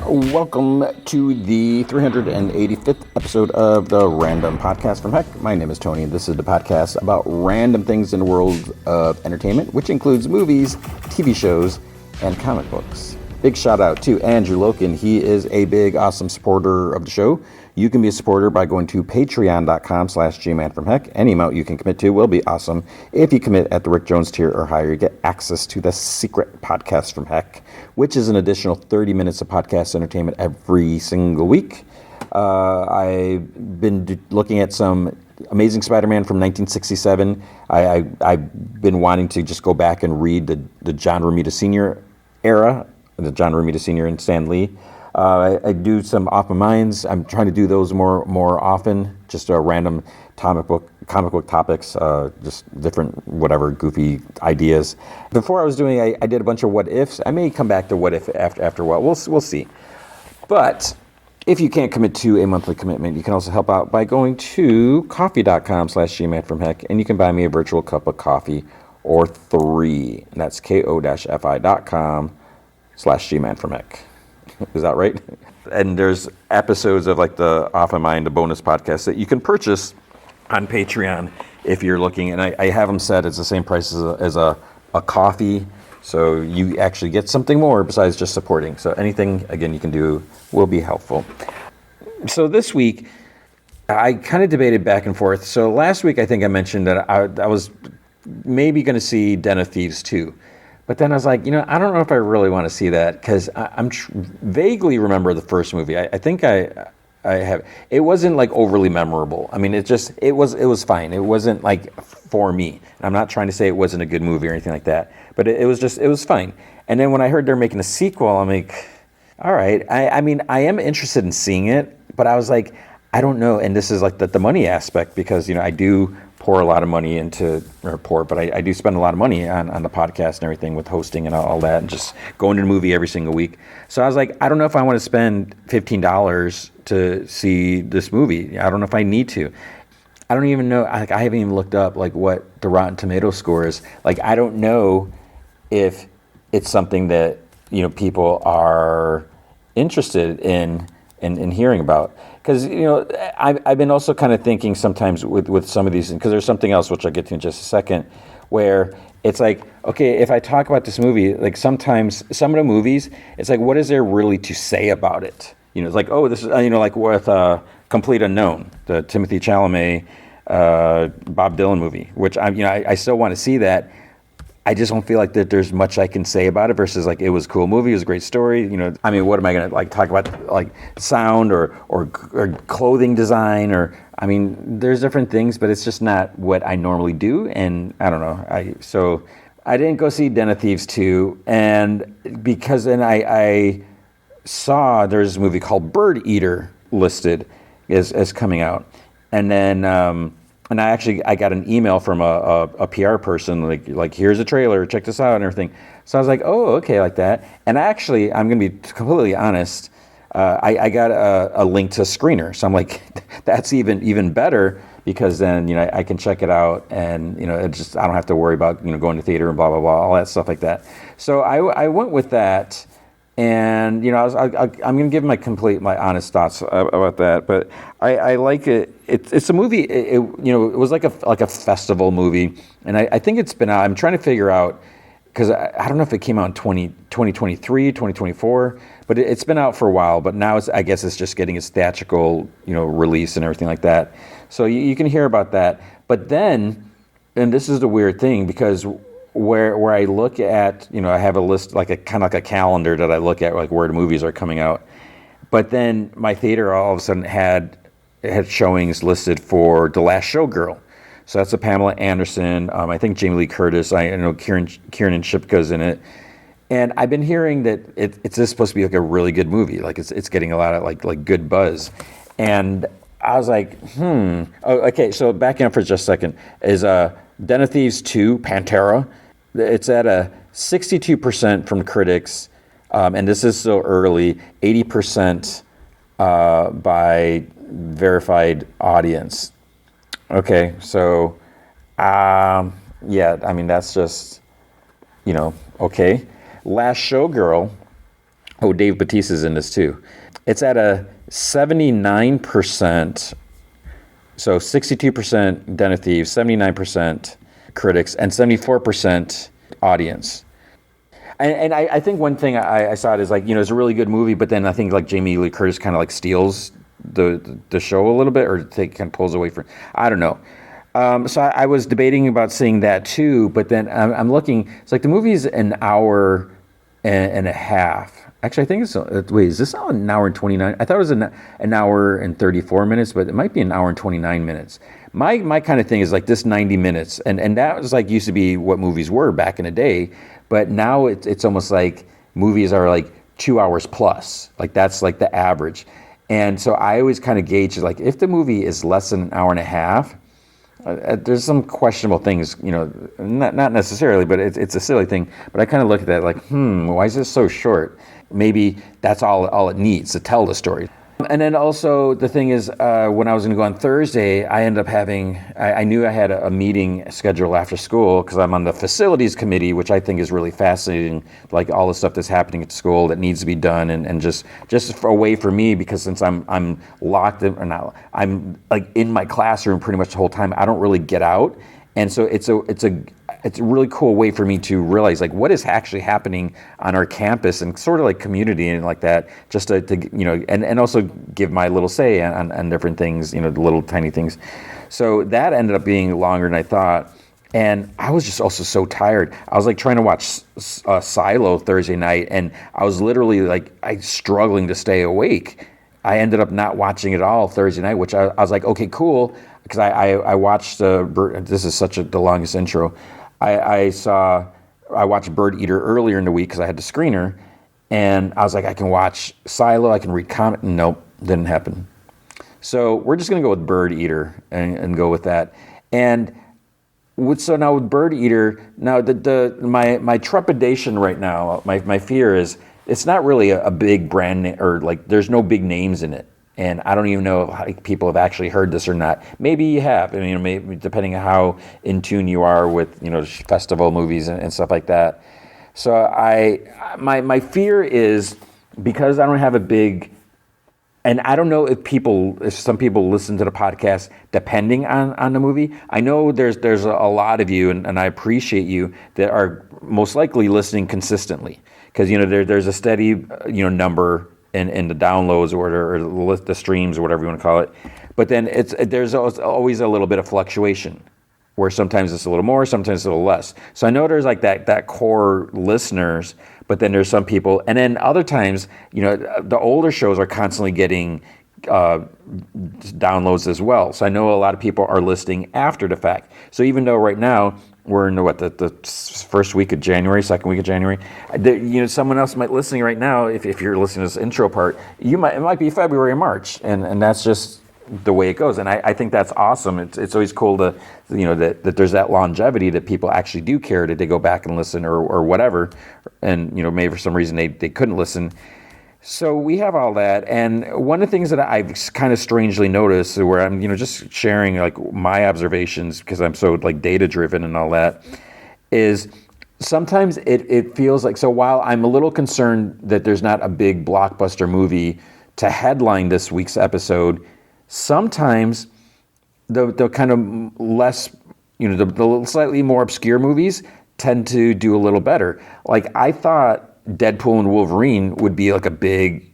welcome to the 385th episode of the Random Podcast from Heck. My name is Tony, and this is the podcast about random things in the world of entertainment, which includes movies, TV shows, and comic books. Big shout out to Andrew Loken. He is a big, awesome supporter of the show. You can be a supporter by going to patreon.com/gmanfromheck. Any amount you can commit to will be awesome. If you commit at the Rick Jones tier or higher, you get access to the secret podcast from Heck, which is an additional 30 minutes of podcast entertainment every single week. I've been looking at some Amazing Spider-Man from 1967. I've been wanting to just go back and read the John Romita Sr. era, the John Romita Sr. and Stan Lee. I do some off my minds. I'm trying to do those more often, just random comic book topics, just different whatever goofy ideas. Before I was doing, I did a bunch of what ifs. I may come back to what if after a while. We'll see. But if you can't commit to a monthly commitment, you can also help out by going to coffee.com/gmanfromheck, and you can buy me a virtual cup of coffee or 3. And that's ko-fi.com/gmanfromheck. Is that right? And there's episodes of like the Off My Mind, the bonus podcast that you can purchase on Patreon if you're looking. And I have them set as the same price as a coffee. So you actually get something more besides just supporting. So anything, again, you can do will be helpful. So this week, I kind of debated back and forth. So last week, I think I mentioned that I was maybe going to see Den of Thieves 2. But then I was like, I don't know if I really want to see that because I'm vaguely remember the first movie. I think I have. It wasn't like overly memorable. I mean, it was fine. It wasn't like for me. I'm not trying to say it wasn't a good movie or anything like that. But it was fine. And then when I heard they're making a sequel, I'm like, all right. I mean, I am interested in seeing it, but I was like, I don't know. And this is like the money aspect because I do pour a lot of money into, but I do spend a lot of money on the podcast and everything with hosting and all that and just going to the movie every single week. So I was like, I don't know if I want to spend $15 to see this movie. I don't know if I need to. I don't even know. I haven't even looked up like what the Rotten Tomato score is. Like, I don't know if it's something that, people are interested in hearing about. Because, I've been also kind of thinking sometimes with some of these, because there's something else, which I'll get to in just a second, where it's like, okay, if I talk about this movie, like sometimes some of the movies, it's like, what is there really to say about it? It's like, oh, this is, like with Complete Unknown, the Timothée Chalamet, Bob Dylan movie, which I still want to see that. I just don't feel like that there's much I can say about it versus like it was a cool movie, it was a great story. I mean, what am I going to like talk about like sound or clothing design or there's different things, but it's just not what I normally do. And I don't know. So I didn't go see Den of Thieves 2, and because then I saw there's a movie called Birdeater listed as coming out, and then. And I got an email from a PR person, like here's a trailer, check this out and everything. So I was like, oh, okay, like that. And actually, I'm going to be completely honest, I got a link to a screener. So I'm like, that's even better because then, I can check it out and, I don't have to worry about, going to theater and blah, blah, blah, all that stuff like that. So I went with that. And I'm going to give my honest thoughts about that. But I like it. It's a movie. It was like a festival movie, and I think it's been out. I'm trying to figure out because I don't know if it came out in 2023, 2024, but it's been out for a while. But now I guess it's just getting its theatrical release and everything like that. So you can hear about that. But then, and this is the weird thing because. Where I look at, I have a list, like a kind of like a calendar that I look at, like where the movies are coming out. But then my theater all of a sudden had showings listed for The Last Showgirl. So that's a Pamela Anderson. I think Jamie Lee Curtis. I know Kieran Shipka's in it. And I've been hearing that it's just supposed to be like a really good movie. Like it's getting a lot of like good buzz. And I was like, Oh, okay. So backing up for just a second is Den of Thieves 2, Pantera. It's at a 62% from critics, and this is still early, 80% by verified audience. Okay, so, that's just, okay. Last Showgirl, Oh, Dave Bautista's in this too. It's at a 79%. So 62% Den of Thieves, 79% critics, and 74% audience. And I think one thing I saw it is like, it's a really good movie, but then I think like Jamie Lee Curtis kind of like steals the show a little bit, or kind of pulls away from. I don't know. So I was debating about seeing that too, but then I'm looking. It's like the movie's an hour and a half. Actually, I think it's wait. Is this an hour and 29? I thought it was an hour and 34 minutes, but it might be an hour and 29 minutes. My kind of thing is like this 90 minutes, and that was like used to be what movies were back in the day, but now it's almost like movies are like 2 hours plus. Like that's like the average, and so I always kind of gauge like if the movie is less than an hour and a half. There's some questionable things, not necessarily, but it's a silly thing. But I kind of look at that like, why is this so short? Maybe that's all it needs to tell the story. And then also the thing is, when I was going to go on Thursday, I ended up having, I knew I had a meeting scheduled after school because I'm on the facilities committee, which I think is really fascinating, like all the stuff that's happening at school that needs to be done, and just a way for me, because since I'm locked in, or not, I'm like in my classroom pretty much the whole time. I don't really get out, and so it's a really cool way for me to realize like what is actually happening on our campus and sort of like community and like that, just to and also give my little say on different things, the little tiny things. So that ended up being longer than I thought. And I was just also so tired. I was like trying to watch Silo Thursday night, and I was literally like struggling to stay awake. I ended up not watching it all Thursday night, which I was like, okay, cool. Because I watched, this is the longest intro. I watched Birdeater earlier in the week because I had the screener, and I was like, I can watch Silo, I can read comic. Nope, didn't happen. So we're just gonna go with Birdeater and go with that. And now with Birdeater, now my trepidation right now, my fear is it's not really a big brand name, or like there's no big names in it. And I don't even know if people have actually heard this or not. Maybe you have. I mean, maybe depending on how in tune you are with festival movies and stuff like that. So my fear is, because I don't have a big, and I don't know if some people listen to the podcast depending on the movie. I know there's a lot of you, and I appreciate you, that are most likely listening consistently, because there's a steady number in the downloads or the streams or whatever you want to call it. But then there's always a little bit of fluctuation, where sometimes it's a little more, sometimes it's a little less. So I know there's like that core listeners, but then there's some people, and then other times, the older shows are constantly getting downloads as well. So I know a lot of people are listening after the fact. So even though right now we're in the first week of January, second week of January, someone else might listening right now. If you're listening to this intro part, it might be February or March, and that's just the way it goes. And I think that's awesome. It's always cool to that there's that longevity, that people actually do care, that they go back and listen or whatever, and maybe for some reason they couldn't listen. So we have all that, and one of the things that I've kind of strangely noticed, where I'm just sharing like my observations, because I'm so like data driven and all that, is sometimes it feels like, so while I'm a little concerned that there's not a big blockbuster movie to headline this week's episode, sometimes the kind of less, the slightly more obscure movies tend to do a little better. Like I thought Deadpool and Wolverine would be like a big,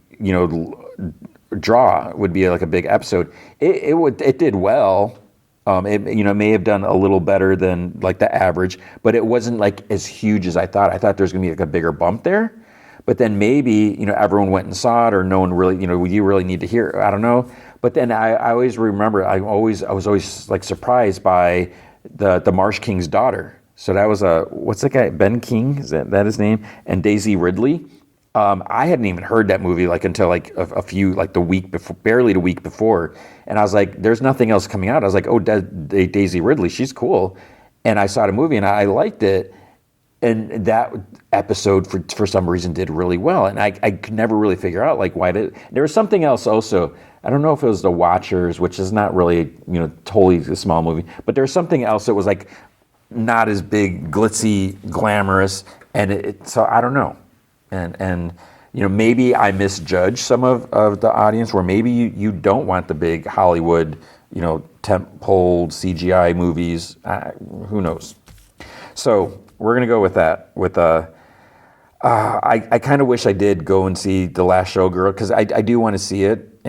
draw, would be like a big episode. It did well. It may have done a little better than like the average, but it wasn't like as huge as I thought. I thought there was gonna be like a bigger bump there, but then maybe everyone went and saw it, or no one really, you really need to hear it. I don't know. But then I always remember, I was always like surprised by the Marsh King's daughter. So that was what's that guy, Ben King, is that his name? And Daisy Ridley. I hadn't even heard that movie like until like a few, like the week before, barely the week before. And I was like, there's nothing else coming out. I was like, oh, Daisy Ridley, she's cool. And I saw the movie and I liked it. And that episode for some reason did really well. And I could never really figure out like why there was something else also. I don't know if it was The Watchers, which is not really, totally a small movie, but there was something else that was like not as big, glitzy, glamorous, and so I don't know. And maybe I misjudge some of the audience, where maybe you don't want the big Hollywood, tent-pole CGI movies. Who knows? So we're gonna go with that. I kind of wish I did go and see The Last Showgirl, because I do want to see it,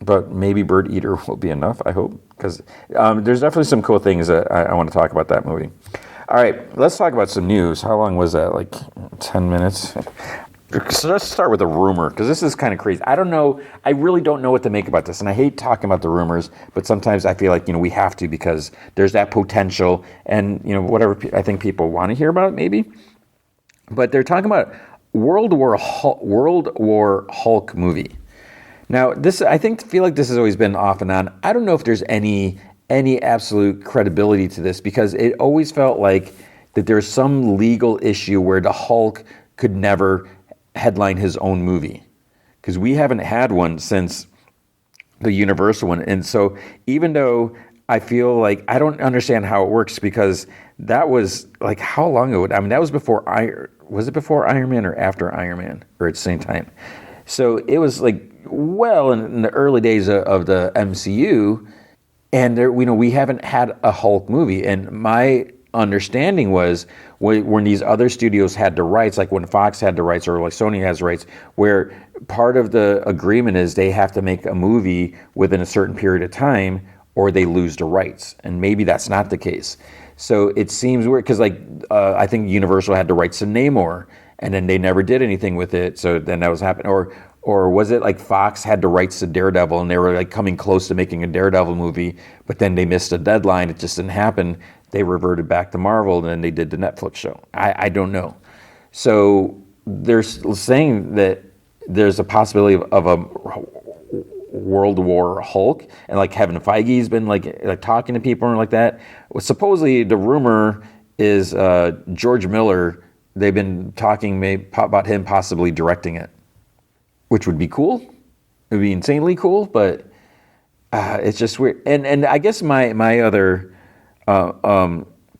but maybe Birdeater will be enough, I hope, because there's definitely some cool things that I want to talk about that movie. All right, let's talk about some news. How long was that? Like 10 minutes? So let's start with a rumor, because this is kind of crazy. I don't know. I really don't know what to make about this, and I hate talking about the rumors, but sometimes I feel like, we have to, because there's that potential, and, whatever I think people want to hear about, maybe. But they're talking about World War Hulk movie. Now, this, I feel like this has always been off and on. I don't know if there's any absolute credibility to this, because it always felt like that there's some legal issue where the Hulk could never headline his own movie, because we haven't had one since the Universal one. And so even though I feel like I don't understand how it works, because that was like, how long ago? I mean, that was before was it before Iron Man or after Iron Man, or at the same time? So it was like well in the early days of the MCU, and there, we haven't had a Hulk movie. And my understanding was when these other studios had the rights, like when Fox had the rights, or like Sony has rights, where part of the agreement is they have to make a movie within a certain period of time, or they lose the rights. And maybe that's not the case. So it seems weird, because I think Universal had the rights to Namor, and then they never did anything with it. So then that was happening. Or was it like Fox had the rights to Daredevil, and they were like coming close to making a Daredevil movie, but then they missed a deadline. It just didn't happen. They reverted back to Marvel, and then they did the Netflix show. I don't know. So they're saying that there's a possibility of a World War Hulk, and like Kevin Feige's been like talking to people and like that. Well, supposedly the rumor is George Miller. They've been talking about him possibly directing it, which would be cool. It would be insanely cool, but it's just weird. And I guess my other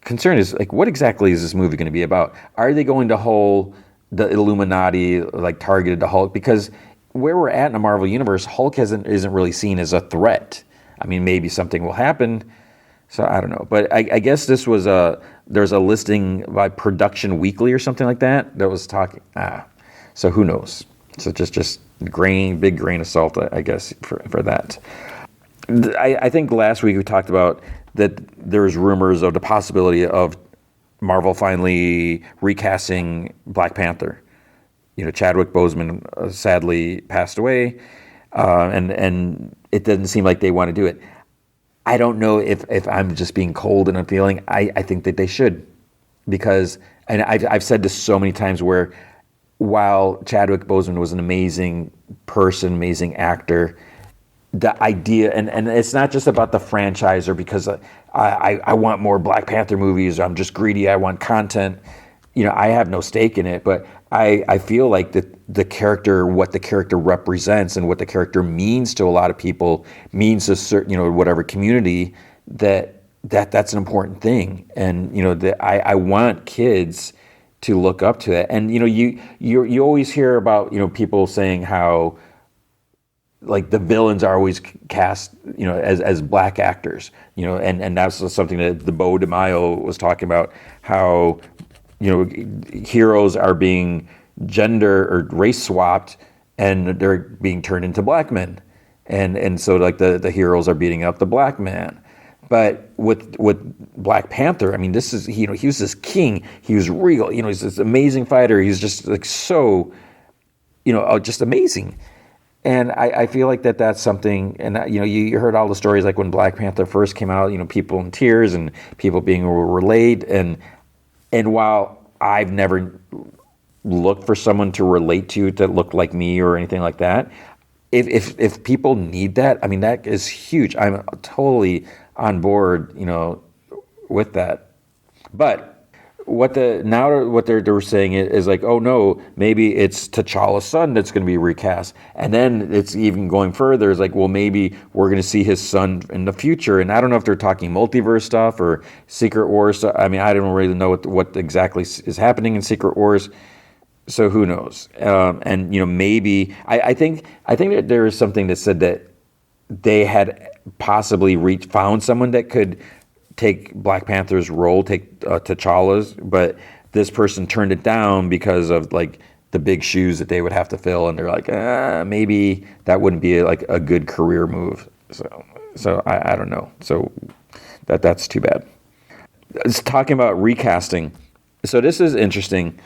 concern is, like, what exactly is this movie going to be about? Are they going to hold the Illuminati, like, targeted to Hulk? Because where we're at in the Marvel Universe, Hulk isn't really seen as a threat. I mean, maybe something will happen. So I don't know. But I guess this was there's a listing by Production Weekly or something like that was talking. So who knows? So just big grain of salt, I guess, for that. I think last week we talked about that there's rumors of the possibility of Marvel finally recasting Black Panther. Chadwick Boseman sadly passed away, and it doesn't seem like they want to do it. I don't know if I'm just being cold and I'm feeling. I think that they should, because, and I've said this so many times, where while Chadwick Boseman was an amazing person, amazing actor, the idea, and it's not just about the franchise, or because I want more Black Panther movies, or I'm just greedy, I want content. I have no stake in it, but I feel like the character, what the character represents and what the character means to a lot of people, means to certain, whatever community, that's an important thing. And, I want kids to look up to that. And, you always hear about, people saying how, like, the villains are always cast, as Black actors, and that's something that the Beau DeMaio was talking about, how, heroes are being gender or race swapped, and they're being turned into Black men, and so like the heroes are beating up the Black man. But with Black Panther, I mean, this is, he was this king, he was regal, he's this amazing fighter, he's just like so, just amazing. And I feel like that's something, and you heard all the stories, like when Black Panther first came out, people in tears and people being relayed, and while I've never looked for someone to relate to that looked like me or anything like that, if people need that, I mean, that is huge. I'm totally on board, with that. But what they're saying is like, oh no, maybe it's T'Challa's son that's going to be recast, and then it's even going further. It's like, well, maybe we're going to see his son in the future, and I don't know if they're talking multiverse stuff or Secret Wars stuff. I mean, I don't really know what exactly is happening in Secret Wars, So who knows? And maybe I think that there is something that said that they had possibly found someone that could take Black Panther's role, take T'Challa's, but this person turned it down because of like the big shoes that they would have to fill, and they're like, maybe that wouldn't be like a good career move. So I don't know. So that's too bad. It's talking about recasting. So this is interesting.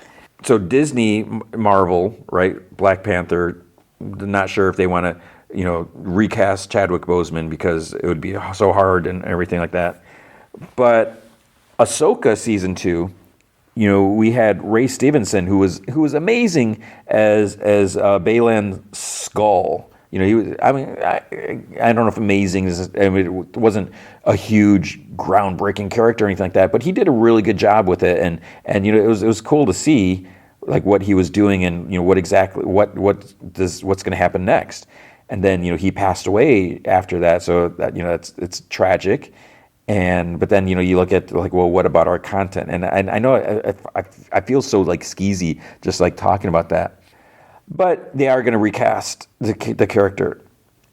So Disney, Marvel, right? Black Panther. Not sure if they want to, recast Chadwick Boseman because it would be so hard and everything like that. But Ahsoka season 2, we had Ray Stevenson who was amazing as Baylan Skoll. He was. I mean, I don't know if amazing is. I mean, it wasn't a huge, groundbreaking character or anything like that, but he did a really good job with it, and it was cool to see like what he was doing and what's going to happen next. And then he passed away after that, so that it's tragic. But then you look at like, well, what about our content? And I know I feel so like skeezy just like talking about that. But they are going to recast the character,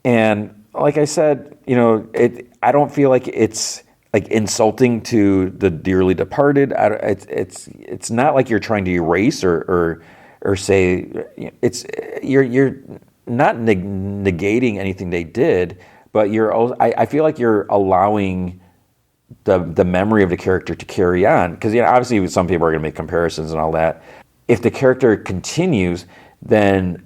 and like I said, I don't feel like it's like insulting to the dearly departed. It's not like you're trying to erase or say you're not negating anything they did, but I feel like you're allowing the memory of the character to carry on, because obviously some people are going to make comparisons and all that. If the character continues, then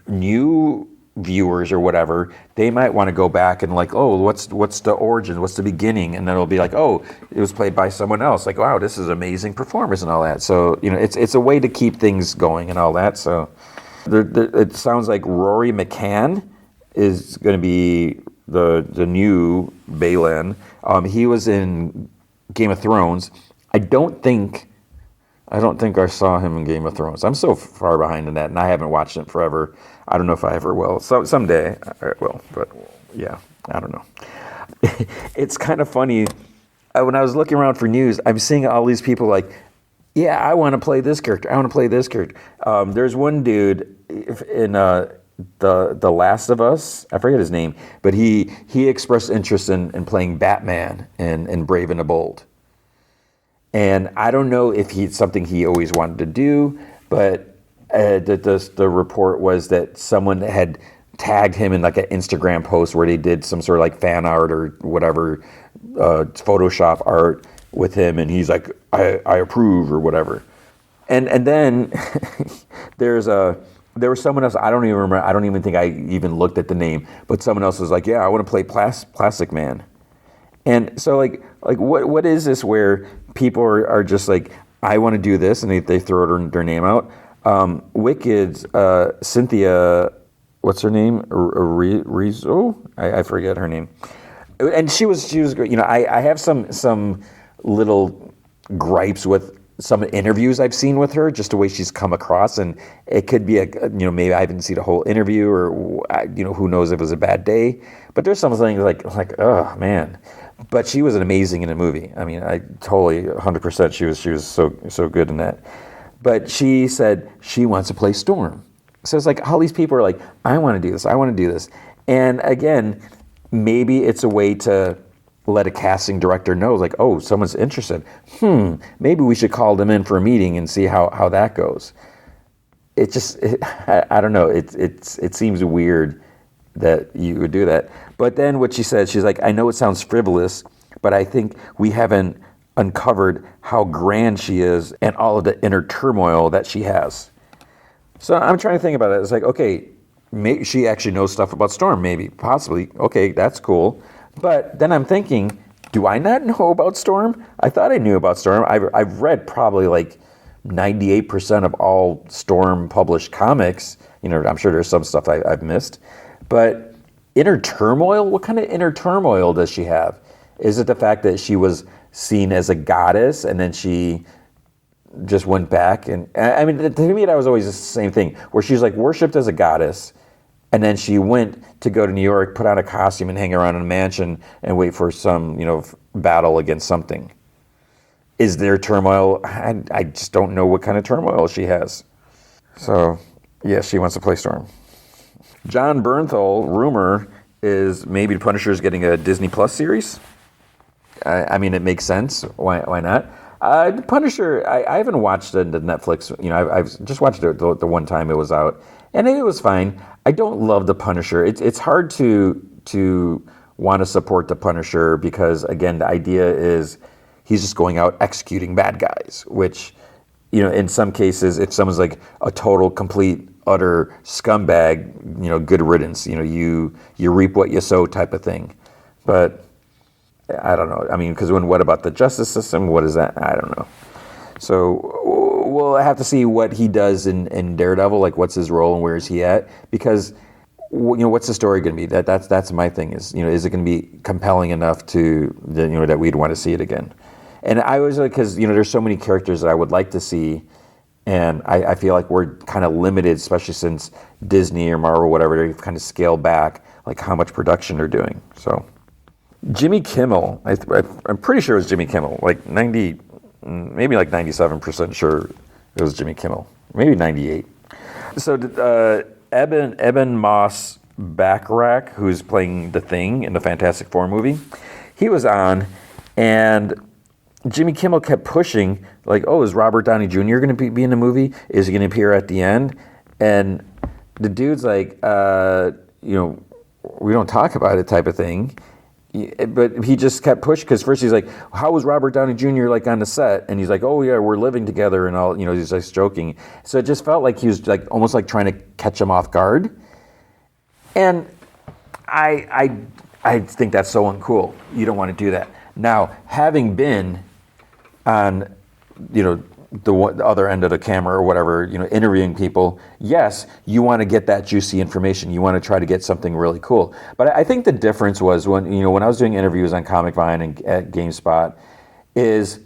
new viewers or whatever, they might want to go back and like, oh, what's the origin, what's the beginning, and then it'll be like, oh, it was played by someone else, like, wow, this is amazing performance and all that. So it's a way to keep things going and all that. So it sounds like Rory McCann is going to be the new Baylan. He was in Game of Thrones. I don't think I saw him in Game of Thrones. I'm so far behind in that, and I haven't watched it forever. I don't know if I ever will. So someday I will, but yeah, I don't know. It's kind of funny. When I was looking around for news, I'm seeing all these people like, yeah, I want to play this character. I want to play this character. There's one dude in the Last of Us. I forget his name, but he expressed interest in playing Batman in Brave and the Bold. And I don't know if it's something he always wanted to do, but the report was that someone had tagged him in like an Instagram post where they did some sort of like fan art or whatever, Photoshop art with him, and he's like, I approve or whatever. And then there was someone else, I don't even remember, I don't even think I even looked at the name, but someone else was like, yeah, I want to play Plastic Man. And so like what is this where people are just like, I want to do this, and they throw their name out. Wicked's Cynthia, what's her name? Rizzo? I forget her name. And she was great. I have some little gripes with some interviews I've seen with her, just the way she's come across, and it could be maybe I haven't seen the whole interview, or who knows if it was a bad day. But there's some things like oh man. But she was amazing in the movie. I mean, I totally 100%. She was so good in that. But she said she wants to play Storm. So it's like all these people are like, I want to do this. I want to do this. And again, maybe it's a way to let a casting director know, like, oh, someone's interested. Maybe we should call them in for a meeting and see how that goes. I don't know. It seems weird that you would do that. But then what she said, she's like, I know it sounds frivolous, but I think we haven't uncovered how grand she is and all of the inner turmoil that she has. So I'm trying to think about it. It's like, okay, maybe she actually knows stuff about Storm, maybe, possibly. Okay, that's cool. But then I'm thinking, do I not know about Storm? I thought I knew about Storm. I've read probably like 98% of all Storm published comics. I'm sure there's some stuff I've missed. But inner turmoil? What kind of inner turmoil does she have? Is it the fact that she was seen as a goddess and then she just went back? And I mean, to me, that was always the same thing, where she's like worshipped as a goddess, and then she went to go to New York, put on a costume, and hang around in a mansion and wait for some, battle against something. Is there turmoil? I just don't know what kind of turmoil she has. So, yeah, she wants to play Storm. John Bernthal, rumor is maybe Punisher is getting a Disney Plus series. I mean, it makes sense. Why not? Punisher, I haven't watched the Netflix. I've just watched it the one time it was out, and it was fine. I don't love the Punisher. It's hard to want to support the Punisher because, again, the idea is he's just going out executing bad guys, which, in some cases, if someone's like a total, complete, utter scumbag, good riddance. You reap what you sow type of thing. But I don't know. I mean, because what about the justice system? What is that? I don't know. So we'll have to see what he does in Daredevil. Like, what's his role and where is he at? Because what's the story going to be? That's my thing. Is it going to be compelling enough that we'd want to see it again? And I was like, because there's so many characters that I would like to see, and I feel like we're kind of limited, especially since Disney or Marvel or whatever, they've kind of scaled back like how much production they're doing. So. Jimmy Kimmel, I'm pretty sure it was Jimmy Kimmel, like 90, maybe like 97% sure it was Jimmy Kimmel, maybe 98. So Eben Moss Backrack, who's playing the Thing in the Fantastic Four movie, he was on, and Jimmy Kimmel kept pushing, like, oh, is Robert Downey Jr. going to be in the movie? Is he going to appear at the end? And the dude's like, we don't talk about it type of thing. But he just kept pushing because first he's like, how was Robert Downey Jr. like on the set? And he's like, oh yeah, we're living together and all, he's like joking. So it just felt like he was like almost like trying to catch him off guard. And I think that's so uncool. You don't want to do that. Now, having been on, the other end of the camera or whatever, interviewing people, yes, you want to get that juicy information. You want to try to get something really cool. But I think the difference was when I was doing interviews on Comic Vine and at GameSpot, is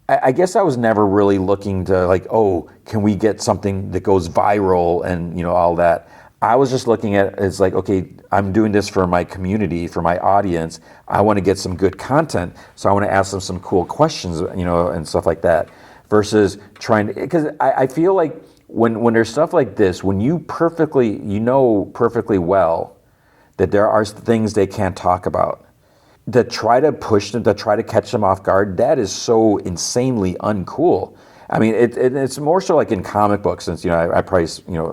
I guess I was never really looking to like, oh, can we get something that goes viral and all that. I was just looking at it as like, okay, I'm doing this for my community, for my audience. I want to get some good content, so I want to ask them some cool questions, and stuff like that. Versus trying to, because I feel like when there's stuff like this, when you know perfectly well that there are things they can't talk about, that try to push them, to try to catch them off guard, that is so insanely uncool. I mean, it's more so like in comic books, since I probably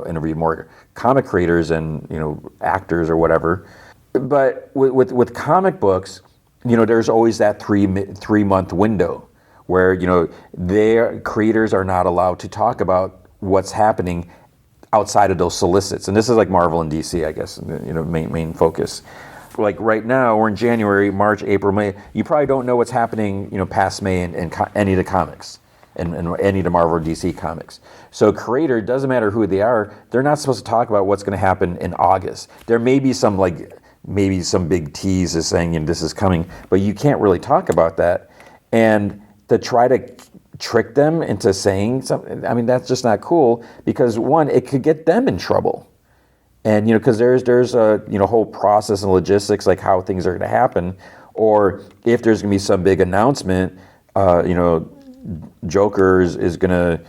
interview more comic creators and actors or whatever. But with comic books, there's always that 3-month window where their creators are not allowed to talk about what's happening outside of those solicits. And this is like Marvel and DC, I guess, main focus. Like right now, we're in January, March, April, May. You probably don't know what's happening, past May in any of the comics, and any of the Marvel or DC comics. So creator, doesn't matter who they are, they're not supposed to talk about what's going to happen in August. There may be some big tease is saying this is coming, but you can't really talk about that. And to try to trick them into saying something, I mean, that's just not cool, because one, it could get them in trouble. And, because there's a, whole process and logistics, like how things are going to happen. Or if there's going to be some big announcement, Joker is going to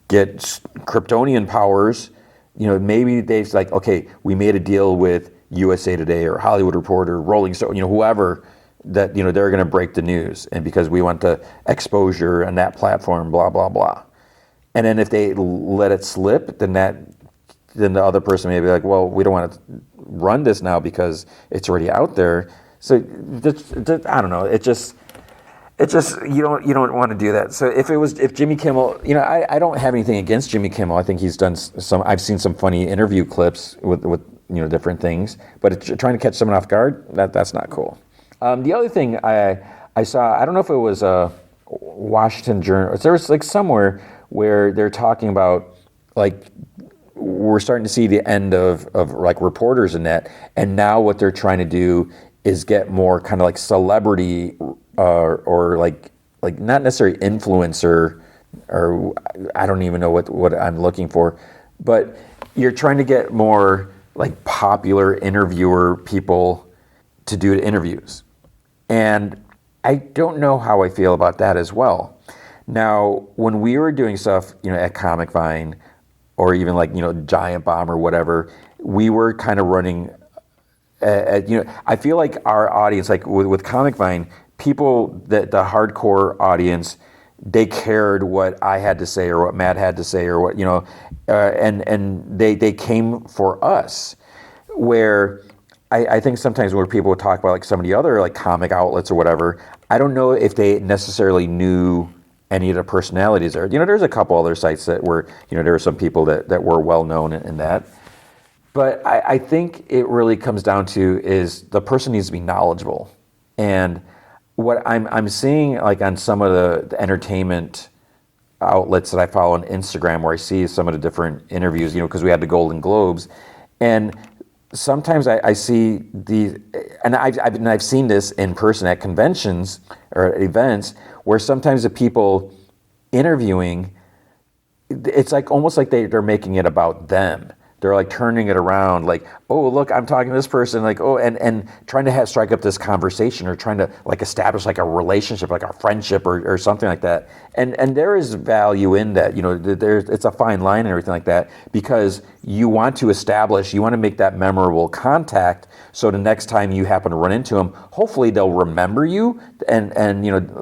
get Kryptonian powers, maybe they've like, okay, we made a deal with USA Today or Hollywood Reporter, Rolling Stone, whoever, that they're going to break the news, and because we want the exposure on that platform, blah blah blah. And then if they let it slip, then the other person may be like, well, we don't want to run this now because it's already out there. So I don't know. It just you don't want to do that. So if Jimmy Kimmel, I don't have anything against Jimmy Kimmel. I think he's done I've seen some funny interview clips with different things, but trying to catch someone off guard, that's not cool. The other thing I saw, I don't know if it was a Washington Journal, there was like somewhere where they're talking about like we're starting to see the end of like reporters in that, and now what they're trying to do is get more kind of like celebrity or like not necessarily influencer, or I don't even know what I'm looking for, but you're trying to get more like popular interviewer people to do interviews. And I don't know how I feel about that as well. Now, when we were doing stuff, at Comic Vine, or even like, Giant Bomb or whatever, we were kind of running. I feel like our audience, like with Comic Vine, people that the hardcore audience, they cared what I had to say or what Matt had to say or what and they came for us. Where I think sometimes when people talk about like some of the other like comic outlets or whatever, I don't know if they necessarily knew any of the personalities there. There's a couple other sites that were, there were some people that were well known in that. But I think it really comes down to is the person needs to be knowledgeable. And what I'm seeing like on some of the entertainment outlets that I follow on Instagram, where I see some of the different interviews, because we had the Golden Globes, and sometimes I see and I've seen this in person at conventions or events, where sometimes the people interviewing, it's like almost like they're making it about them. They're like turning it around, like, oh, look, I'm talking to this person, like, oh, and trying to strike up this conversation or trying to like establish like a relationship, like a friendship or something like that. And there is value in that, it's a fine line and everything like that, because you want to make that memorable contact. So the next time you happen to run into them, hopefully they'll remember you. And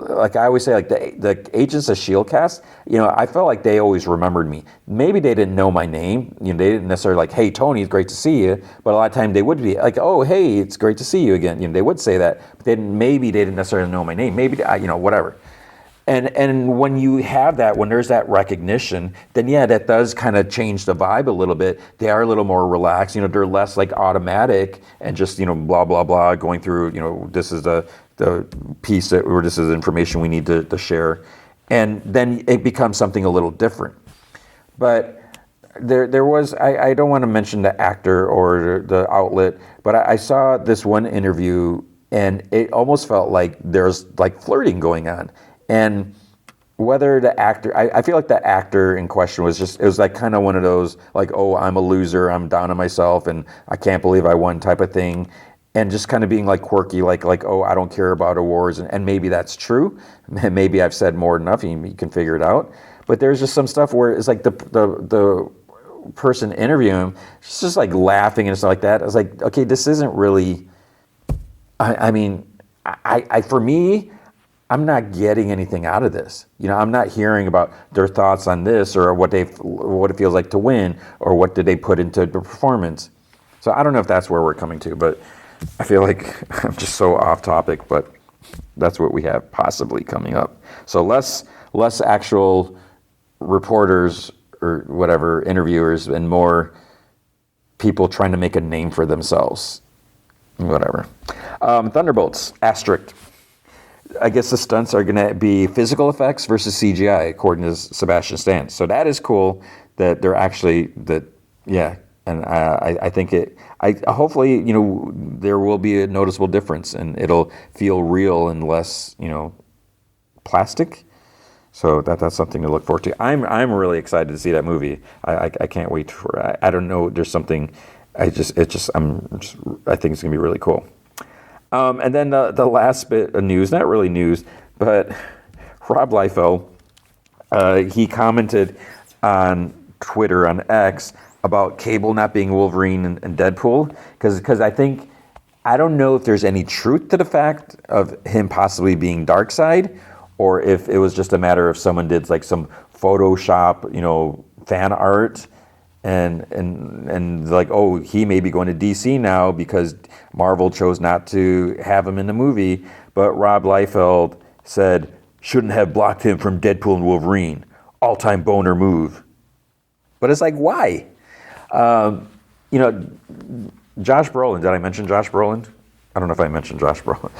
like I always say, like the Agents of S.H.I.E.L.D. cast, I felt like they always remembered me. Maybe they didn't know my name. They didn't necessarily like, hey, Tony, it's great to see you. But a lot of time they would be like, oh, hey, it's great to see you again. They would say that, but maybe they didn't necessarily know my name. Maybe, whatever. And when you have that, when there's that recognition, then yeah, that does kind of change the vibe a little bit. They are a little more relaxed. They're less like automatic and just blah blah blah going through. This is the piece or this is the information we need to share, and then it becomes something a little different. But there was, I don't want to mention the actor or the outlet, but I saw this one interview and it almost felt like there's like flirting going on. And whether the actor, I feel like the actor in question it was like kind of one of those like, oh, I'm a loser, I'm down on myself and I can't believe I won type of thing. And just kind of being like quirky, like oh, I don't care about awards. And maybe that's true. Maybe I've said more than enough and you can figure it out. But there's just some stuff where it's like the person interviewing him, she's just like laughing and stuff like that. I was like, okay, this isn't really, for me, I'm not getting anything out of this. I'm not hearing about their thoughts on this or what it feels like to win or what did they put into the performance. So I don't know if that's where we're coming to, but I feel like I'm just so off topic, but that's what we have possibly coming up. So less actual reporters or whatever, interviewers, and more people trying to make a name for themselves. Whatever. Thunderbolts, asterisk. I guess the stunts are going to be physical effects versus CGI, according to Sebastian Stan. So that is cool that they're actually yeah. And I think hopefully, there will be a noticeable difference and it'll feel real and less, plastic. So that's something to look forward to. I'm really excited to see that movie. I can't wait for it. I don't know. There's something. I think it's gonna be really cool. And then the last bit of news, not really news, but Rob Liefeld, he commented on Twitter, on X, about Cable not being Wolverine and Deadpool, because I don't know if there's any truth to the fact of him possibly being Darkseid, or if it was just a matter of someone did like some Photoshop, fan art, and like, oh, he may be going to DC now because Marvel chose not to have him in the movie. But Rob Liefeld said, shouldn't have blocked him from Deadpool and Wolverine. All-time boner move. But it's like, why? Josh Brolin, did I mention Josh Brolin? I don't know if I mentioned Josh Brolin.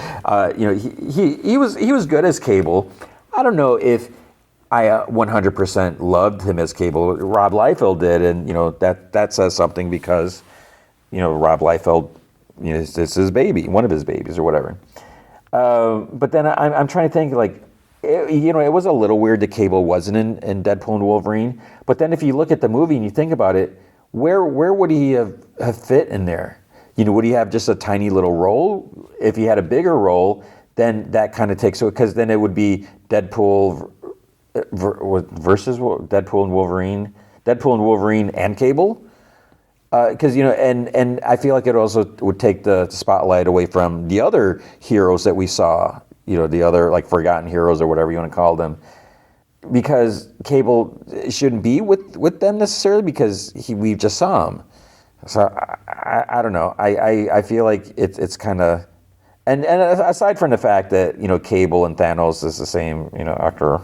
He was good as Cable. I don't know if I 100% loved him as Cable. Rob Liefeld did, and that says something because Rob Liefeld, it's his baby, one of his babies or whatever. But then I'm trying to think like, it was a little weird that Cable wasn't in Deadpool and Wolverine. But then if you look at the movie and you think about it, where would he have fit in there? Would he have just a tiny little role? If he had a bigger role, then that kind of takes it, because then it would be Deadpool versus Deadpool and Wolverine. Deadpool and Wolverine and Cable. Because, and I feel like it also would take the spotlight away from the other heroes that we saw, the other like forgotten heroes or whatever you want to call them. Because Cable shouldn't be with them necessarily because we just saw him. So I don't know. I feel like it's kind of, and aside from the fact that, Cable and Thanos is the same, actor.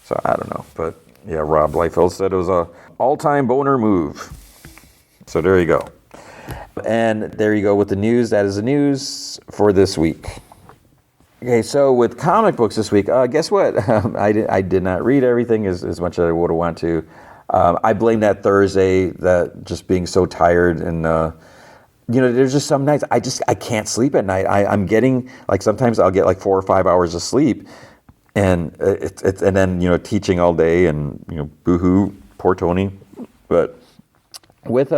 So I don't know. But yeah, Rob Liefeld said it was a all-time boner move. So there you go. And there you go with the news. That is the news for this week. Okay, so with comic books this week, guess what? I did not read everything as much as I would have wanted to. I blame that Thursday, that just being so tired. And, there's just some nights I can't sleep at night. I'm getting, like, sometimes I'll get like 4 or 5 hours of sleep. And and then, teaching all day and, boo-hoo, poor Tony. But with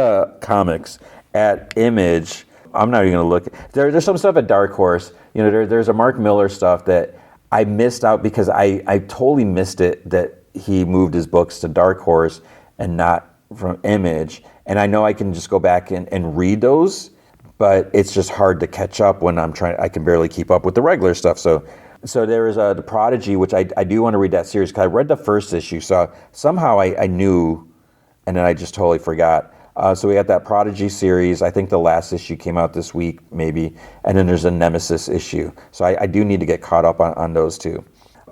comics at Image, I'm not even going to look. There's some stuff at Dark Horse. There's a Mark Miller stuff that I missed out because I totally missed it that he moved his books to Dark Horse and not from Image. And I know I can just go back and read those, but it's just hard to catch up when I can barely keep up with the regular stuff. So there is The Prodigy, which I do want to read that series because I read the first issue. So somehow I knew, and then I just totally forgot. So we got that Prodigy series. I think the last issue came out this week, maybe. And then there's a Nemesis issue. So I do need to get caught up on those two.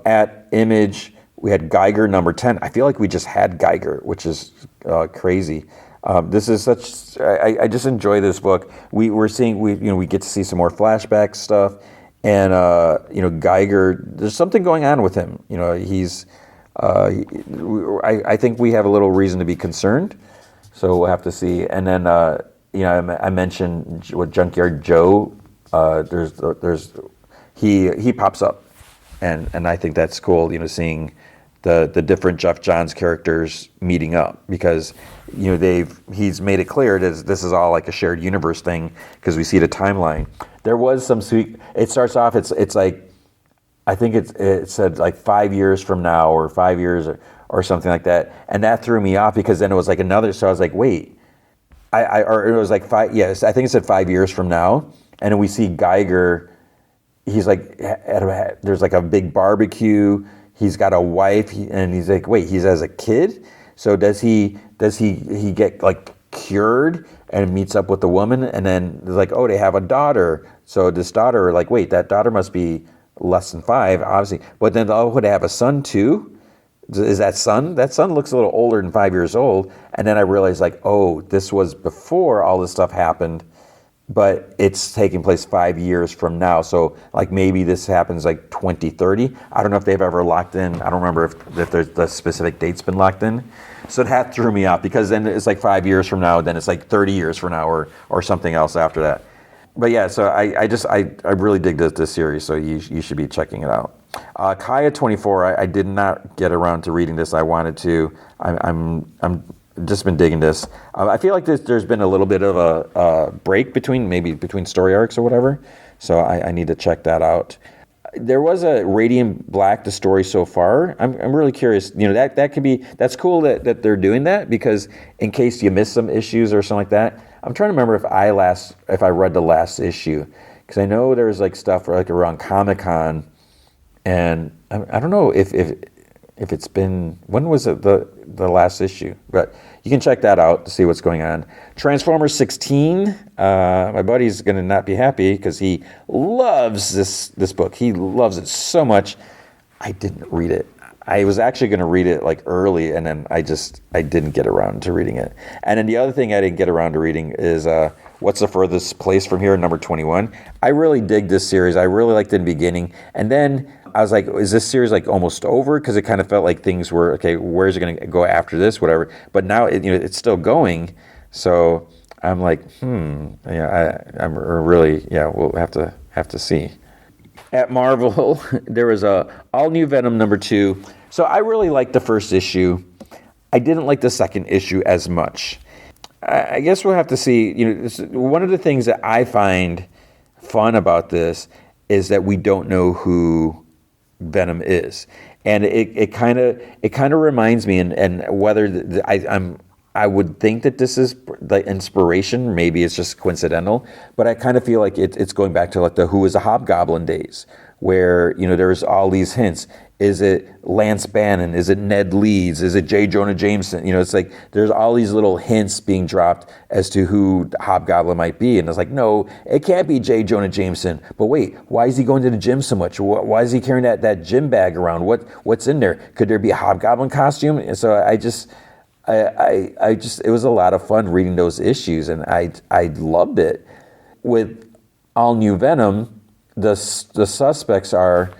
At Image, we had Geiger number 10. I feel like we just had Geiger, which is crazy. This is such. I just enjoy this book. We get to see some more flashback stuff, and Geiger. There's something going on with him. He's. I think we have a little reason to be concerned. So we'll have to see. And then, I mentioned what Junkyard Joe. He pops up, and I think that's cool. Seeing the different Jeff Johns characters meeting up because he's made it clear that this is all like a shared universe thing because we see the timeline. There was some sweet. It starts off. It's like I think it said like 5 years from now or 5 years. Or something like that, and that threw me off because then it was like another. So I was like, wait, or it was like 5. Yes, I think it said 5 years from now, and then we see Geiger. He's like, there's like a big barbecue. He's got a wife, and he's like, wait, he's as a kid. So does he get like cured and meets up with a woman, and then they're like, oh, they have a daughter. So this daughter, like, wait, that daughter must be less than 5, obviously. But then they have a son too. Is that son? That son looks a little older than 5 years old. And then I realized, like, oh, this was before all this stuff happened, but it's taking place 5 years from now. So, like, maybe this happens like 2030. I don't know if they've ever locked in. I don't remember if there's the specific date's been locked in. So that threw me off because then it's like 5 years from now, then it's like 30 years from now or something else after that. But yeah, so I really dig this series, so you should be checking it out. Kaya 24, I did not get around to reading this. I wanted to. I'm just been digging this. I feel like there's been a little bit of a break between story arcs or whatever. So I need to check that out. There was a Radiant Black, the story so far. I'm really curious. That could be, that's cool that they're doing that because in case you miss some issues or something like that. I'm trying to remember if I read the last issue because I know there was like stuff like around Comic-Con, and I don't know if it's been, when was it the last issue, but you can check that out to see what's going on. Transformers 16. My buddy's gonna not be happy because he loves this book. He loves it so much. I didn't read it. I was actually going to read it like early, and then I didn't get around to reading it. And then the other thing I didn't get around to reading is What's the Furthest Place from Here, number 21. I really dig this series. I really liked it in the beginning. And then I was like, is this series like almost over? Because it kind of felt like things were, okay, where's it going to go after this, whatever. But now it's still going. So I'm like, we'll have to see. At Marvel, there was a all-new Venom number 2. So I really liked the first issue. I didn't like the second issue as much. I guess we'll have to see. One of the things that I find fun about this is that we don't know who Venom is, and it kind of reminds me, and whether I would think that this is the inspiration. Maybe it's just coincidental, but I kind of feel like it's going back to like the Who is a Hobgoblin days, where there's all these hints. Is it Lance Bannon? Is it Ned Leeds? Is it J. Jonah Jameson? It's like there's all these little hints being dropped as to who the Hobgoblin might be. And it's like, no, it can't be J. Jonah Jameson. But wait, why is he going to the gym so much? Why is he carrying that gym bag around? What's in there? Could there be a Hobgoblin costume? And so I just, it was a lot of fun reading those issues, and I loved it. With all new Venom, the suspects are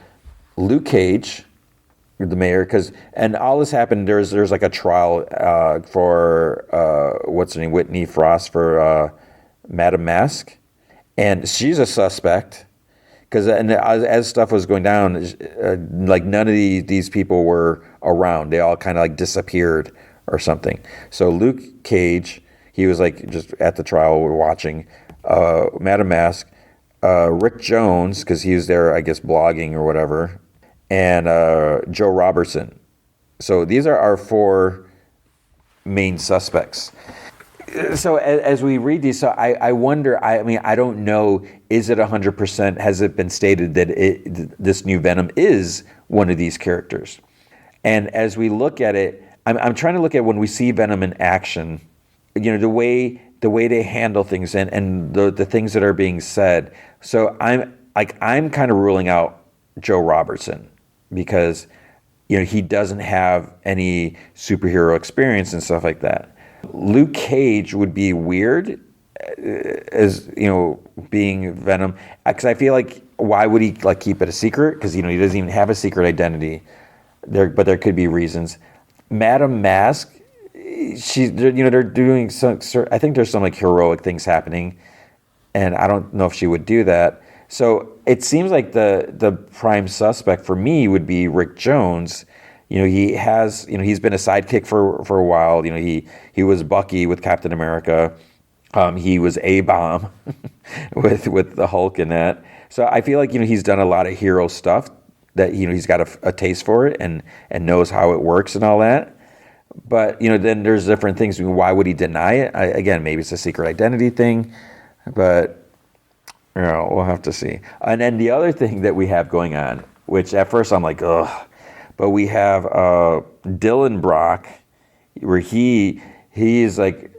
Luke Cage, the mayor, and all this happened. There's like a trial for what's her name, Whitney Frost, for Madame Mask, and she's a suspect because as stuff was going down, like none of these people were around. They all kind of like disappeared or something. So Luke Cage, he was like just at the trial, we're watching. Madame Mask, Rick Jones, because he was there, I guess, blogging or whatever, and Joe Robertson. So these are our 4 main suspects. So as we read these, so I wonder, I mean, I don't know, is it 100%, has it been stated that this new Venom is one of these characters? And as we look at it, I'm trying to look at when we see Venom in action, the way they handle things and the things that are being said. So I'm kind of ruling out Joe Robertson because he doesn't have any superhero experience and stuff like that. Luke Cage would be weird as being Venom, because I feel like why would he like keep it a secret? Because he doesn't even have a secret identity. But there could be reasons. Madame Mask, they're doing some. I think there's some like heroic things happening, and I don't know if she would do that. So it seems like the prime suspect for me would be Rick Jones. He has he's been a sidekick for a while. He was Bucky with Captain America. He was A-Bomb with the Hulk in that. So I feel like he's done a lot of hero stuff that he's got a taste for it and knows how it works and all that. But then there's different things. I mean, why would he deny it? Again, maybe it's a secret identity thing, but we'll have to see. And then the other thing that we have going on, which at first I'm like, ugh, but we have Dylan Brock, where he's like,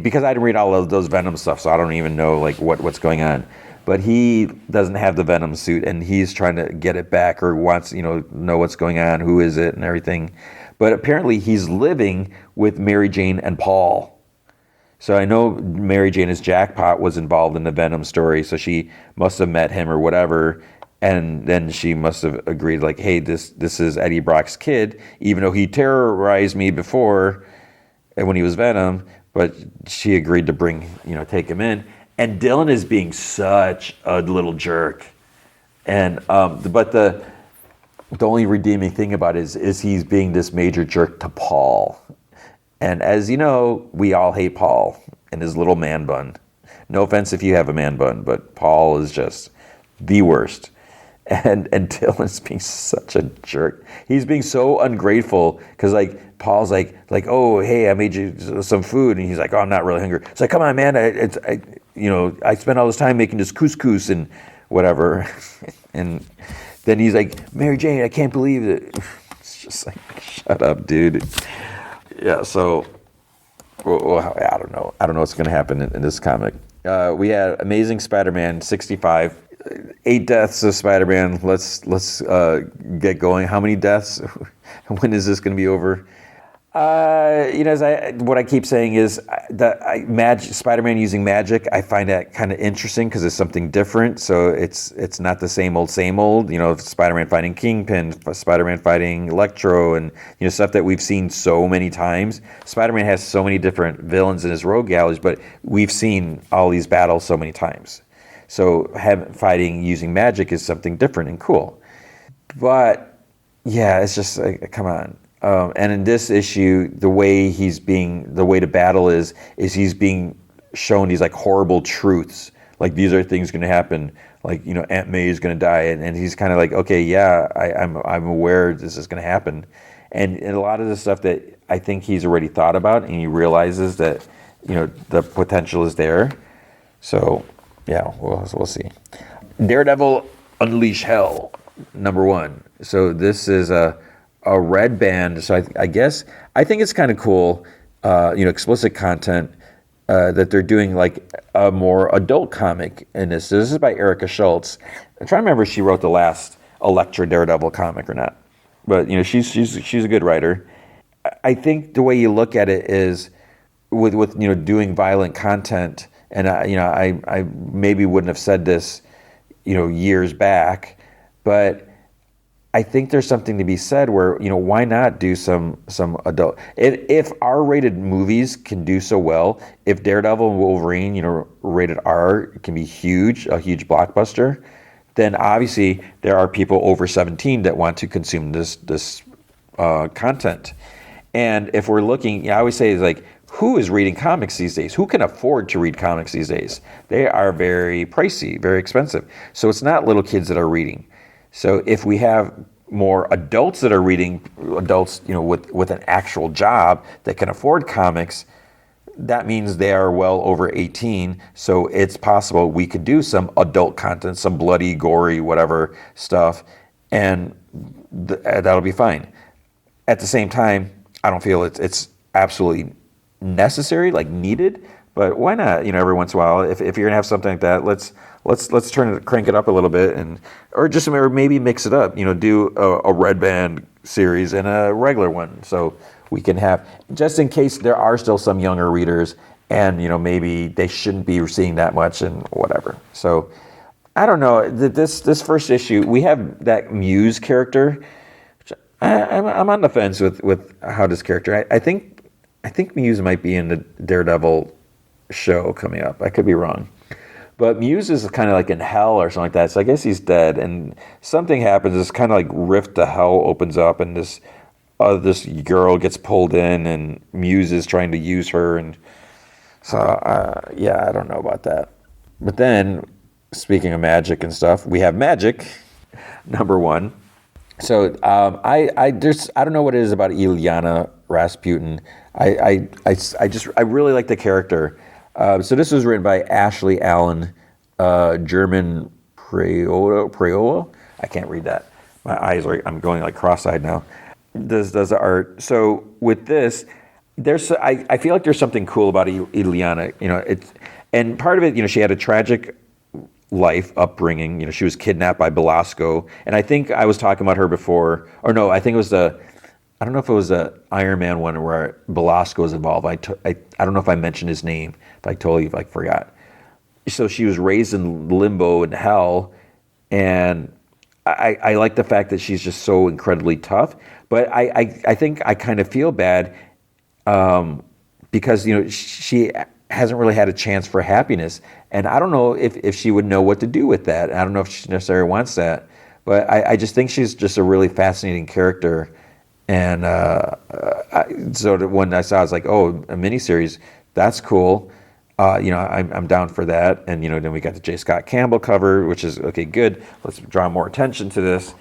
because I didn't read all of those Venom stuff, so I don't even know like what's going on. But he doesn't have the Venom suit, and he's trying to get it back, or wants know what's going on, who is it, and everything. But apparently he's living with Mary Jane and Paul. So I know Mary Jane, Jackpot, was involved in the Venom story, so she must have met him or whatever, and then she must have agreed, like, hey, this is Eddie Brock's kid, even though he terrorized me before when he was Venom, but she agreed to take him in. And Dylan is being such a little jerk, and but the only redeeming thing about it is he's being this major jerk to Paul. And as you know, we all hate Paul and his little man bun. No offense if you have a man bun, but Paul is just the worst. And Dylan's being such a jerk. He's being so ungrateful because like Paul's like, oh, hey, I made you some food, and he's like, oh, I'm not really hungry. It's like, come on, man, I spent all this time making this couscous and whatever, and then he's like, Mary Jane, I can't believe it. It's just like, shut up, dude. Yeah, so well, I don't know what's going to happen in this comic. We had Amazing Spider-Man 65. 8 deaths of Spider-Man. Let's get going. How many deaths? When is this going to be over? What I keep saying is that Spider-Man using magic. I find that kind of interesting because it's something different. So it's not the same old. Spider-Man fighting Kingpin, Spider-Man fighting Electro, and stuff that we've seen so many times. Spider-Man has so many different villains in his rogue galleries, but we've seen all these battles so many times. So fighting using magic is something different and cool. But yeah, it's just like, come on. And in this issue, the way the battle is he's being shown these like horrible truths. like these are things going to happen, like Aunt May is going to die, and he's kind of like, okay, yeah, I'm aware this is going to happen, and a lot of the stuff that I think he's already thought about, and he realizes that the potential is there. So yeah, we'll see. Daredevil Unleash Hell, #1. So this is a red band. So I think it's kind of cool, explicit content, that they're doing like a more adult comic in this. So this is by Erica Schultz. I'm trying to remember if she wrote the last Elektra Daredevil comic or not, but she's a good writer. I think the way you look at it is with doing violent content, and I maybe wouldn't have said this years back, but I think there's something to be said where why not do some adult, if R-rated movies can do so well, if Daredevil and Wolverine rated R can be a huge blockbuster, then obviously there are people over 17 that want to consume this content. And if we're looking, I always say, is like, who is reading comics these days? Who can afford to read comics these days? They are very pricey, very expensive. So it's not little kids that are reading. So if we have more adults that are reading, adults with an actual job that can afford comics, that means they are well over 18. So it's possible we could do some adult content, some bloody, gory, whatever stuff, and that'll be fine. At the same time, I don't feel it's absolutely necessary, like needed, but why not? Every once in a while, if you're gonna have something like that, let's crank it up a little bit, or maybe mix it up. Do a red band series and a regular one, so we can have, just in case there are still some younger readers, and maybe they shouldn't be seeing that much and whatever. So I don't know. This first issue, we have that Muse character. I'm on the fence with how this character. I think Muse might be in the Daredevil show coming up. I could be wrong, but Muse is kind of like in hell or something like that. So I guess he's dead, and something happens. This kind of like rift to hell opens up, and this girl gets pulled in, and Muse is trying to use her, and so I don't know about that. But then, speaking of magic and stuff, we have Magic, #1. So I don't know what it is about Ilyana Rasputin. I really like the character. So this was written by Ashley Allen, German Preola. I can't read that. My eyes I'm going like cross-eyed now. Does the art. So with this, I feel like there's something cool about Ilyana. And part of it, she had a tragic life upbringing. She was kidnapped by Belasco, and I think I was talking about her before, or no, I think it was I don't know if it was the Iron Man one where Belasco was involved. I don't know if I mentioned his name, if I totally forgot. So she was raised in limbo in hell, and I like the fact that she's just so incredibly tough. But I think I kind of feel bad because she hasn't really had a chance for happiness, and I don't know if she would know what to do with that. I don't know if she necessarily wants that, but I just think she's just a really fascinating character. And so when I saw, I was like, oh, a miniseries, that's cool. I'm down for that. And then we got the J. Scott Campbell cover, which is okay, good. Let's draw more attention to this.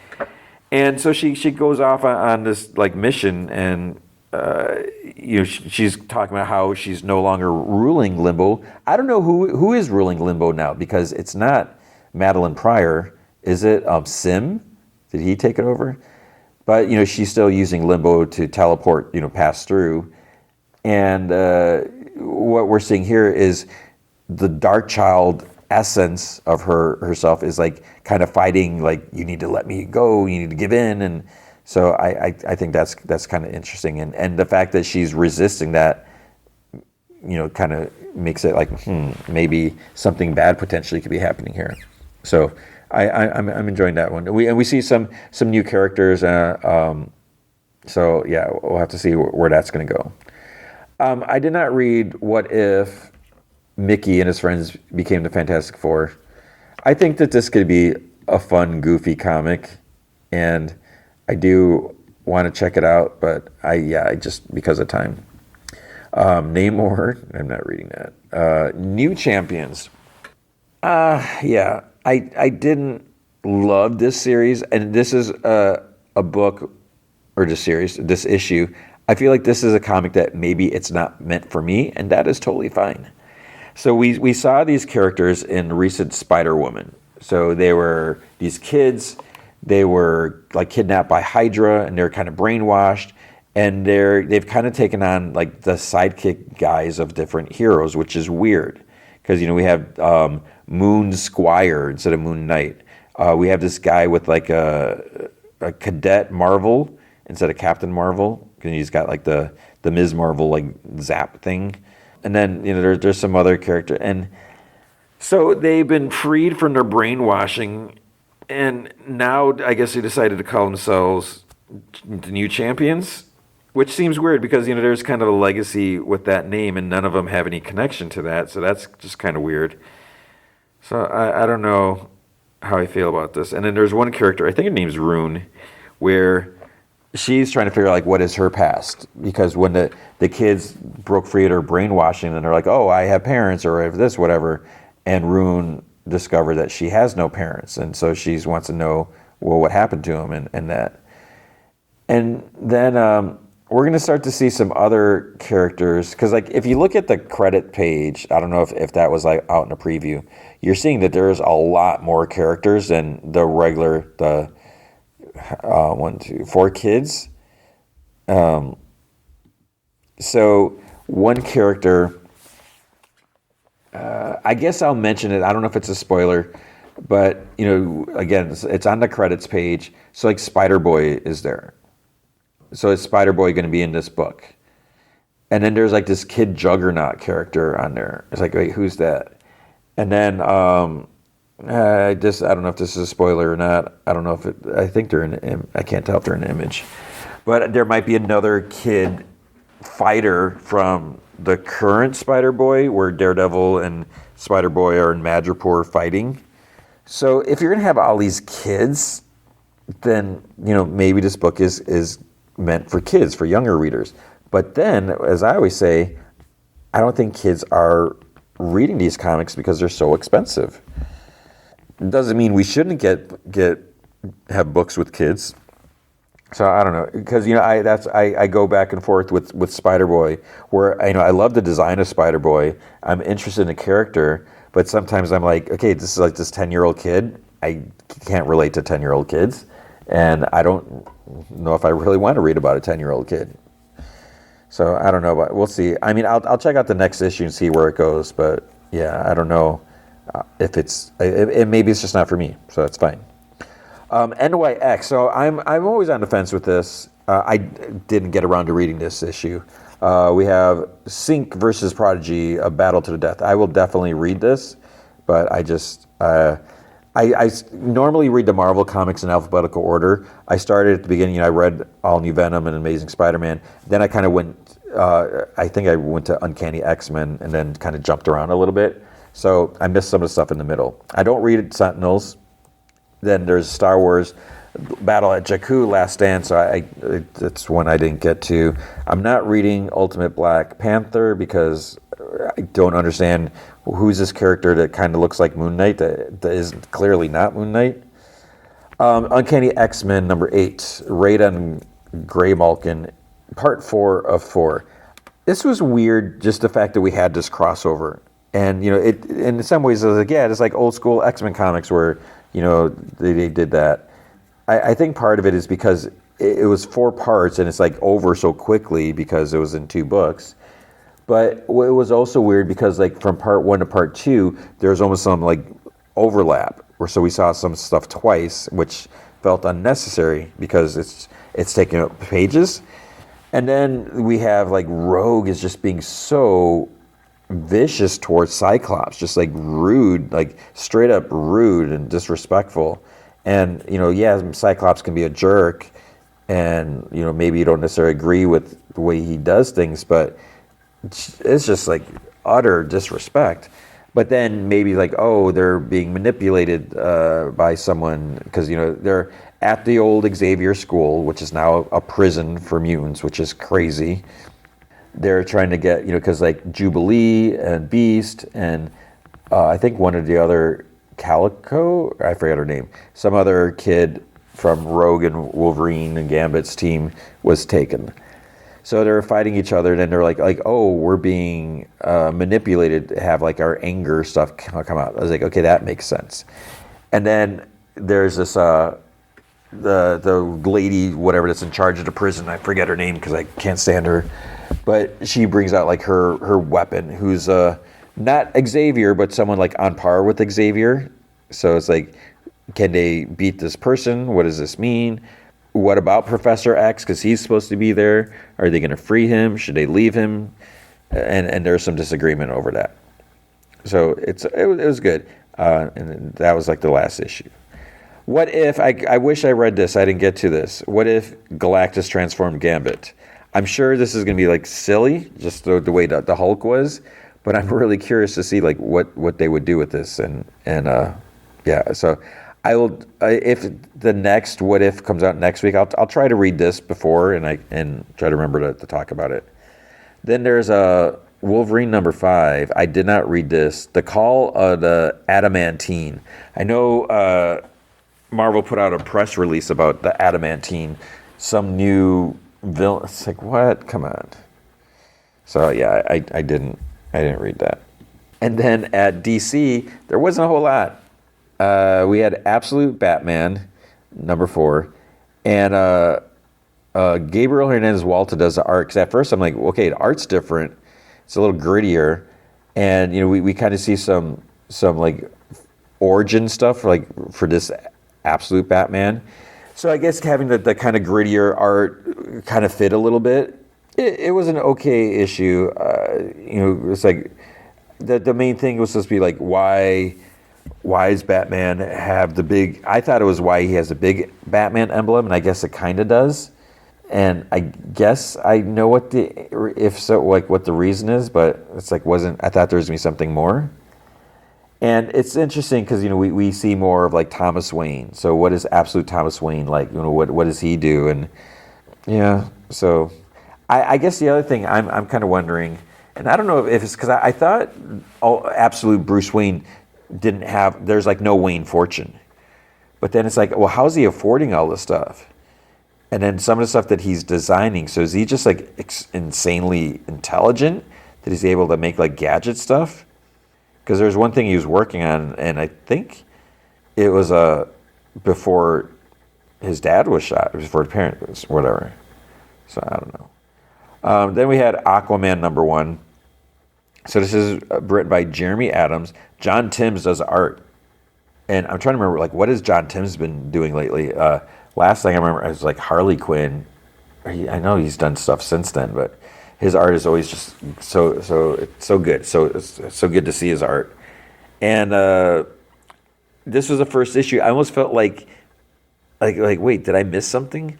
And so she goes off on this mission, and she's talking about how she's no longer ruling Limbo. I don't know who is ruling Limbo now, because it's not Madeline Pryor. Is it Sim? Did he take it over? But she's still using Limbo to teleport, pass through. And what we're seeing here is the Dark Child essence of herself is like kind of fighting, like, you need to let me go, you need to give in. And so I think that's kind of interesting. And the fact that she's resisting that, kind of makes it like, maybe something bad potentially could be happening here. So I'm enjoying that one. We see some new characters. So yeah, we'll have to see where that's going to go. I did not read What If Mickey and his friends became the Fantastic Four. I think that this could be a fun, goofy comic, and I do want to check it out. But I just because of time. Namor, I'm not reading that. New Champions. Yeah, I didn't love this series, and this is a book or just series, this issue. I feel like this is a comic that maybe it's not meant for me, and that is totally fine. So we saw these characters in recent Spider-Woman. So they were these kids. They were like kidnapped by Hydra, and they're kind of brainwashed. And they've kind of taken on like the sidekick guys of different heroes, which is weird because we have Moon Squire instead of Moon Knight. We have this guy with like a Cadet Marvel instead of Captain Marvel because he's got like the Ms. Marvel like zap thing. And then there's some other character, and so they've been freed from their brainwashing, and now I guess they decided to call themselves the new champions, which seems weird because there's kind of a legacy with that name, and none of them have any connection to that, so that's just kind of weird. So I don't know how I feel about this. And then there's one character, I think her name's Rune, where she's trying to figure out like what is her past, because when the kids broke free of their brainwashing, and they're like, oh, I have parents or I have this, whatever, and Rune discovered that she has no parents, and so she wants to know, well, what happened to him and that. And then we're going to start to see some other characters, because like if you look at the credit page, I don't know if that was like out in a preview, you're seeing that there's a lot more characters than the regular, the 4 kids. So one character, I guess I'll mention it. I don't know if it's a spoiler, but again, it's on the credits page. So like Spider-Boy is there. So is Spider-Boy going to be in this book? And then there's like this kid Juggernaut character on there. It's like, wait, who's that? And then I don't know if this is a spoiler or not. I don't know if I think they're in. I can't tell if they're in Image, but there might be another kid fighter from the current Spider-Boy, where Daredevil and Spider-Boy are in Madripoor fighting. So if you're gonna have all these kids, then maybe this book is meant for kids, for younger readers. But then, as I always say, I don't think kids are reading these comics because they're so expensive. It doesn't mean we shouldn't have books with kids. So I don't know, because I go back and forth with Spider-Boy, where I love the design of Spider-Boy. I'm interested in the character, but sometimes I'm like, okay, this is like this 10-year-old kid. I can't relate to 10-year-old kids, and I don't know if I really want to read about a 10-year-old kid. So I don't know, but we'll see. I mean, I'll check out the next issue and see where it goes, but yeah, I don't know if maybe it's just not for me, so that's fine. NYX. So I'm always on the fence with this. I didn't get around to reading this issue. We have Sync versus Prodigy, a battle to the death. I will definitely read this, but I just I normally read the Marvel comics in alphabetical order. I started at the beginning. I read All New Venom and Amazing Spider-Man. Then I kind of went. I think I went to Uncanny X-Men and then kind of jumped around a little bit. So I missed some of the stuff in the middle. I don't read Sentinels. Then there's Star Wars Battle at Jakku, Last Stand, so that's one I didn't get to. I'm not reading Ultimate Black Panther because I don't understand who's this character that kind of looks like Moon Knight that is clearly not Moon Knight. Uncanny X-Men number 8, Raid on Greymalkin, part 4 of 4. This was weird, just the fact that we had this crossover. And, it in some ways, I was like, yeah, it's like old school X-Men comics where, they did that. I think part of it is because it was 4 parts and it's like over so quickly because it was in 2 books. But it was also weird because like from part 1 to part 2, there's almost some like overlap. So we saw some stuff twice, which felt unnecessary because it's taking up pages. And then we have like Rogue is just being so vicious towards Cyclops, just like rude, like straight up rude and disrespectful. And Cyclops can be a jerk, and maybe you don't necessarily agree with the way he does things, but it's just like utter disrespect. But then maybe like, oh, they're being manipulated by someone because they're at the old Xavier school, which is now a prison for mutants, which is crazy. They're trying to get, because like Jubilee and Beast and I think one of the other Calico, I forget her name, some other kid from Rogue and Wolverine and Gambit's team was taken. So they're fighting each other, and then they're like, oh, we're being manipulated to have like our anger stuff come out. I was like, okay, that makes sense. And then there's this the lady, whatever, that's in charge of the prison. I forget her name because I can't stand her, but she brings out like her weapon, who's not Xavier, but someone like on par with Xavier. So it's like, can they beat this person? What does this mean? What about Professor X? Because he's supposed to be there. Are they going to free him? Should they leave him? And there's some disagreement over that. So it was good. And that was like the last issue. What if, I wish I read this, I didn't get to this. What if Galactus transformed Gambit? I'm sure this is going to be like silly, just the way that the Hulk was, but I'm really curious to see like what they would do with this. And yeah, so I will, if the next What If comes out next week, I'll try to read this before and try to remember to talk about it. Then there's a Wolverine #5. I did not read this. The Call of the Adamantine. I know Marvel put out a press release about the Adamantine, some new villain. It's like, what? Come on. So yeah, I didn't read that. And then at DC, there wasn't a whole lot. We had Absolute Batman, #4, and Gabriel Hernandez Walta does the art. 'Cause at first I'm like, okay, the art's different. It's a little grittier, and we kind of see some like origin stuff for this Absolute Batman. So I guess having the kind of grittier art kind of fit a little bit. It was an okay issue. It's like the main thing was supposed to be like, why does Batman have the big? I thought it was why he has a big Batman emblem, and I guess it kind of does. And I guess I know what the reason is, but it's like I thought there was gonna be something more. And it's interesting because we see more of like Thomas Wayne. So what is Absolute Thomas Wayne like? What does he do? And yeah, so I guess the other thing I'm kind of wondering, and I don't know if it's because I thought Absolute Bruce Wayne didn't have. There's like no Wayne fortune, but then it's like, well, how's he affording all this stuff? And then some of the stuff that he's designing. So is he just like insanely intelligent that he's able to make like gadget stuff? Because there's one thing he was working on, and I think it was before his dad was shot, before his parents, whatever. So I don't know. Then we had Aquaman #1. So this is written by Jeremy Adams. John Timms does art. And I'm trying to remember, like, what has John Timms been doing lately? Last thing I remember, I was like Harley Quinn. I know he's done stuff since then, but his art is always just so good. So it's so good to see his art. And this was the first issue. I almost felt like wait, did I miss something?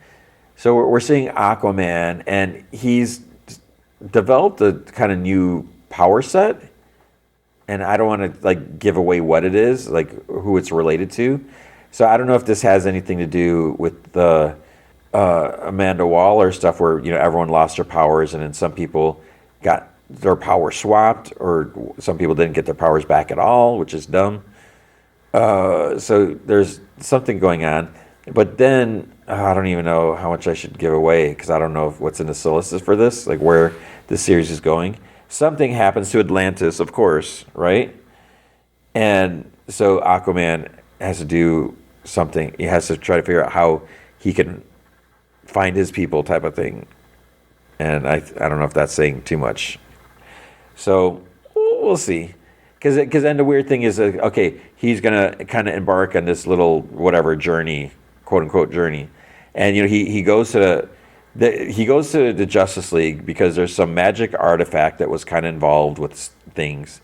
So we're seeing Aquaman, and he's developed a kind of new power set. And I don't want to like give away what it is, like who it's related to. So I don't know if this has anything to do with the Amanda Waller stuff, where everyone lost their powers, and then some people got their power swapped, or some people didn't get their powers back at all, which is dumb. So there's something going on. But then I don't even know how much I should give away, because I don't know what's in the solicits for this, like where the series is going. Something happens to Atlantis, of course, right? And so Aquaman has to do something. He has to try to figure out how he can find his people, type of thing. And I don't know if that's saying too much. So we'll see. Because then the weird thing is, okay, he's going to kind of embark on this little whatever journey, quote unquote journey. And he goes to the Justice League because there's some magic artifact that was kind of involved with things.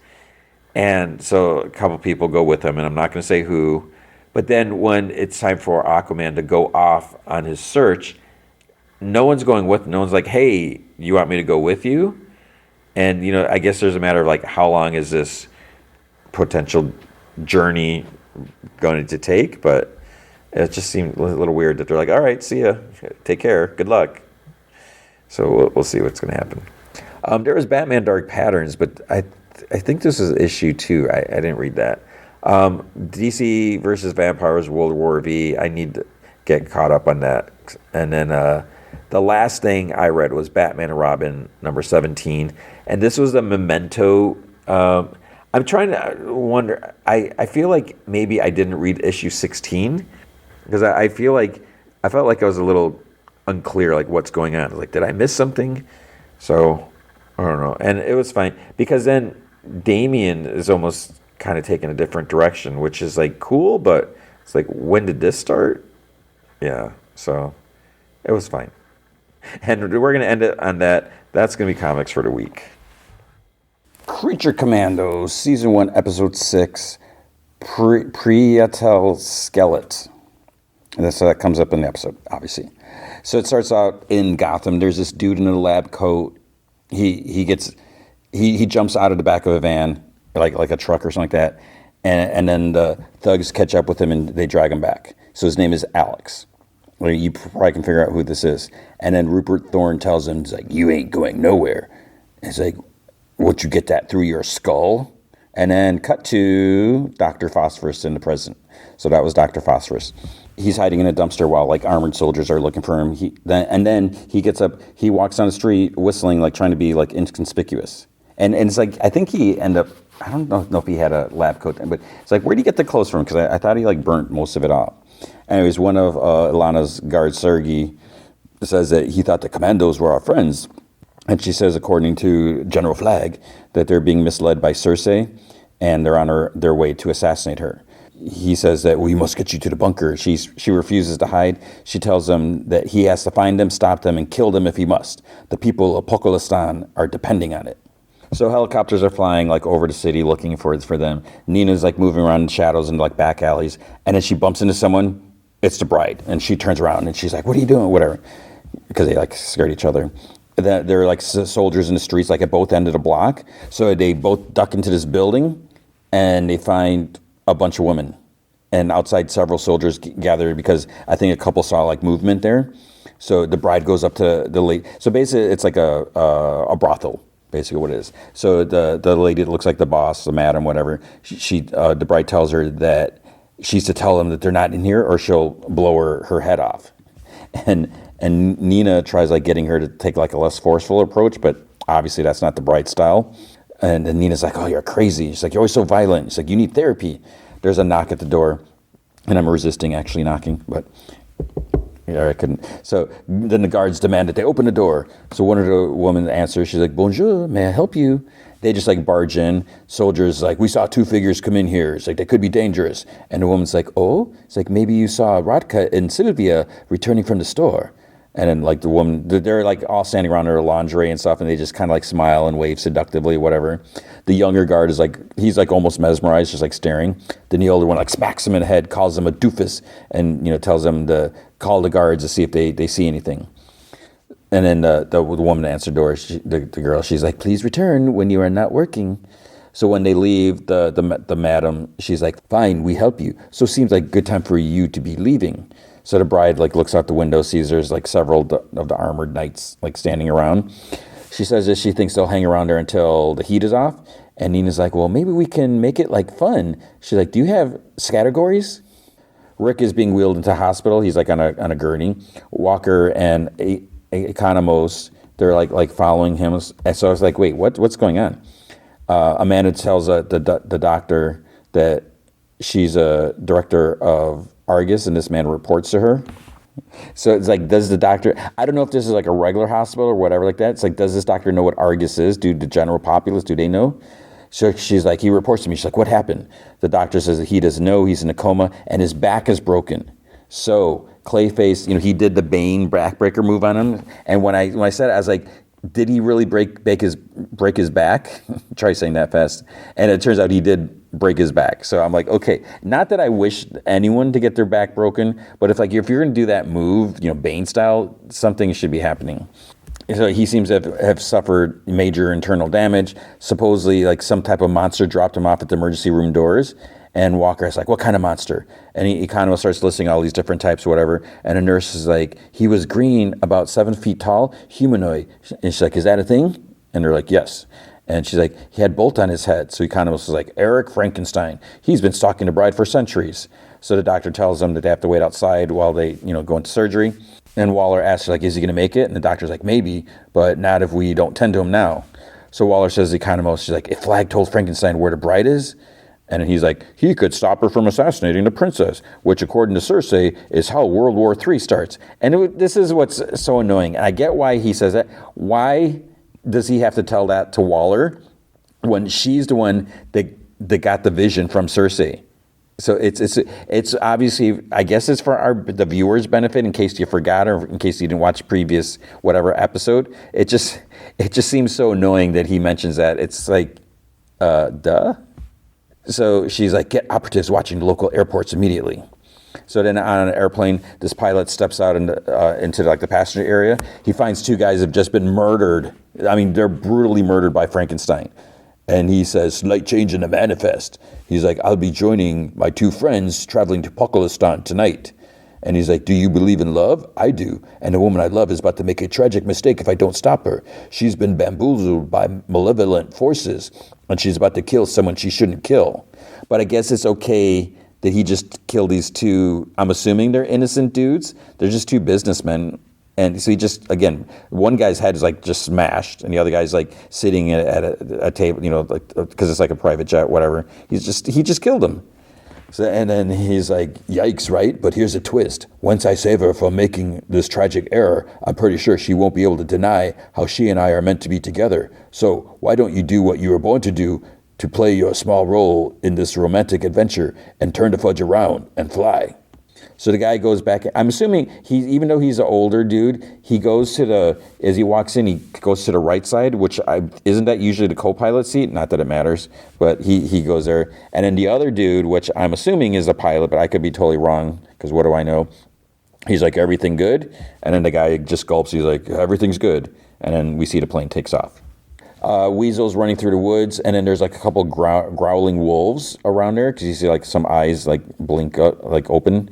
And so a couple people go with him, and I'm not going to say who. But then when it's time for Aquaman to go off on his search, no one's going with him. No one's like, hey, you want me to go with you? And, I guess there's a matter of like, how long is this potential journey going to take? But it just seemed a little weird that they're like, all right, see ya. Take care. Good luck. So we'll see what's going to happen. There was Batman Dark Patterns, but I I think this is issue 2. I didn't read that. DC versus Vampires World War V. I need to get caught up on that. And then the last thing I read was Batman and Robin number 17. And this was the Memento. I'm trying to wonder. I feel like maybe I didn't read issue 16 because I felt like I was a little unclear, like what's going on. Like, did I miss something? So I don't know. And it was fine because then Damien is almost kind of taking a different direction, which is like cool, but it's like, when did this start? Yeah. So it was fine. And we're going to end it on that. That's going to be comics for the week. Creature Commandos, Season 1, Episode 6, Birdeater Skeleton. That comes up in the episode, obviously. So it starts out in Gotham. There's this dude in a lab coat. He jumps out of the back of a van, like a truck or something like that, and then the thugs catch up with him and they drag him back. So his name is Alex. Well, you probably can figure out who this is. And then Rupert Thorne tells him, he's like, you ain't going nowhere. And he's like, would you get that through your skull? And then cut to Dr. Phosphorus in the present. So that was Dr. Phosphorus. He's hiding in a dumpster while like armored soldiers are looking for him. Then he gets up, he walks down the street whistling, like trying to be like inconspicuous. And it's like, I think he ended up, I don't know if he had a lab coat, but it's like, where'd he get the clothes from? Because I thought he like burnt most of it off. Anyways, one of Ilana's guards, Sergei, says that he thought the Commandos were our friends. And she says, according to General Flagg, that they're being misled by Cersei and they're on their way to assassinate her. He says that we must get you to the bunker. She refuses to hide. She tells him that he has to find them, stop them, and kill them if he must. The people of Pokolistan are depending on it. So helicopters are flying like over the city looking for them. Nina's like moving around in shadows and like back alleys. And then she bumps into someone. It's the bride. And she turns around and she's like, what are you doing? Whatever. Because they like scared each other. There are like soldiers in the streets like at both ends of the block. So they both duck into this building and they find a bunch of women. And outside several soldiers gather because I think a couple saw like movement there. So the bride goes up to the lady. So basically it's like a brothel. Basically what it is. So the lady that looks like the boss, the madam, whatever, the bride tells her that she's to tell them that they're not in here or she'll blow her head off. And Nina tries like getting her to take like a less forceful approach, but obviously that's not the bride style. And Nina's like, oh, you're crazy. She's like, you're always so violent. She's like, you need therapy. There's a knock at the door, and I'm resisting actually knocking, but yeah, I couldn't. So then the guards demand that they open the door. So one of the women answers. She's like, bonjour, may I help you? They just like barge in. Soldiers like, we saw 2 figures come in here. It's like, they could be dangerous. And the woman's like, oh? It's like, maybe you saw Radka and Sylvia returning from the store. And then like the woman, they're like all standing around her lingerie and stuff, and they just kind of like smile and wave seductively, whatever. The younger guard is like, he's like almost mesmerized, just like staring. Then the older one like smacks him in the head, calls him a doofus, and tells them to call the guards to see if they see anything. And then the woman answered the door, the girl, she's like, please return when you are not working. So when they leave, the madam, she's like, fine, we help you. So it seems like a good time for you to be leaving. So the bride like looks out the window, sees there's like several of the armored knights like standing around. She says that she thinks they'll hang around there until the heat is off. And Nina's like, well, maybe we can make it like fun. She's like, do you have categories? Rick is being wheeled into hospital. He's like on a gurney. Walker and Economos, they're like following him. And so I was like, wait, what's going on? Amanda tells the doctor that she's a director of Argus, and this man reports to her. So it's like, does the doctor, I don't know if this is like a regular hospital or whatever like that. It's like, does this doctor know what Argus is? Do the general populace, do they know? So she's like, he reports to me. She's like, what happened? The doctor says that he doesn't know. He's in a coma and his back is broken. So Clayface, he did the Bane backbreaker move on him. And when I said it, I was like, did he really break his back? Try saying that fast. And it turns out he did break his back. So I'm like, okay, not that I wish anyone to get their back broken, but if you're going to do that move, Bane style, something should be happening. So he seems to have suffered major internal damage. Supposedly, like some type of monster dropped him off at the emergency room doors. And Walker's like, what kind of monster? And he kind of starts listing all these different types or whatever. And a nurse is like, he was green, about 7 feet tall, humanoid. And she's like, is that a thing? And they're like, yes. And she's like, he had bolt on his head. So he kind of was like, Eric Frankenstein. He's been stalking the bride for centuries. So the doctor tells them that they have to wait outside while they, go into surgery. And Waller asks, like, is he going to make it? And the doctor's like, maybe, but not if we don't tend to him now. So Waller says she's like, if Flag told Frankenstein where the bride is, and he's like, he could stop her from assassinating the princess, which, according to Cersei, is how World War III starts. And this is what's so annoying. And I get why he says that. Why does he have to tell that to Waller when she's the one that got the vision from Cersei? So it's obviously, I guess it's for the viewers' benefit, in case you forgot or in case you didn't watch previous whatever episode. It just seems so annoying that he mentions that. It's like, duh. So she's like, get operatives watching the local airports immediately. So then on an airplane, this pilot steps out into like the passenger area. He finds two guys have just been murdered. I mean, they're brutally murdered by Frankenstein. And he says, slight change in the manifest. He's like, I'll be joining my two friends traveling to Pokolistan tonight. And he's like, do you believe in love? I do. And the woman I love is about to make a tragic mistake if I don't stop her. She's been bamboozled by malevolent forces, and she's about to kill someone she shouldn't kill. But I guess it's okay that he just killed these two, I'm assuming they're innocent dudes. They're just two businessmen. And so he just, again, one guy's head is like just smashed, and the other guy's like sitting at a table, like, because it's like a private jet, whatever. He just killed him. So, and then he's like, yikes, right? But here's a twist. Once I save her from making this tragic error, I'm pretty sure she won't be able to deny how she and I are meant to be together. So why don't you do what you were born to do, to play your small role in this romantic adventure and turn the fudge around and fly? So the guy goes back. I'm assuming even though he's an older dude, he goes as he walks in, he goes to the right side, which isn't that usually the co-pilot seat? Not that it matters, but he goes there. And then the other dude, which I'm assuming is a pilot, but I could be totally wrong, because what do I know? He's like, everything good? And then the guy just gulps. He's like, everything's good. And then we see the plane takes off. Weasel's running through the woods, and then there's like a couple growling wolves around there, because you see like some eyes like blink like open.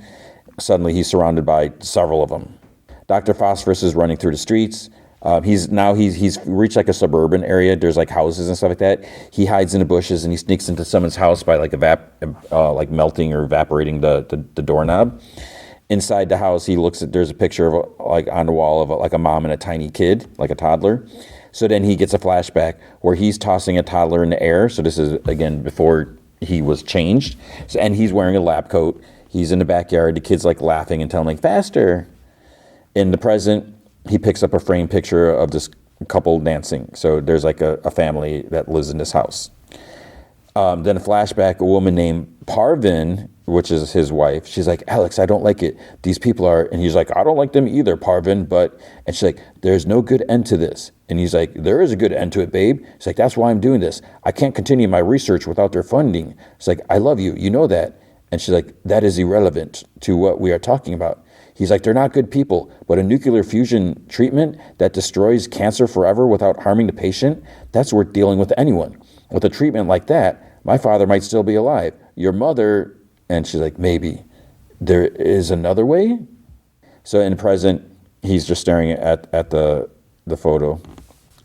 Suddenly he's surrounded by several of them. Dr. Phosphorus is running through the streets. He's reached like a suburban area. There's like houses and stuff like that. He hides in the bushes and he sneaks into someone's house by like like melting or evaporating the doorknob. Inside the house, there's a picture of like on the wall of like a mom and a tiny kid, like a toddler. So then he gets a flashback where he's tossing a toddler in the air. So this is again before he was changed. And he's wearing a lab coat. He's in the backyard. The kid's like laughing and telling him like, faster. In the present, he picks up a framed picture of this couple dancing. So there's like a family that lives in this house. Then a flashback, a woman named Parvin, which is his wife. She's like, Alex, I don't like it. These people are, and he's like, I don't like them either, Parvin, and she's like, there's no good end to this. And he's like, there is a good end to it, babe. She's like, that's why I'm doing this. I can't continue my research without their funding. It's like, I love you. You know that. And she's like, that is irrelevant to what we are talking about. He's like, they're not good people, but a nuclear fusion treatment that destroys cancer forever without harming the patient, that's worth dealing with anyone. With a treatment like that, my father might still be alive. Your mother, and she's like, maybe. There is another way? So in the present, he's just staring at the photo.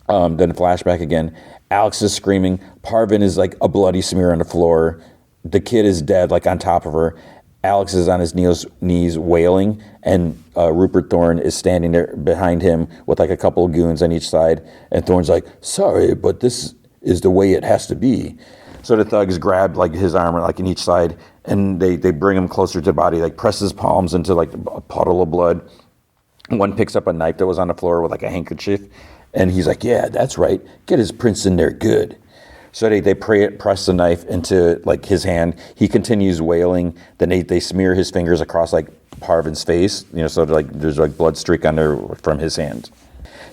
Then a flashback again. Alex is screaming. Parvin is like a bloody smear on the floor. The kid is dead, like on top of her. Alex is on his knees wailing, and Rupert Thorne is standing there behind him with like a couple of goons on each side. And Thorne's like, sorry, but this is the way it has to be. So the thugs grab like his arm like in each side, and they bring him closer to the body, like press his palms into like a puddle of blood. One picks up a knife that was on the floor with like a handkerchief, and he's like, yeah, that's right. Get his prince in there good. So they press the knife into like his hand. He continues wailing. Then they smear his fingers across like Parvin's face, so like there's like blood streak on there from his hand.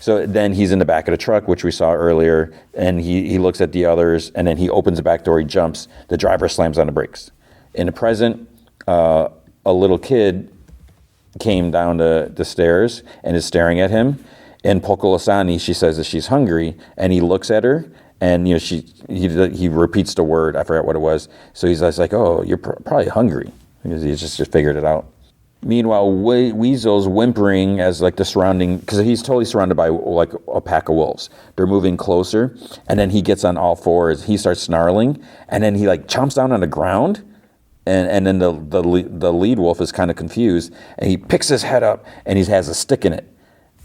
So then he's in the back of the truck, which we saw earlier, and he looks at the others, and then he opens the back door, he jumps, the driver slams on the brakes. In the present, a little kid came down the stairs and is staring at him. In Pokolisani, she says that she's hungry, and he looks at her, and he repeats the word, I forgot what it was. So he's like, oh, you're probably hungry, because he just figured it out. Meanwhile, Weasel's whimpering as like the surrounding, because he's totally surrounded by like a pack of wolves. They're moving closer, and then he gets on all fours. He starts snarling, and then he like chomps down on the ground, and then the lead wolf is kind of confused, and he picks his head up, and he has a stick in it,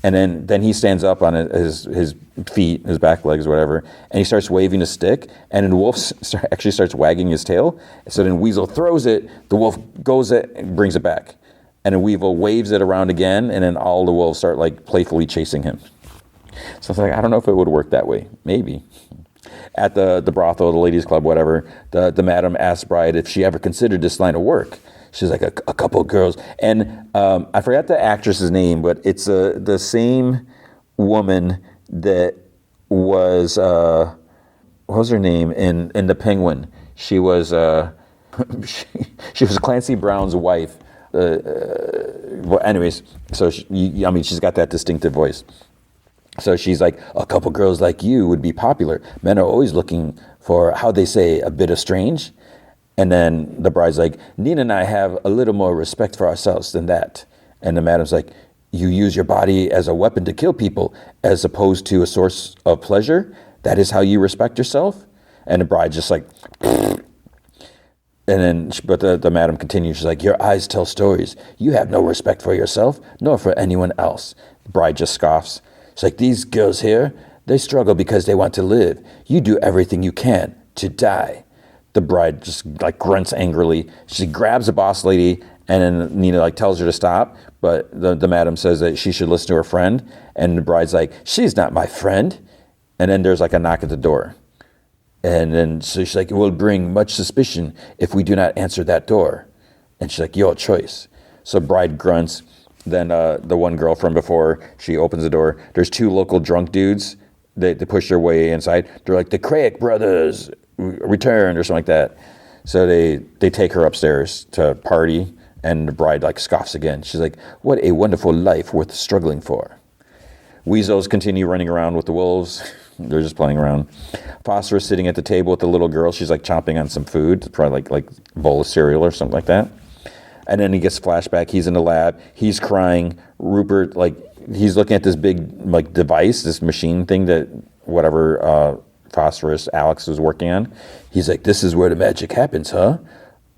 and then he stands up on his feet, his back legs, whatever, and he starts waving a stick, and then the wolf actually starts wagging his tail. So then Weasel throws it, the wolf goes it and brings it back. And then Weevil waves it around again, and then all the wolves start like playfully chasing him. So it's like, I don't know if it would work that way. Maybe. At the brothel, the ladies' club, whatever, the madam asked Bride if she ever considered this line of work. She's like, a couple of girls. And I forgot the actress's name, but it's the same woman that was, what was her name in The Penguin? She was, she was Clancy Brown's wife. Well, anyways, so she's got that distinctive voice. So she's like, a couple girls like you would be popular. Men are always looking for, how they say, a bit of strange. And then the bride's like, Nina and I have a little more respect for ourselves than that. And the madam's like, you use your body as a weapon to kill people as opposed to a source of pleasure? That is how you respect yourself? And the bride just like, and then, but the madam continues, she's like, your eyes tell stories. You have no respect for yourself, nor for anyone else. The bride just scoffs. She's like, these girls here, they struggle because they want to live. You do everything you can to die. The bride just like grunts angrily. She grabs the boss lady, and then Nina like tells her to stop. But the madam says that she should listen to her friend. And the bride's like, she's not my friend. And then there's like a knock at the door. And then so she's like, it will bring much suspicion if we do not answer that door. And she's like, your choice. So bride grunts. Then the one girl from before, she opens the door. There's two local drunk dudes. They push their way inside. They're like, the Craig brothers returned or something like that. So they take her upstairs to party. And the bride like scoffs again. She's like, what a wonderful life worth struggling for. Weasels continue running around with the wolves. They're just playing around. Phosphorus sitting at the table with the little girl. She's like chomping on some food, probably like a bowl of cereal or something like that. And then he gets a flashback. He's in the lab. He's crying. Rupert, like, he's looking at this big like device, this machine thing that whatever Phosphorus Alex was working on. He's like, this is where the magic happens, huh?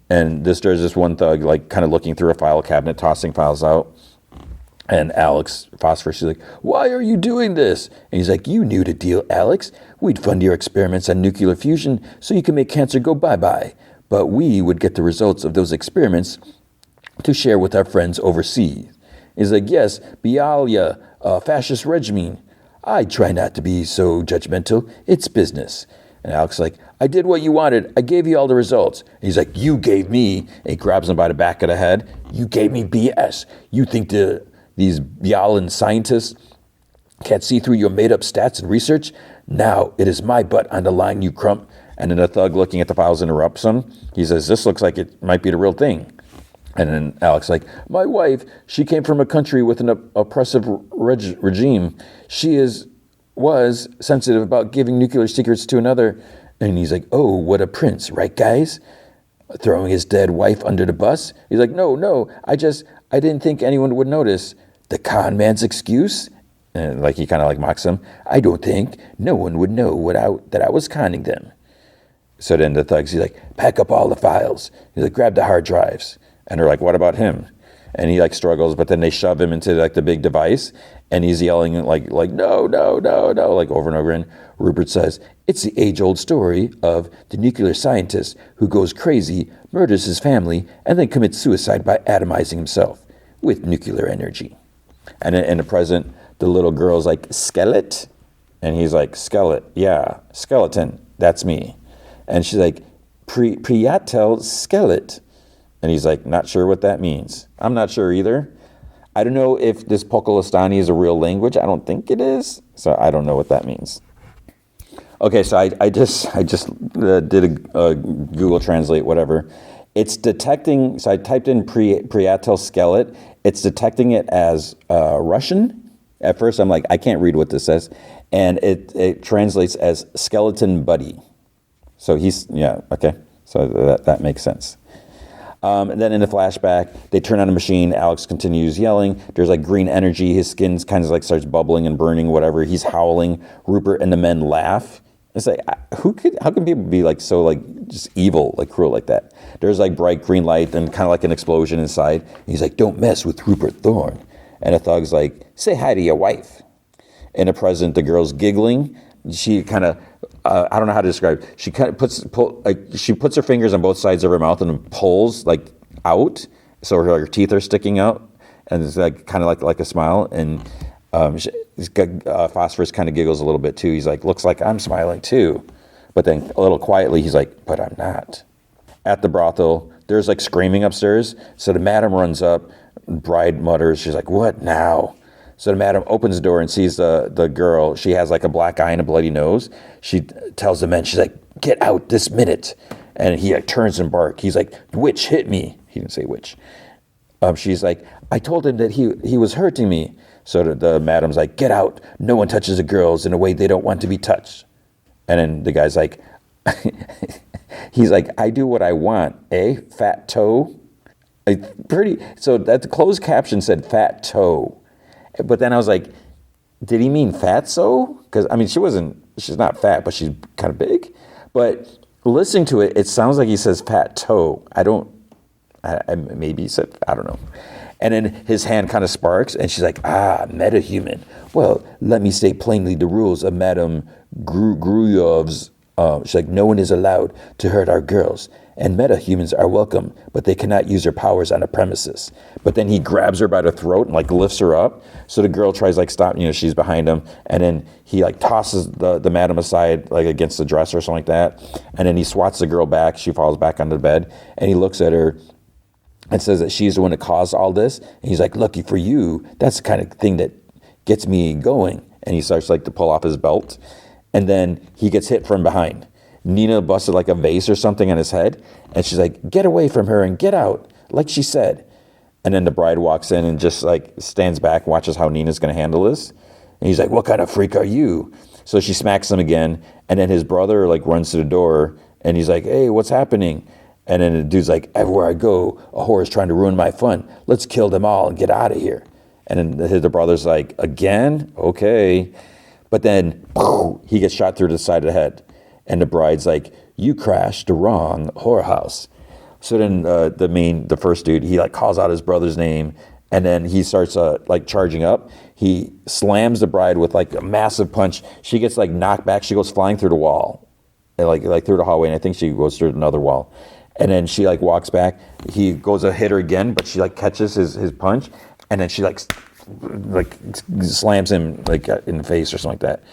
And there's this one thug like kind of looking through a file cabinet, tossing files out. And Alex, Phosphorus, she's like, why are you doing this? And he's like, you knew the deal, Alex. We'd fund your experiments on nuclear fusion so you can make cancer go bye-bye. But we would get the results of those experiments to share with our friends overseas. He's like, yes, Bialya, fascist regime. I try not to be so judgmental. It's business. And Alex is like, I did what you wanted. I gave you all the results. And he's like, you gave me. And he grabs him by the back of the head. You gave me BS. You think these Bialan scientists can't see through your made-up stats and research? Now it is my butt on the line, you crump. And then the thug looking at the files interrupts him. He says, this looks like it might be the real thing. And then Alex like, my wife, she came from a country with an oppressive regime. She was sensitive about giving nuclear secrets to another. And he's like, oh, what a prince, right, guys? Throwing his dead wife under the bus. He's like, no, I didn't think anyone would notice. The con man's excuse? And like he kind of like mocks him. I don't think no one would know that I was conning them. So then the thugs, he's like, pack up all the files. He's like, grab the hard drives. And they're like, what about him? And he like struggles, but then they shove him into like the big device, and he's yelling like no, like over and over again. Rupert says, it's the age-old story of the nuclear scientist who goes crazy, murders his family, and then commits suicide by atomizing himself with nuclear energy. And in the present, the little girl's like, skeleton? And he's like, skeleton, yeah, skeleton, that's me. And she's like, Priatel skeleton. And he's like, not sure what that means. I'm not sure either. I don't know if this Pokolistani is a real language. I don't think it is. So I don't know what that means. Okay, so I just did a Google Translate, whatever. It's detecting, so I typed in Priatel skeleton. It's detecting it as Russian. At first I'm like, I can't read what this says. And it translates as skeleton buddy. So he's, yeah, okay. So that makes sense. And then in the flashback, they turn on a machine. Alex continues yelling. There's like green energy. His skin kind of like starts bubbling and burning, whatever. He's howling. Rupert and the men laugh. It's like, how can people be like so like just evil, like cruel like that? There's like bright green light and kind of like an explosion inside. He's like, don't mess with Rupert Thorne. And a thug's like, say hi to your wife. In the present, the girl's giggling. She kind of, I don't know how to describe it. She kind of she puts her fingers on both sides of her mouth and pulls like out, so her teeth are sticking out, and it's like kind of like a smile. And Phosphorus kind of giggles a little bit too. He's like, looks like I'm smiling too, but then a little quietly, he's like, but I'm not. At the brothel, there's like screaming upstairs. So the madam runs up. Bride mutters, she's like, what now? So the madam opens the door and sees the girl. She has like a black eye and a bloody nose. She tells the men, she's like, get out this minute. And he like turns and barks. He's like, witch hit me. He didn't say witch. She's like, I told him that he was hurting me. So the madam's like, get out. No one touches the girls in a way they don't want to be touched. And then the guy's like, he's like, I do what I want, eh? Fat toe. So that the closed caption said fat toe. But then I was like, did he mean fatso? Because, I mean, she's not fat, but she's kind of big. But listening to it, it sounds like he says fat toe. Maybe he said, I don't know. And then his hand kind of sparks, and she's like, metahuman. Well, let me state plainly the rules of Madame Gruyov's. She's like, no one is allowed to hurt our girls. And metahumans are welcome, but they cannot use their powers on a premises. But then he grabs her by the throat and like lifts her up. So the girl tries like stop, she's behind him. And then he like tosses the madam aside like against the dresser or something like that. And then he swats the girl back. She falls back onto the bed. And he looks at her and says that she's the one that caused all this. And he's like, lucky for you, that's the kind of thing that gets me going. And he starts like to pull off his belt. And then he gets hit from behind. Nina busted like a vase or something on his head. And she's like, get away from her and get out, like she said. And then the bride walks in and just like stands back, watches how Nina's going to handle this. And he's like, what kind of freak are you? So she smacks him again. And then his brother like runs to the door and he's like, hey, what's happening? And then the dude's like, everywhere I go, a whore is trying to ruin my fun. Let's kill them all and get out of here. And then the brother's like, again? Okay. But then he gets shot through the side of the head. And the bride's like, you crashed the wrong whorehouse. So then the first dude, he like calls out his brother's name. And then he starts like charging up. He slams the bride with like a massive punch. She gets like knocked back. She goes flying through the wall, and like through the hallway. And I think she goes through another wall. And then she like walks back. He goes to hit her again, but she like catches his punch. And then she like slams him like in the face or something like that.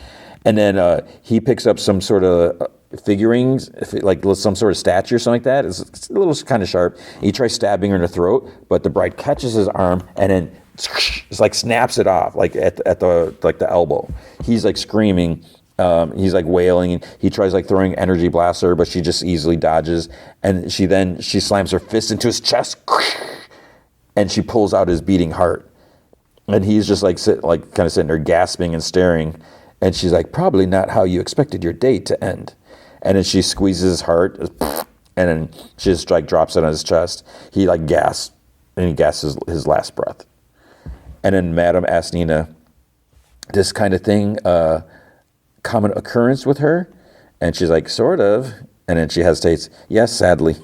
And then he picks up some sort of figurines, like some sort of statue or something like that. It's a little kind of sharp. He tries stabbing her in the throat, but the bride catches his arm and then it's like snaps it off, like at the elbow. He's like screaming. He's like wailing. He tries like throwing energy blasts at her, but she just easily dodges. And she slams her fist into his chest, and she pulls out his beating heart. And he's just like kind of sitting there gasping and staring. And she's like, probably not how you expected your day to end. And then she squeezes his heart, and then she just like drops it on his chest. He like gasps, and he gasps his last breath. And then Madam asks Nina, this kind of thing, common occurrence with her? And she's like, sort of. And then she hesitates, yes, sadly.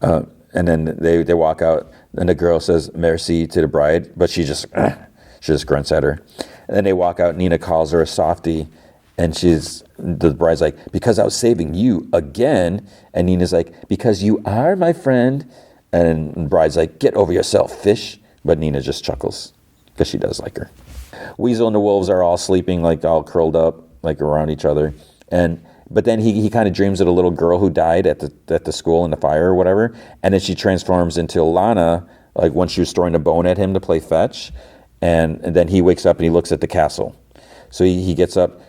And then they walk out, and the girl says merci to the bride, but she just grunts at her. And then they walk out. Nina calls her a softie, and the bride's like, because I was saving you again. And Nina's like, because you are my friend. And the bride's like, get over yourself, fish. But Nina just chuckles because she does like her. Weasel and the wolves are all sleeping, like all curled up, like around each other. But then he kind of dreams of a little girl who died at the school in the fire or whatever. And then she transforms into Lana, like when she was throwing a bone at him to play fetch. And then he wakes up and he looks at the castle. So he gets up,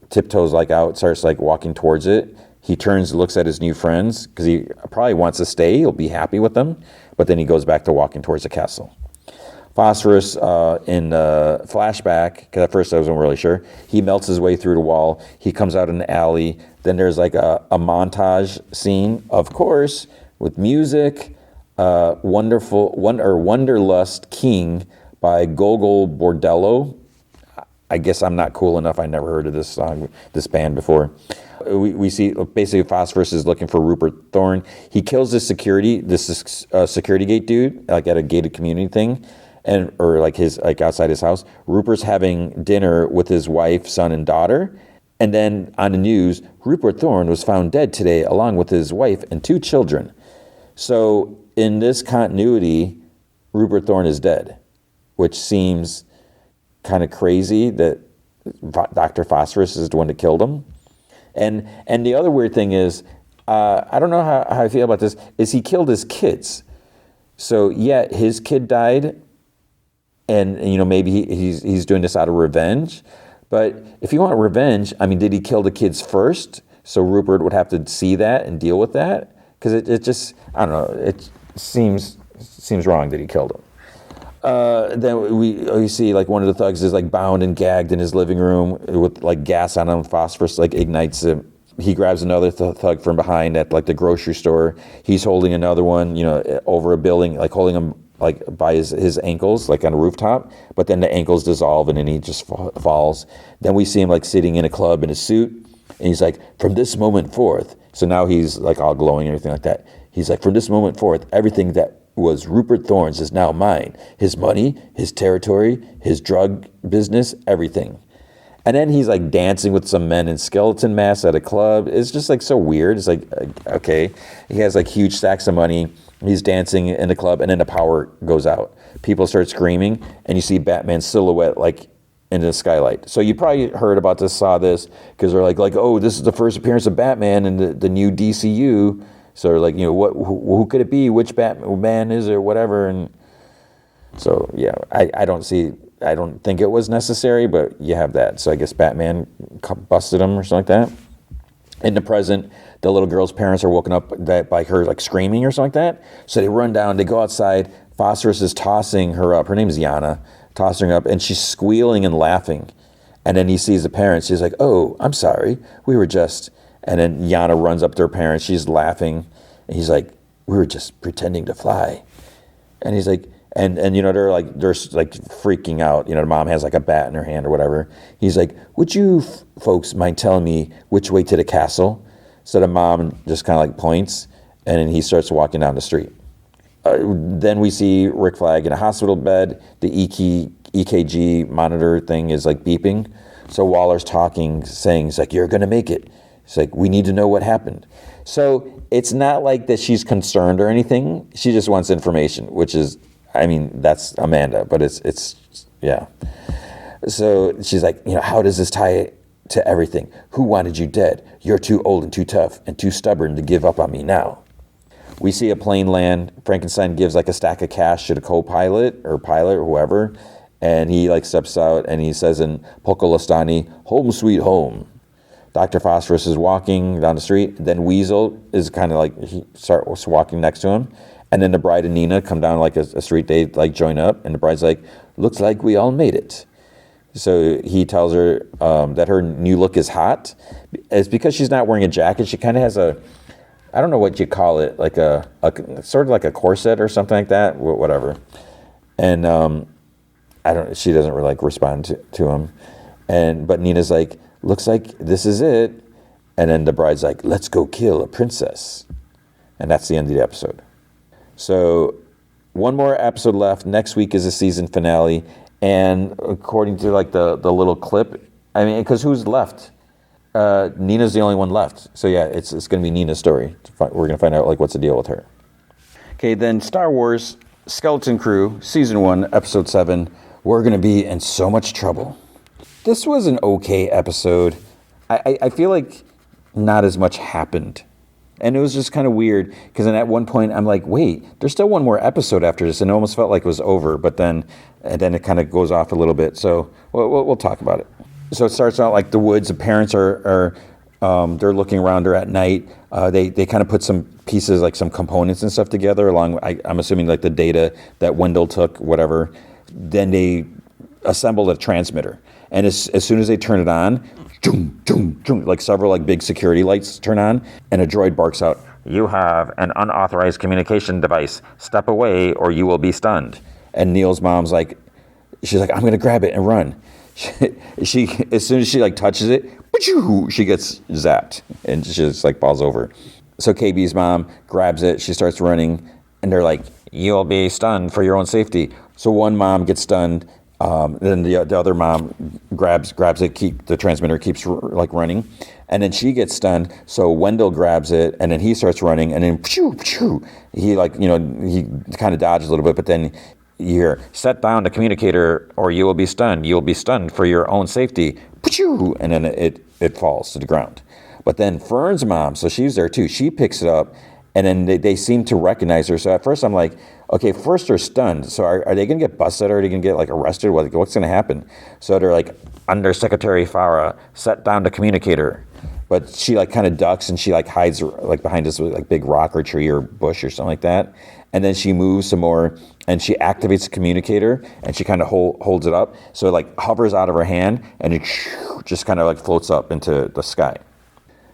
tiptoes like out, starts like walking towards it. He turns, looks at his new friends because he probably wants to stay. He'll be happy with them. But then he goes back to walking towards the castle. Phosphorus in flashback, because at first I wasn't really sure, he melts his way through the wall. He comes out in the alley. Then there's like a montage scene, of course, with music. Wanderlust King by Gogol Bordello. I guess I'm not cool enough. I never heard of this song, this band before. We see basically Phosphorus is looking for Rupert Thorne. He kills this security gate dude, like at a gated community thing, or like outside his house. Rupert's having dinner with his wife, son, and daughter. And then on the news, Rupert Thorne was found dead today along with his wife and 2 children. So in this continuity, Rupert Thorne is dead, which seems kind of crazy that Dr. Phosphorus is the one that killed him. And the other weird thing is, I don't know how I feel about this, is he killed his kids. So yeah, his kid died, and maybe he's doing this out of revenge. But if you want revenge, I mean, did he kill the kids first? So Rupert would have to see that and deal with that? Because it just, I don't know, it seems wrong that he killed him. Then we see like one of the thugs is like bound and gagged in his living room with like gas on him. Phosphorus like ignites him. He grabs another thug from behind at like the grocery store. He's holding another one, over a building, like holding him like by his ankles, like on a rooftop. But then the ankles dissolve and then he just falls. Then we see him like sitting in a club in a suit, and he's like, from this moment forth. So now he's like all glowing and everything like that. He's like, from this moment forth, everything that was Rupert Thorne's is now mine. His money, his territory, his drug business, everything. And then he's like dancing with some men in skeleton masks at a club. It's just like so weird. It's like, okay, he has like huge stacks of money. He's dancing in the club, and then the power goes out. People start screaming, and you see Batman's silhouette like in the skylight. So you probably heard about this, saw this, because they're like, oh, this is the first appearance of Batman in the new DCU. So they're like, who could it be? Which Batman is it, whatever? And so yeah, I don't think it was necessary, but you have that. So I guess Batman busted him or something like that. In the present, the little girl's parents are woken up by her like screaming or something like that. So they run down, they go outside. Phosphorus is tossing her up. Her name is Yana, tossing her up, and she's squealing and laughing. And then he sees the parents. He's like, oh, I'm sorry. We were just... And then Yana runs up to her parents. She's laughing. And he's like, we were just pretending to fly. And he's like, and they're freaking out. The mom has like a bat in her hand or whatever. He's like, would you folks mind telling me which way to the castle? So the mom just kind of like points, and then he starts walking down the street. Then we see Rick Flag in a hospital bed. The EKG monitor thing is like beeping. So Waller's talking, saying, he's like, you're going to make it. It's like, we need to know what happened. So it's not like that she's concerned or anything. She just wants information, which is, I mean, that's Amanda, but it's yeah. So she's like, how does this tie to everything? Who wanted you dead? You're too old and too tough and too stubborn to give up on me now. We see a plane land. Frankenstein gives like a stack of cash to the co-pilot or pilot or whoever, and he like steps out and he says in Pocolostani, home sweet home. Dr. Phosphorus is walking down the street. Then Weasel is kind of like, he starts walking next to him. And then the bride and Nina come down like a street. They like join up. And the bride's like, looks like we all made it. So he tells her that her new look is hot. It's because she's not wearing a jacket. She kind of has I don't know what you call it, like a sort of like a corset or something like that, whatever. And she doesn't really like respond to him. But Nina's like, looks like this is it. And then the bride's like, let's go kill a princess. And that's the end of the episode. So one more episode left. Next week is the season finale. And according to like the little clip, I mean, because who's left? Nina's the only one left. So yeah, it's going to be Nina's story. We're going to find out like what's the deal with her. Okay, then Star Wars Skeleton Crew, Season 1, Episode 7. We're going to be in so much trouble. This was an okay episode. I feel like not as much happened. And it was just kind of weird because then at one point I'm like, wait, there's still one more episode after this. And it almost felt like it was over, but then it kind of goes off a little bit. So we'll talk about it. So it starts out like the woods. The parents are they're looking around her at night. They kind of put some pieces, like some components and stuff together along, I'm assuming like the data that Wendell took, whatever. Then they assembled a transmitter. And as soon as they turn it on, like several like big security lights turn on, and a droid barks out, you have an unauthorized communication device. Step away or you will be stunned. And Neil's mom's like, she's like, I'm going to grab it and run. She as soon as she like touches it, she gets zapped and she just like falls over. So KB's mom grabs it. She starts running and they're like, you'll be stunned for your own safety. So one mom gets stunned. Then the other mom grabs it. The transmitter keeps like running, and then she gets stunned. So Wendell grabs it, and then he starts running, and then he like he kind of dodges a little bit, but then you hear, set down the communicator, or you will be stunned. You will be stunned for your own safety. And then it falls to the ground. But then Fern's mom, so she's there too. She picks it up. And then they seem to recognize her. So at first I'm like, okay, first they're stunned. So are they going to get busted? Or are they going to get like arrested? What's going to happen? So they're like, Undersecretary Farah, set down the communicator. But she like kind of ducks and she like hides like behind this like big rock or tree or bush or something like that. And then she moves some more and she activates the communicator and she kind of holds it up. So it like hovers out of her hand and it just kind of like floats up into the sky.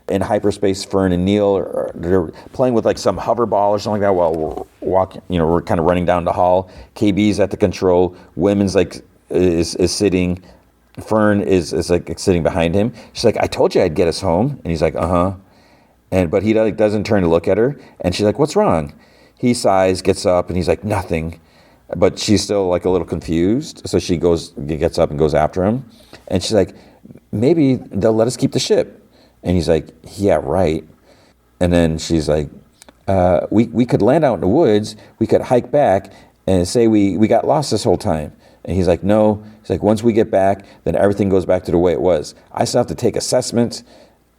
In hyperspace, Fern and Neil they're playing with like some hover ball or something like that while we're walking. We're kind of running down the hall. KB's at the control. Women's like is sitting. Fern is like sitting behind him. She's like, I told you I'd get us home. And he's like, uh-huh. But he like doesn't turn to look at her. And she's like, what's wrong? He sighs, gets up, and he's like, nothing. But she's still like a little confused. So she gets up and goes after him. And she's like, maybe they'll let us keep the ship. And he's like, yeah, right. And then she's like, we could land out in the woods. We could hike back and say we got lost this whole time. And he's like, no. He's like, once we get back, then everything goes back to the way it was. I still have to take assessments.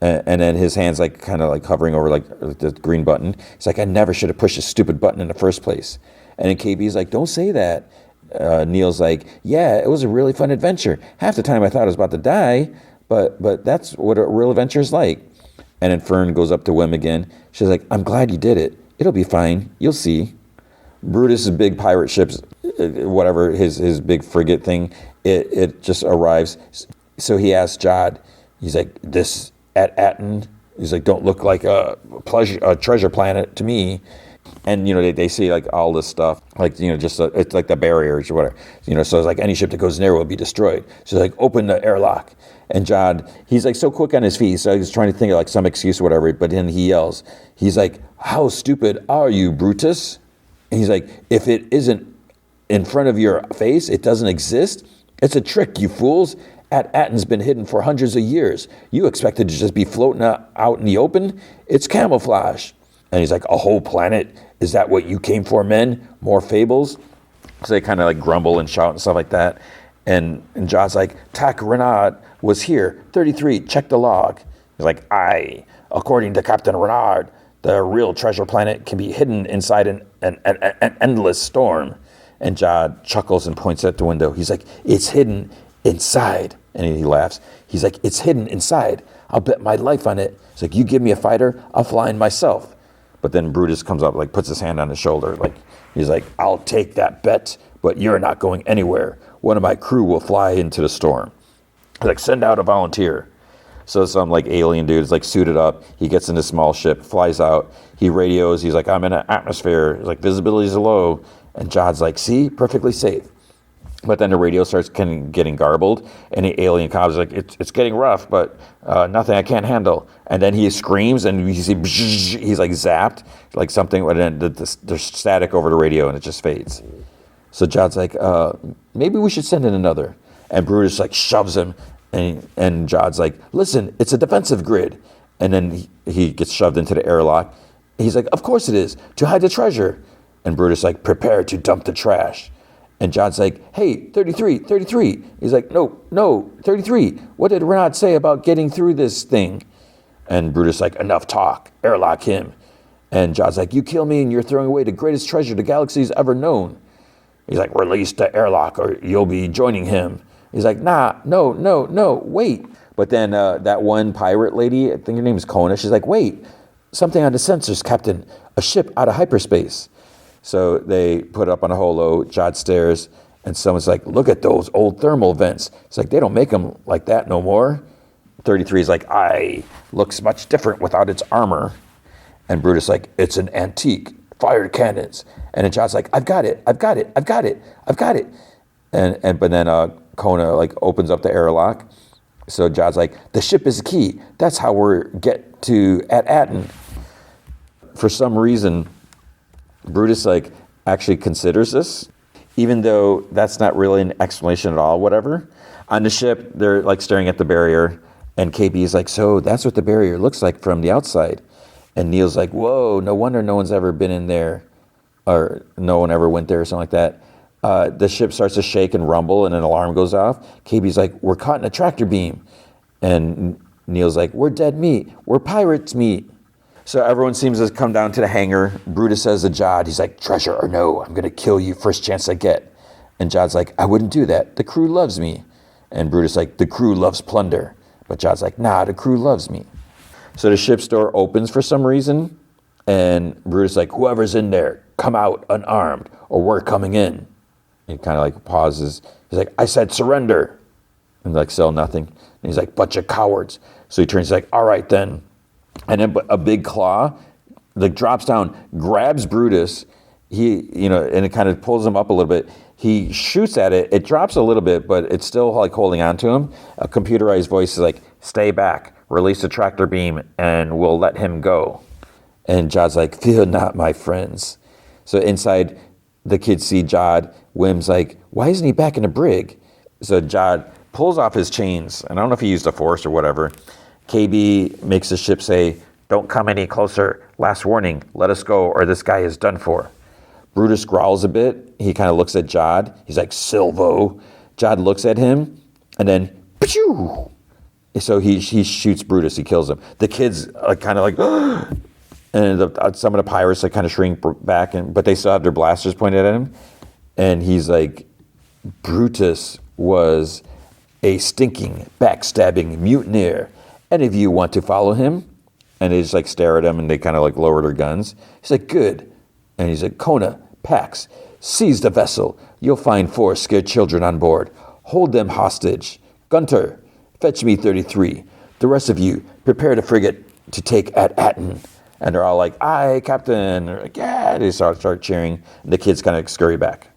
And then his hand's like kind of like hovering over like the green button. He's like, I never should have pushed this stupid button in the first place. And then KB's like, don't say that. Neil's like, yeah, it was a really fun adventure. Half the time I thought I was about to die. But that's what a real adventure is like. And then Fern goes up to Wim again. She's like, I'm glad you did it. It'll be fine. You'll see. Brutus's big pirate ships, whatever, his big frigate thing, it just arrives. So he asks Jod, he's like, this at Atten, he's like, don't look like a treasure planet to me. And, they see like all this stuff, like, just it's like the barriers or whatever, so it's like any ship that goes in there will be destroyed. So like, open the airlock. And Jod, he's like so quick on his feet, so he's trying to think of like some excuse or whatever, but then he yells, he's like, how stupid are you, Brutus? And he's like, if it isn't in front of your face, it doesn't exist. It's a trick, you fools. Atten's been hidden for hundreds of years. You expect it to just be floating out in the open? It's camouflage. And he's like, a whole planet? Is that what you came for, men? More fables? So they kind of like grumble and shout and stuff like that. And Jod's like, Tak Renard was here, 33, check the log. He's like, aye, according to Captain Renard, the real treasure planet can be hidden inside an endless storm. And Jod chuckles and points at the window. He's like, it's hidden inside. And he laughs. He's like, it's hidden inside. I'll bet my life on it. He's like, you give me a fighter, I'll fly in myself. But then Brutus comes up, like puts his hand on his shoulder. Like he's like, I'll take that bet, but you're not going anywhere. One of my crew will fly into the storm. He's like, send out a volunteer. So some like alien dude is like suited up. He gets in this small ship, flies out. He radios. He's like, I'm in an atmosphere. He's like, visibility's low. And Jod's like, see, perfectly safe. But then the radio starts kind of getting garbled, and the alien cop's like, it's getting rough, but nothing I can't handle. And then he screams, and you see, he's like zapped, like something, and then there's static over the radio, and it just fades. So Jod's like, maybe we should send in another. And Brutus like shoves him, and Jod's like, listen, it's a defensive grid. And then he gets shoved into the airlock. He's like, of course it is, to hide the treasure. And Brutus like, prepare to dump the trash. And Jod's like, hey, 33. He's like, no, 33. What did Renard say about getting through this thing? And Brutus like, enough talk, airlock him. And Jod's like, you kill me and you're throwing away the greatest treasure the galaxy's ever known. He's like, release the airlock or you'll be joining him. He's like, nah, no, wait. But then that one pirate lady, I think her name is Kona, she's like, wait, something on the sensors, Captain, a ship out of hyperspace. So they put up on a holo, Jod stares, and someone's like, look at those old thermal vents. It's like, they don't make them like that no more. 33 is like, looks much different without its armor. And Brutus like, it's an antique, fired cannons. And then Jod's like, I've got it. But then Kona like opens up the airlock. So Jod's like, the ship is the key. That's how we're get to At-Aten. For some reason, Brutus like actually considers this, even though that's not really an explanation at all, whatever. On the ship, they're like staring at the barrier, and KB is like, so that's what the barrier looks like from the outside. And Neil's like, whoa, no wonder no one's ever been in there, or no one ever went there or something like that. The ship starts to shake and rumble, and an alarm goes off. KB's like, we're caught in a tractor beam. And Neil's like, we're dead meat. We're pirates' meat. So everyone seems to come down to the hangar. Brutus says to Jod, he's like, treasure or no, I'm going to kill you first chance I get. And Jod's like, I wouldn't do that. The crew loves me. And Brutus like, the crew loves plunder. But Jod's like, nah, the crew loves me. So the ship's door opens for some reason. And Brutus like, whoever's in there, come out unarmed or we're coming in. He kind of like pauses. He's like, I said surrender. And like, sell nothing. And he's like, bunch of cowards. So he turns, he's like, all right then. And then a big claw like drops down, grabs Brutus. He, and it kind of pulls him up a little bit. He shoots at it. It drops a little bit, but it's still like holding on to him. A computerized voice is like, stay back, release the tractor beam, and we'll let him go. And Jod's like, fear not, my friends. So inside, the kids see Jod. Wim's like, why isn't he back in the brig? So Jod pulls off his chains, and I don't know if he used the force or whatever. KB makes the ship say, don't come any closer. Last warning, let us go or this guy is done for. Brutus growls a bit. He kind of looks at Jod. He's like, Silvo. Jod looks at him, and then, pshoo! So he shoots Brutus. He kills him. The kids are kind of like, and some of the pirates like kind of shrink back, but they still have their blasters pointed at him. And he's like, Brutus was a stinking, backstabbing mutineer. Any of you want to follow him? And they just like stare at him, and they kind of like lower their guns. He's like, good. And he's like, Kona, Pax, seize the vessel. You'll find 4 scared children on board. Hold them hostage. Gunter, fetch me 33. The rest of you, prepare the frigate to take At-Aten. And they're all like, aye, Captain. They're like, yeah. They start cheering. And the kids kind of scurry back.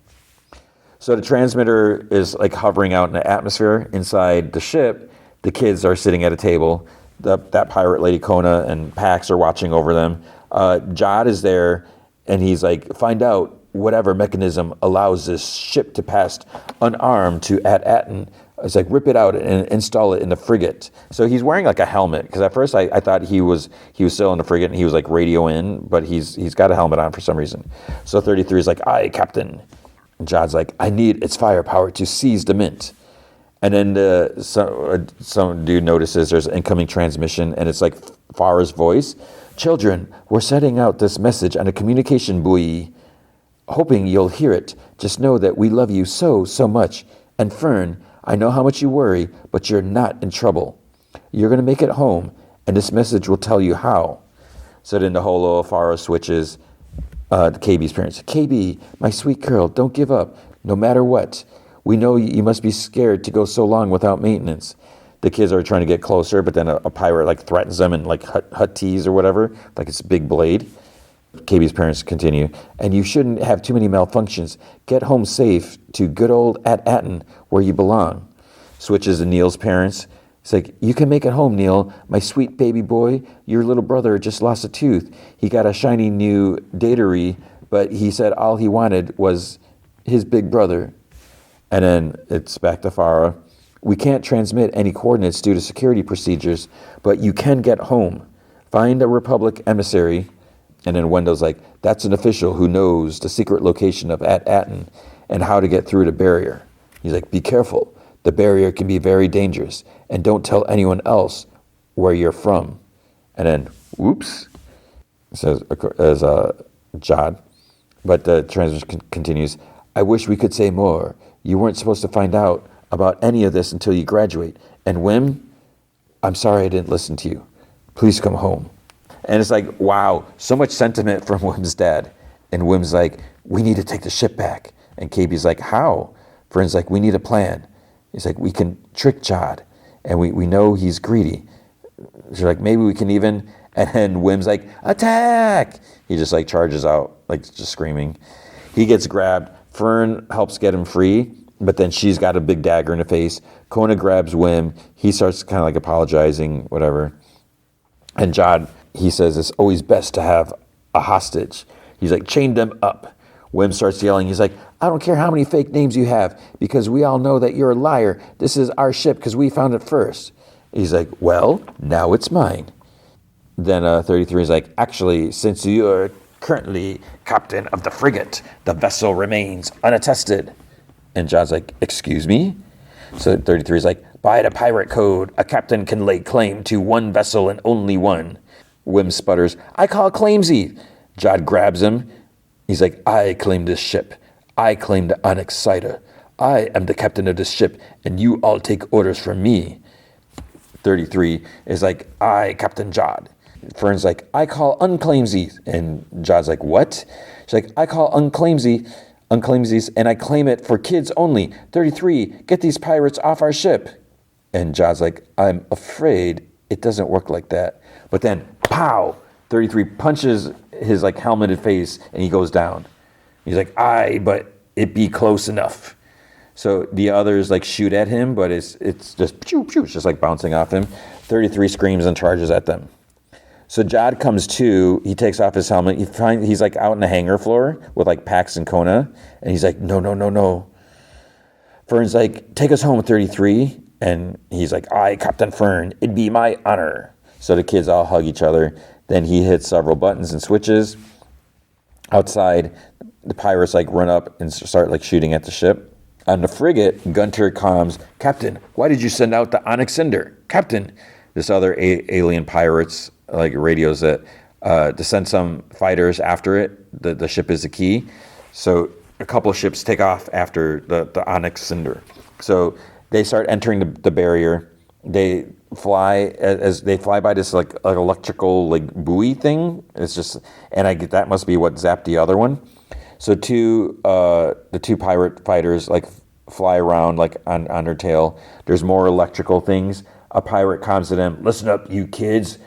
So the transmitter is like hovering out in the atmosphere inside the ship. The kids are sitting at a table. That pirate lady Kona and Pax are watching over them. Jod is there, and he's like, find out whatever mechanism allows this ship to pass unarmed to At-Aten. It's like, rip it out and install it in the frigate. So he's wearing like a helmet, because at first I thought he was still in the frigate and he was like radio in, but he's got a helmet on for some reason. So 33 is like, aye, Captain. And Jod's like, I need its firepower to seize the mint. And then some dude notices there's an incoming transmission, and it's like Farah's voice. Children, we're sending out this message on a communication buoy, hoping you'll hear it. Just know that we love you so, so much. And Fern, I know how much you worry, but you're not in trouble. You're going to make it home, and this message will tell you how. So then the whole little Farah switches to KB's parents. KB, my sweet girl, don't give up, no matter what. We know you must be scared to go so long without maintenance. The kids are trying to get closer, but then a pirate like threatens them and like hutties or whatever, like it's a big blade. KB's parents continue, and you shouldn't have too many malfunctions. Get home safe to good old At-Aten where you belong. Switches to Neil's parents. It's like, you can make it home, Neil. My sweet baby boy, your little brother just lost a tooth. He got a shiny new datery, but he said all he wanted was his big brother. And then it's back to Farah. We can't transmit any coordinates due to security procedures, but you can get home. Find a Republic emissary. And then Wendell's like, that's an official who knows the secret location of At-Aten and how to get through the barrier. He's like, be careful. The barrier can be very dangerous. And don't tell anyone else where you're from. And then, whoops, says Jod. But the transmission continues. I wish we could say more. You weren't supposed to find out about any of this until you graduate. And Wim, I'm sorry I didn't listen to you. Please come home. And it's like, wow, so much sentiment from Wim's dad. And Wim's like, we need to take the ship back. And KB's like, how? Friend's like, we need a plan. He's like, we can trick Jod. And we know he's greedy. She's like, maybe we can even, And then Wim's like, attack! He just like charges out, like just screaming. He gets grabbed. Fern helps get him free, but then she's got a big dagger in the face. Kona grabs Wim. He starts kind of like apologizing, whatever. And Jod, he says, it's always best to have a hostage. He's like, chain them up. Wim starts yelling. He's like, I don't care how many fake names you have, because we all know that you're a liar. This is our ship because we found it first. He's like, well, now it's mine. Then 33 is like, actually, since you're currently captain of the frigate, the vessel remains unattested. And John's like, excuse me? So 33 is like, by the pirate code, a captain can lay claim to one vessel and only one. Wim sputters, I call claimsy. Jod grabs him. He's like, I claim this ship. I claim the Onyx Cider. I am the captain of this ship, and you all take orders from me. 33 is like, I, Captain Jod. Fern's like, I call unclaimsies. And Jod's like, what? She's like, I call unclaimsies, and I claim it for kids only. 33, get these pirates off our ship. And Jod's like, I'm afraid it doesn't work like that. But then, pow, 33 punches his like helmeted face, and he goes down. He's like, aye, but it be close enough. So the others like shoot at him, but it's just pew, pew, it's just like bouncing off him. 33 screams and charges at them. So Jod comes to, he takes off his helmet. He's like out in the hangar floor with like Pax and Kona. And he's like, no, no, no, no. Fern's like, take us home, 33. And he's like, I, Captain Fern, it'd be my honor. So the kids all hug each other. Then he hits several buttons and switches. Outside, the pirates like run up and start like shooting at the ship. On the frigate, Gunter comms, Captain, why did you send out the Onyx Cinder? Captain, this other alien pirates like radios that to send some fighters after it. The ship is the key. So a couple of ships take off after the Onyx Cinder. So they start entering the barrier. They fly as they fly by this like electrical like buoy thing. It's just, and that must be what zapped the other one. So the two pirate fighters like fly around like on their tail. There's more electrical things. A pirate comes to them, listen up, you kids.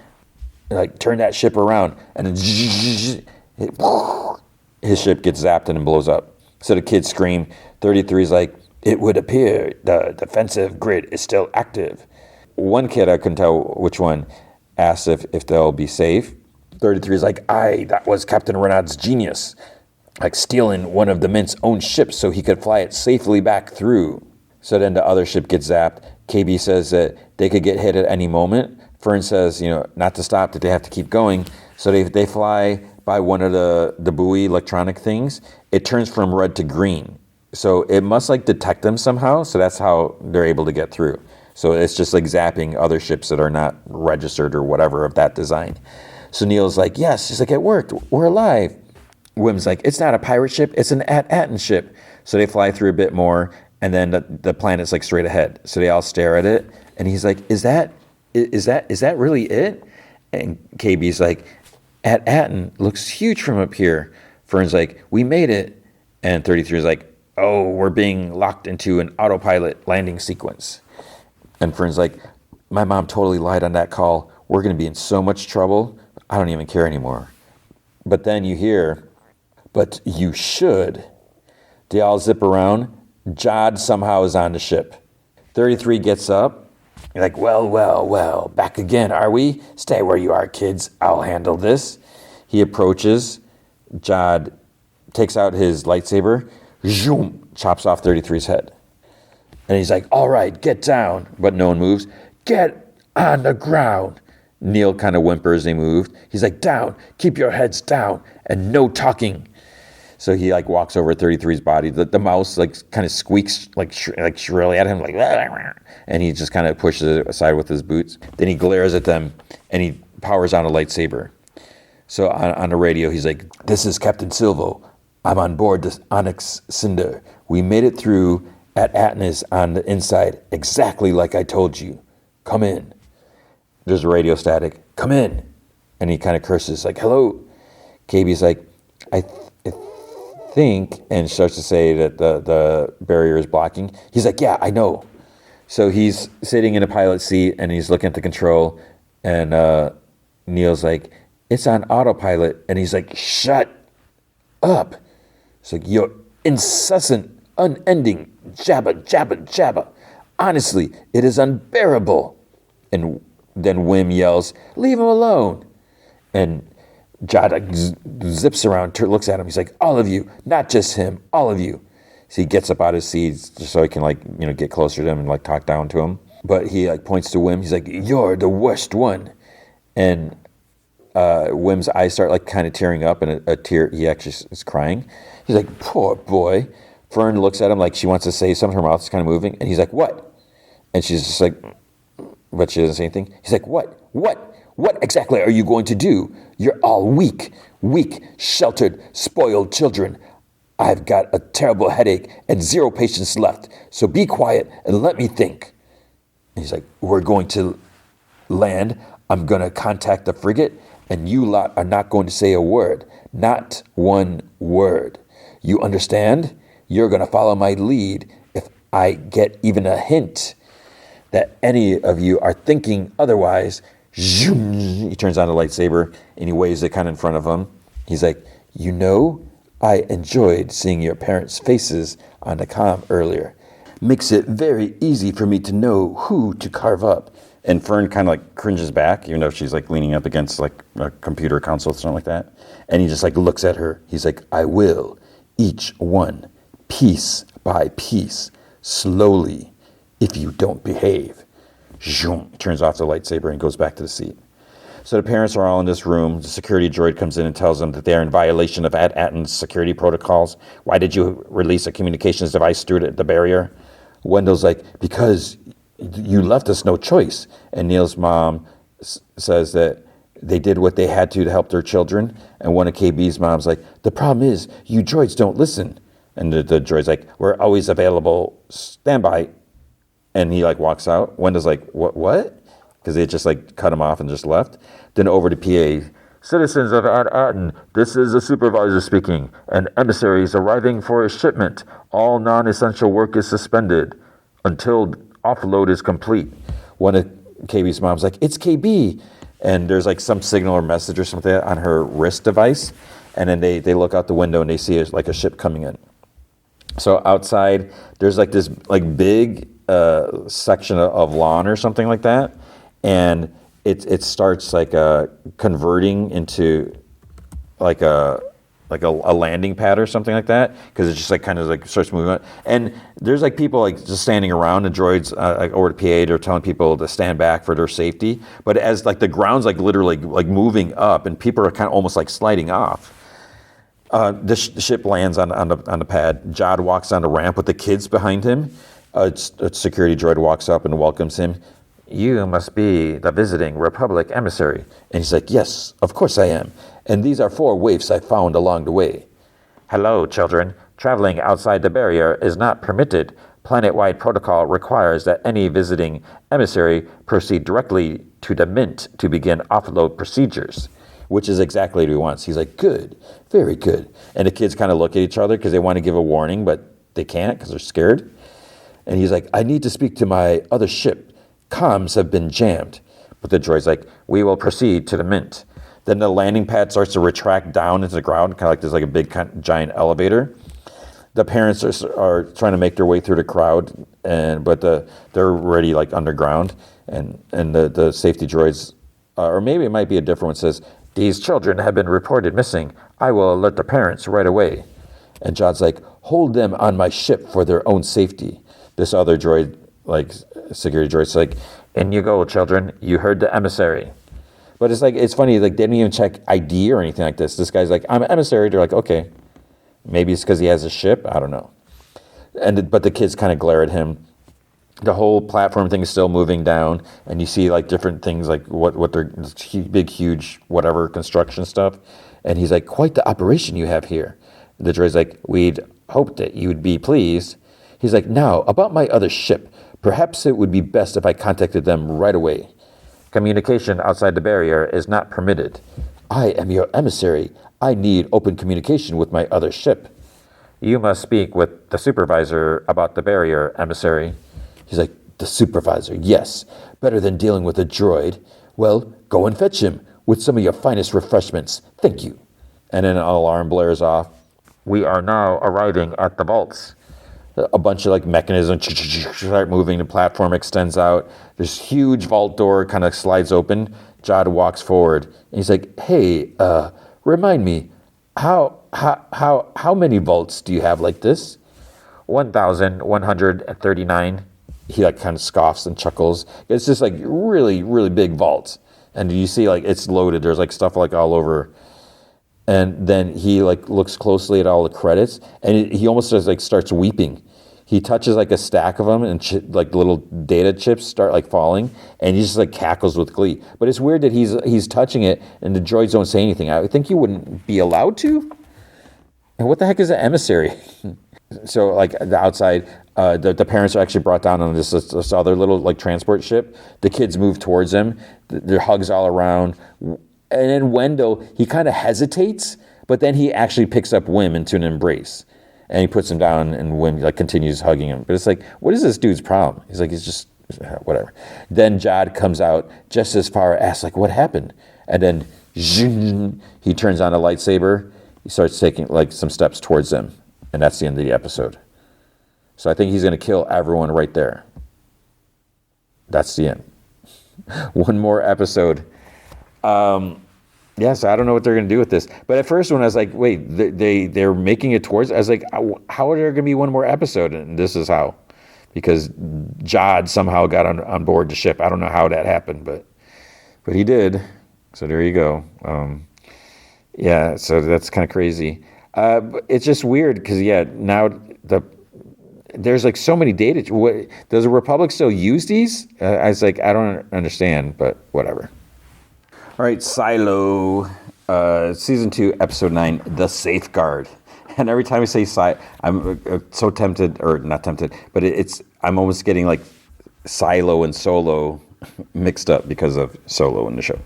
Like, turn that ship around. And then his ship gets zapped and blows up. So the kids scream. 33 is like, it would appear the defensive grid is still active. One kid, I couldn't tell which one, asked if they'll be safe. 33 is like, that was Captain Renaud's genius. Like stealing one of the Mint's own ships so he could fly it safely back through. So then the other ship gets zapped. KB says that they could get hit at any moment. Fern says, not to stop, that they have to keep going. So they fly by one of the buoy electronic things. It turns from red to green. So it must like detect them somehow. So that's how they're able to get through. So it's just like zapping other ships that are not registered or whatever of that design. So Neil's like, yes, she's like, it worked. We're alive. Wim's like, it's not a pirate ship. It's an At-Atten ship. So they fly through a bit more. And then the planet's like straight ahead. So they all stare at it. And he's like, is that really it? And KB's like, At-Atten looks huge from up here. Fern's like, we made it. And 33 is like, oh, we're being locked into an autopilot landing sequence. And Fern's like, my mom totally lied on that call. We're going to be in so much trouble. I don't even care anymore. But then you hear, but you should. They all zip around. Jod somehow is on the ship. 33 gets up. You're like, well, back again, are we? Stay where you are, kids. I'll handle this. He approaches. Jod takes out his lightsaber, zoom, chops off 33's head. And he's like, all right, get down. But no one moves. Get on the ground. Neil kind of whimpers. They moved. He's like, down. Keep your heads down. And no talking. So he like walks over 33's body. The mouse like kind of squeaks like shrilly at him, like, and he just kind of pushes it aside with his boots. Then he glares at them and he powers on a lightsaber. So on the radio, he's like, this is Captain Silvo. I'm on board this Onyx Cinder. We made it through At-Atten on the inside, exactly like I told you. Come in. There's radio static. Come in. And he kind of curses like, hello. KB's like, I think, and starts to say that the barrier is blocking. He's like, yeah, I know. So he's sitting in a pilot seat and he's looking at the control, and Neil's like, it's on autopilot. And he's like, shut up. It's like, your incessant, unending jabba, jabba, jabba. Honestly, it is unbearable. And then Wim yells, leave him alone. And Jad zips around, looks at him. He's like, all of you, not just him, all of you. So he gets up out of his seat just so he can get closer to him and talk down to him. But he points to Wim. He's like, you're the worst one. And Wim's eyes start kind of tearing up, and a tear, he actually is crying. He's like, poor boy. Fern looks at him like she wants to say something. Her mouth is kind of moving. And he's like, what? And she's just like, but she doesn't say anything. He's like, what? What exactly are you going to do? You're all weak, sheltered, spoiled children. I've got a terrible headache and 0 patience left. So be quiet and let me think. And he's like, we're going to land. I'm going to contact the frigate, and you lot are not going to say a word. Not one word. You understand? You're going to follow my lead. If I get even a hint that any of you are thinking otherwise, zoom, he turns on a lightsaber and he waves it kind of in front of him. He's like, I enjoyed seeing your parents' faces on the comm earlier. Makes it very easy for me to know who to carve up. And Fern kind of cringes back, even though she's leaning up against a computer console or something like that. And he just looks at her. He's like, I will, each one, piece by piece, slowly, if you don't behave. Zoom, he turns off the lightsaber and goes back to the seat. So the parents are all in this room. The security droid comes in and tells them that they're in violation of Aten's security protocols. Why did you release a communications device through the barrier? Wendell's like, because you left us no choice. And Neil's mom says that they did what they had to help their children. And one of KB's mom's like, the problem is you droids don't listen. And the droid's like, we're always available, standby. And he walks out. Wendell's like, what? Because they just cut him off and just left. Then over to PA. Citizens of Aten, this is the supervisor speaking. An emissary is arriving for a shipment. All non-essential work is suspended until offload is complete. One of KB's mom's like, it's KB. And there's some signal or message or something on her wrist device. And then they look out the window and they see a ship coming in. So outside, there's this big section of lawn or something like that. And it starts converting into a landing pad or something like that, because it just starts moving on. And there's people just standing around, and droids over to PA, they're telling people to stand back for their safety. But as the ground's literally moving up, and people are kind of almost sliding off. The ship lands on the pad. Jod walks on the ramp with the kids behind him. A security droid walks up and welcomes him. You must be the visiting Republic emissary. And he's like, yes, of course I am. And these are 4 waifs I found along the way. Hello, children. Traveling outside the barrier is not permitted. Planet-wide protocol requires that any visiting emissary proceed directly to the Mint to begin offload procedures, which is exactly what he wants. He's like, good, very good. And the kids kind of look at each other because they want to give a warning, but they can't because they're scared. And he's like, I need to speak to my other ship. Comms have been jammed. But the droid's like, we will proceed to the Mint. Then the landing pad starts to retract down into the ground, kind of there's a big giant elevator. The parents are trying to make their way through the crowd, but they're already underground. And the safety droids, or maybe it might be a different one, says, these children have been reported missing. I will alert the parents right away. And Jod's like, hold them on my ship for their own safety. This other droid, security droid's like, in you go, children. You heard the emissary. But it's funny, they didn't even check ID or anything like this. This guy's like, I'm an emissary. They're like, okay. Maybe it's because he has a ship. I don't know. But the kids kind of glare at him. The whole platform thing is still moving down, and you see different things, what they're big, huge, whatever construction stuff. And he's like, quite the operation you have here. The droid's like, we'd hoped that you'd be pleased. He's like, now, about my other ship, perhaps it would be best if I contacted them right away. Communication outside the barrier is not permitted. I am your emissary. I need open communication with my other ship. You must speak with the supervisor about the barrier, emissary. He's like, the supervisor, yes. Better than dealing with a droid. Well, go and fetch him. with some of your finest refreshments. Thank you. And then an alarm blares off. We are now arriving at the vaults. A bunch of like mechanisms start moving. The platform extends out. This huge vault door kind of slides open. Jod walks forward and he's like, "Hey, remind me, how many vaults do you have like this?" 1,139. He like kind of scoffs and chuckles. It's just like really, really big vault. And you see like it's loaded. There's like stuff like all over. And then he like looks closely at all the credits, and he almost just like starts weeping. He touches like a stack of them, and like little data chips start like falling, and he just like cackles with glee. But it's weird that he's touching it, and the droids don't say anything. I think you wouldn't be allowed to. And what the heck is an emissary? So like the outside, the parents are actually brought down on this other little like transport ship. The kids move towards them. There are hugs all around. And then Wendell, he kind of hesitates, but then he actually picks up Wim into an embrace. And he puts him down, and Wim like continues hugging him. But it's like, what is this dude's problem? He's like, he's just, whatever. Then Jod comes out just as far as like, what happened? And then he turns on a lightsaber. He starts taking like some steps towards them. And that's the end of the episode. So I think he's going to kill everyone right there. That's the end. One more episode. So I don't know what they're going to do with this. But at first when I was like, wait, they're making it towards, I was like, how are there going to be one more episode? And this is how. Because Jod somehow got on board the ship. I don't know how that happened, but he did. So there you go. So that's kind of crazy. But it's just weird because, now there's like so many data. Does the Republic still use these? I was like, I don't understand, but whatever. All right, Silo, Season 2, Episode 9, The Safeguard. And every time I say I'm so tempted, or not tempted, but I'm almost getting like Silo and Solo mixed up because of Solo in the show.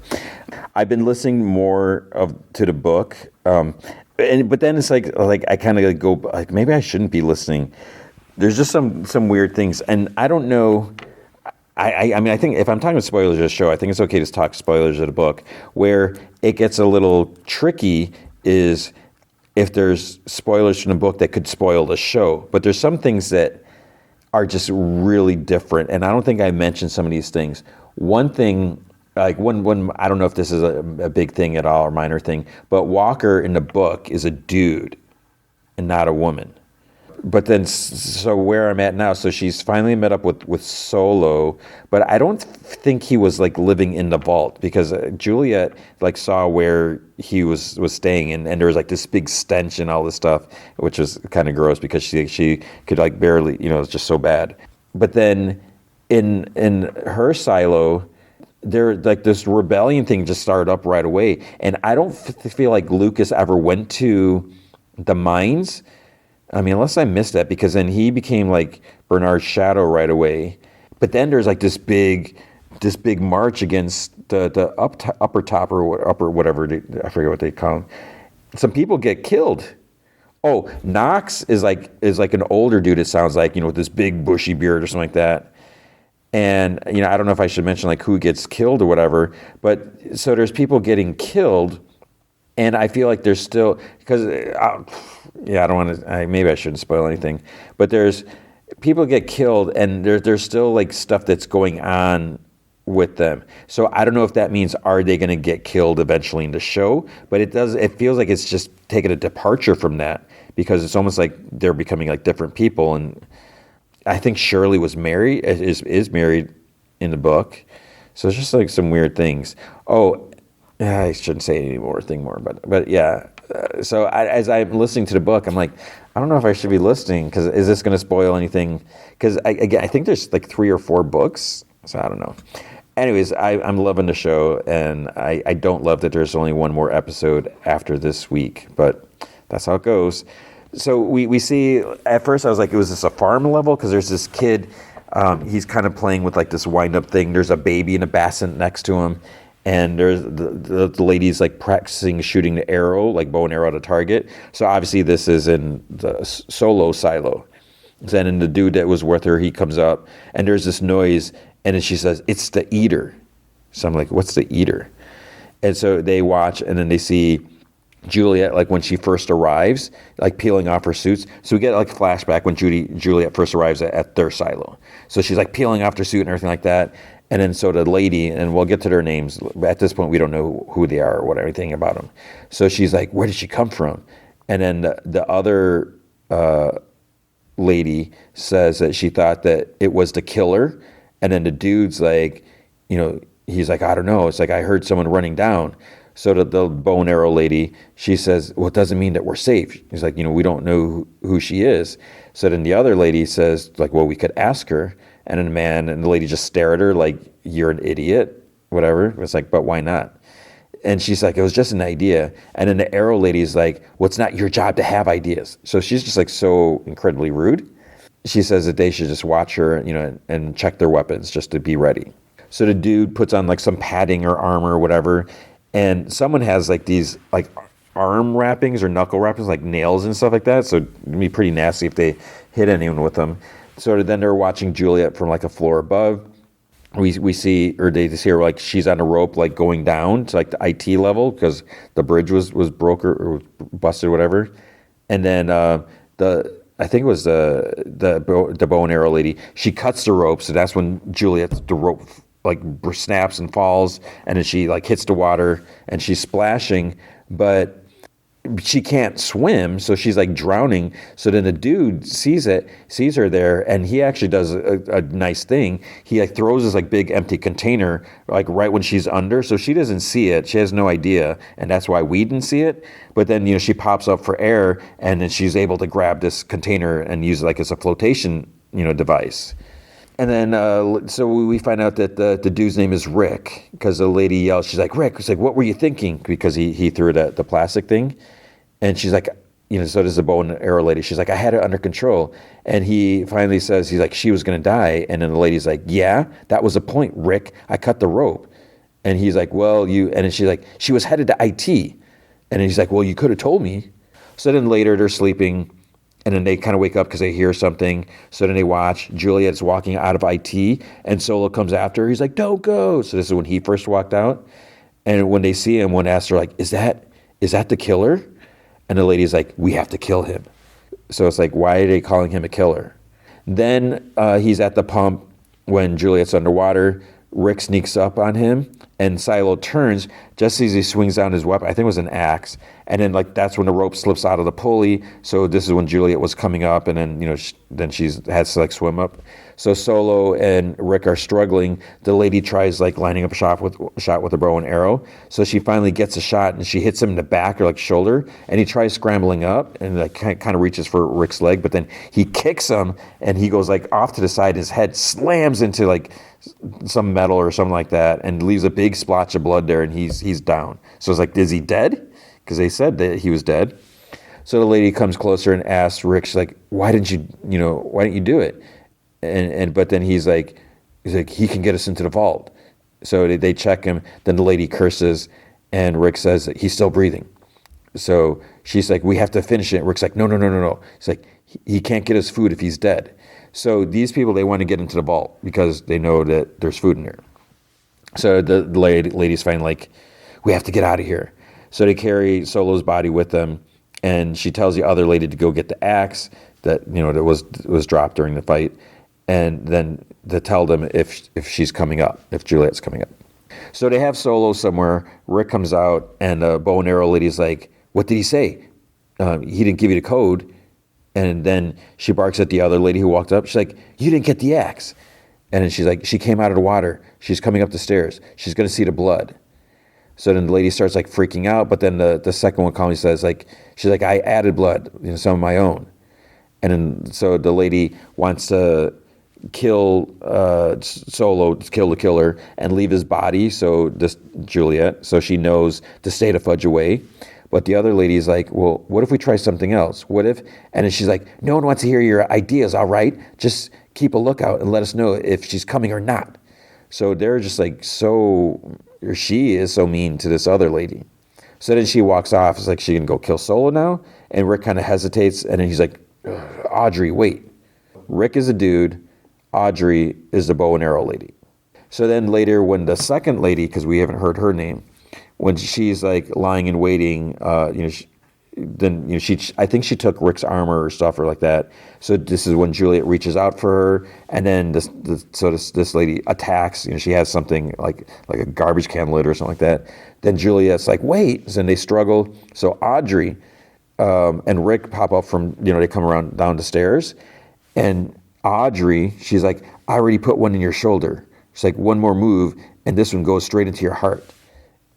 I've been listening more to the book, but then it's like I kind of go like maybe I shouldn't be listening. There's just some weird things, and I don't know. I mean, I think if I'm talking spoilers of the show, I think it's okay to talk spoilers of the book. Where it gets a little tricky is if there's spoilers from the book that could spoil the show. But there's some things that are just really different, and I don't think I mentioned some of these things. One thing, like one I don't know if this is a big thing at all or minor thing, but Walker in the book is a dude and not a woman. But then, so where I'm at now, so she's finally met up with Solo, but I don't think he was like living in the vault because Juliet like saw where he was staying and there was like this big stench and all this stuff, which was kind of gross because she could like barely, it's just so bad. But then in her silo, there like this rebellion thing just started up right away, and I don't feel like Lucas ever went to the mines. I mean, unless I missed that, because then he became like Bernard's shadow right away. But then there's like this big march against the upper top or upper whatever, I forget what they call them. Some people get killed. Oh, Knox is like an older dude, it sounds like, with this big bushy beard or something like that. And, I don't know if I should mention like who gets killed or whatever, but so there's people getting killed. And I feel like there's still, because, I don't want to, maybe I shouldn't spoil anything, but there's, people get killed and there's still like stuff that's going on with them. So I don't know if that means, are they going to get killed eventually in the show? But it feels like it's just taking a departure from that, because it's almost like they're becoming like different people. And I think Shirley was married, is married in the book. So it's just like some weird things. Oh, I shouldn't say any more, but yeah. So as I'm listening to the book, I'm like, I don't know if I should be listening, because is this going to spoil anything? Because I think there's like 3 or 4 books, so I don't know. Anyways, I'm loving the show, and I don't love that there's only one more episode after this week, but that's how it goes. So we see, at first I was like, was this a farm level? Because there's this kid, he's kind of playing with like this wind-up thing. There's a baby in a bassinet next to him. And there's the lady's like practicing shooting the arrow, like bow and arrow at a target. So obviously this is in the Solo silo. Then and the dude that was with her, he comes up and there's this noise, and then she says, "It's the eater." So I'm like, what's the eater? And so they watch, and then they see Juliet, like when she first arrives, like peeling off her suits. So we get like a flashback when Juliet first arrives at their silo. So she's like peeling off her suit and everything like that. And then so the lady, and we'll get to their names. At this point, we don't know who they are or what anything about them. So she's like, where did she come from? And then the other lady says that she thought that it was the killer. And then the dude's like, he's like, I don't know. It's like, I heard someone running down. So the bow and arrow lady, she says, well, it doesn't mean that we're safe. He's like, we don't know who she is. So then the other lady says, like, well, we could ask her. And then the lady just stare at her like, you're an idiot, whatever. It's like, but why not? And she's like, it was just an idea. And then the arrow lady's like, well, it's not your job to have ideas. So she's just like so incredibly rude. She says that they should just watch her, and check their weapons just to be ready. So the dude puts on like some padding or armor or whatever. And someone has like these like arm wrappings or knuckle wrappings, like nails and stuff like that. So it'd be pretty nasty if they hit anyone with them. So then they're watching Juliet from like a floor above. We see, or they see her like she's on a rope, like going down to like the IT level because the bridge was broke or busted or whatever. And then I think it was the bow and arrow lady. She cuts the rope, so that's when the rope like snaps and falls, and then she like hits the water and she's splashing, but she can't swim, so she's like drowning. So then the dude sees her there, and he actually does a nice thing. He like throws this like big empty container like right when she's under, so she doesn't see it. She has no idea, and that's why we didn't see it. But then she pops up for air, and then she's able to grab this container and use it like as a flotation device. And then, so we find out that the dude's name is Rick, because the lady yells, she's like, Rick, it's like, what were you thinking? Because he threw the plastic thing. And she's like, so does the bow and arrow lady. She's like, I had it under control. And he finally says, he's like, she was going to die. And then the lady's like, yeah, that was the point, Rick. I cut the rope. And he's like, well, and then she's like, she was headed to IT. And then he's like, well, you could have told me. So then later they're sleeping. And then they kind of wake up because they hear something. So then they watch. Juliet's walking out of IT, and Solo comes after her. He's like, don't go. So this is when he first walked out. And when they see him, one asks her, like, is that the killer? And the lady's like, we have to kill him. So it's like, why are they calling him a killer? Then he's at the pump when Juliet's underwater. Rick sneaks up on him, and Silo turns just as he swings down his weapon. I think it was an axe. And then like that's when the rope slips out of the pulley. So this is when Juliet was coming up, and then then she's has to like swim up. So Solo and Rick are struggling. The lady tries like lining up a shot with a bow and arrow. So she finally gets a shot, and she hits him in the back or like shoulder, and he tries scrambling up and like kind of reaches for Rick's leg, but then he kicks him, and he goes like off to the side. His head slams into like some metal or something like that, and leaves a big splotch of blood there, and he's down. So it's like, is he dead? Because they said that he was dead. So the lady comes closer and asks Rick, she's like, why didn't you do it? But then he's like, he can get us into the vault. So they check him. Then the lady curses, and Rick says that he's still breathing. So she's like, we have to finish it. Rick's like, no. He's like, he can't get us food if he's dead. So these people, they want to get into the vault because they know that there's food in there. So the lady's finally like, we have to get out of here. So they carry Solo's body with them, and she tells the other lady to go get the axe that that was dropped during the fight, and then to tell them if she's coming up, if Juliet's coming up. So they have Solo somewhere. Rick comes out, and the bow and arrow lady's like, what did he say? He didn't give you the code. And then she barks at the other lady who walked up. She's like, you didn't get the axe. And then she's like, she came out of the water. She's coming up the stairs. She's going to see the blood. So then the lady starts like freaking out. But then the second one calmly says, like, she's like, I added blood, some of my own. And then so the lady wants to kill Solo, kill the killer, and leave his body. So this Juliet, so she knows to stay to fudge away. But the other lady's like, well, what if we try something else? What if? And then she's like, no one wants to hear your ideas, all right? Just keep a lookout and let us know if she's coming or not. So they're just like she is so mean to this other lady. So then she walks off. It's like, she can go kill Solo now? And Rick kind of hesitates. And then he's like, Audrey, wait. Rick is a dude. Audrey is the bow and arrow lady. So then later when the second lady, because we haven't heard her name, when she's like lying in waiting, I think she took Rick's armor or stuff or like that. So this is when Juliet reaches out for her, and then this lady attacks. She has something like a garbage can lid or something like that. Then Juliet's like, wait, and they struggle. So Audrey and Rick pop up from, they come around down the stairs, and Audrey, she's like, I already put one in your shoulder. She's like, one more move, and this one goes straight into your heart.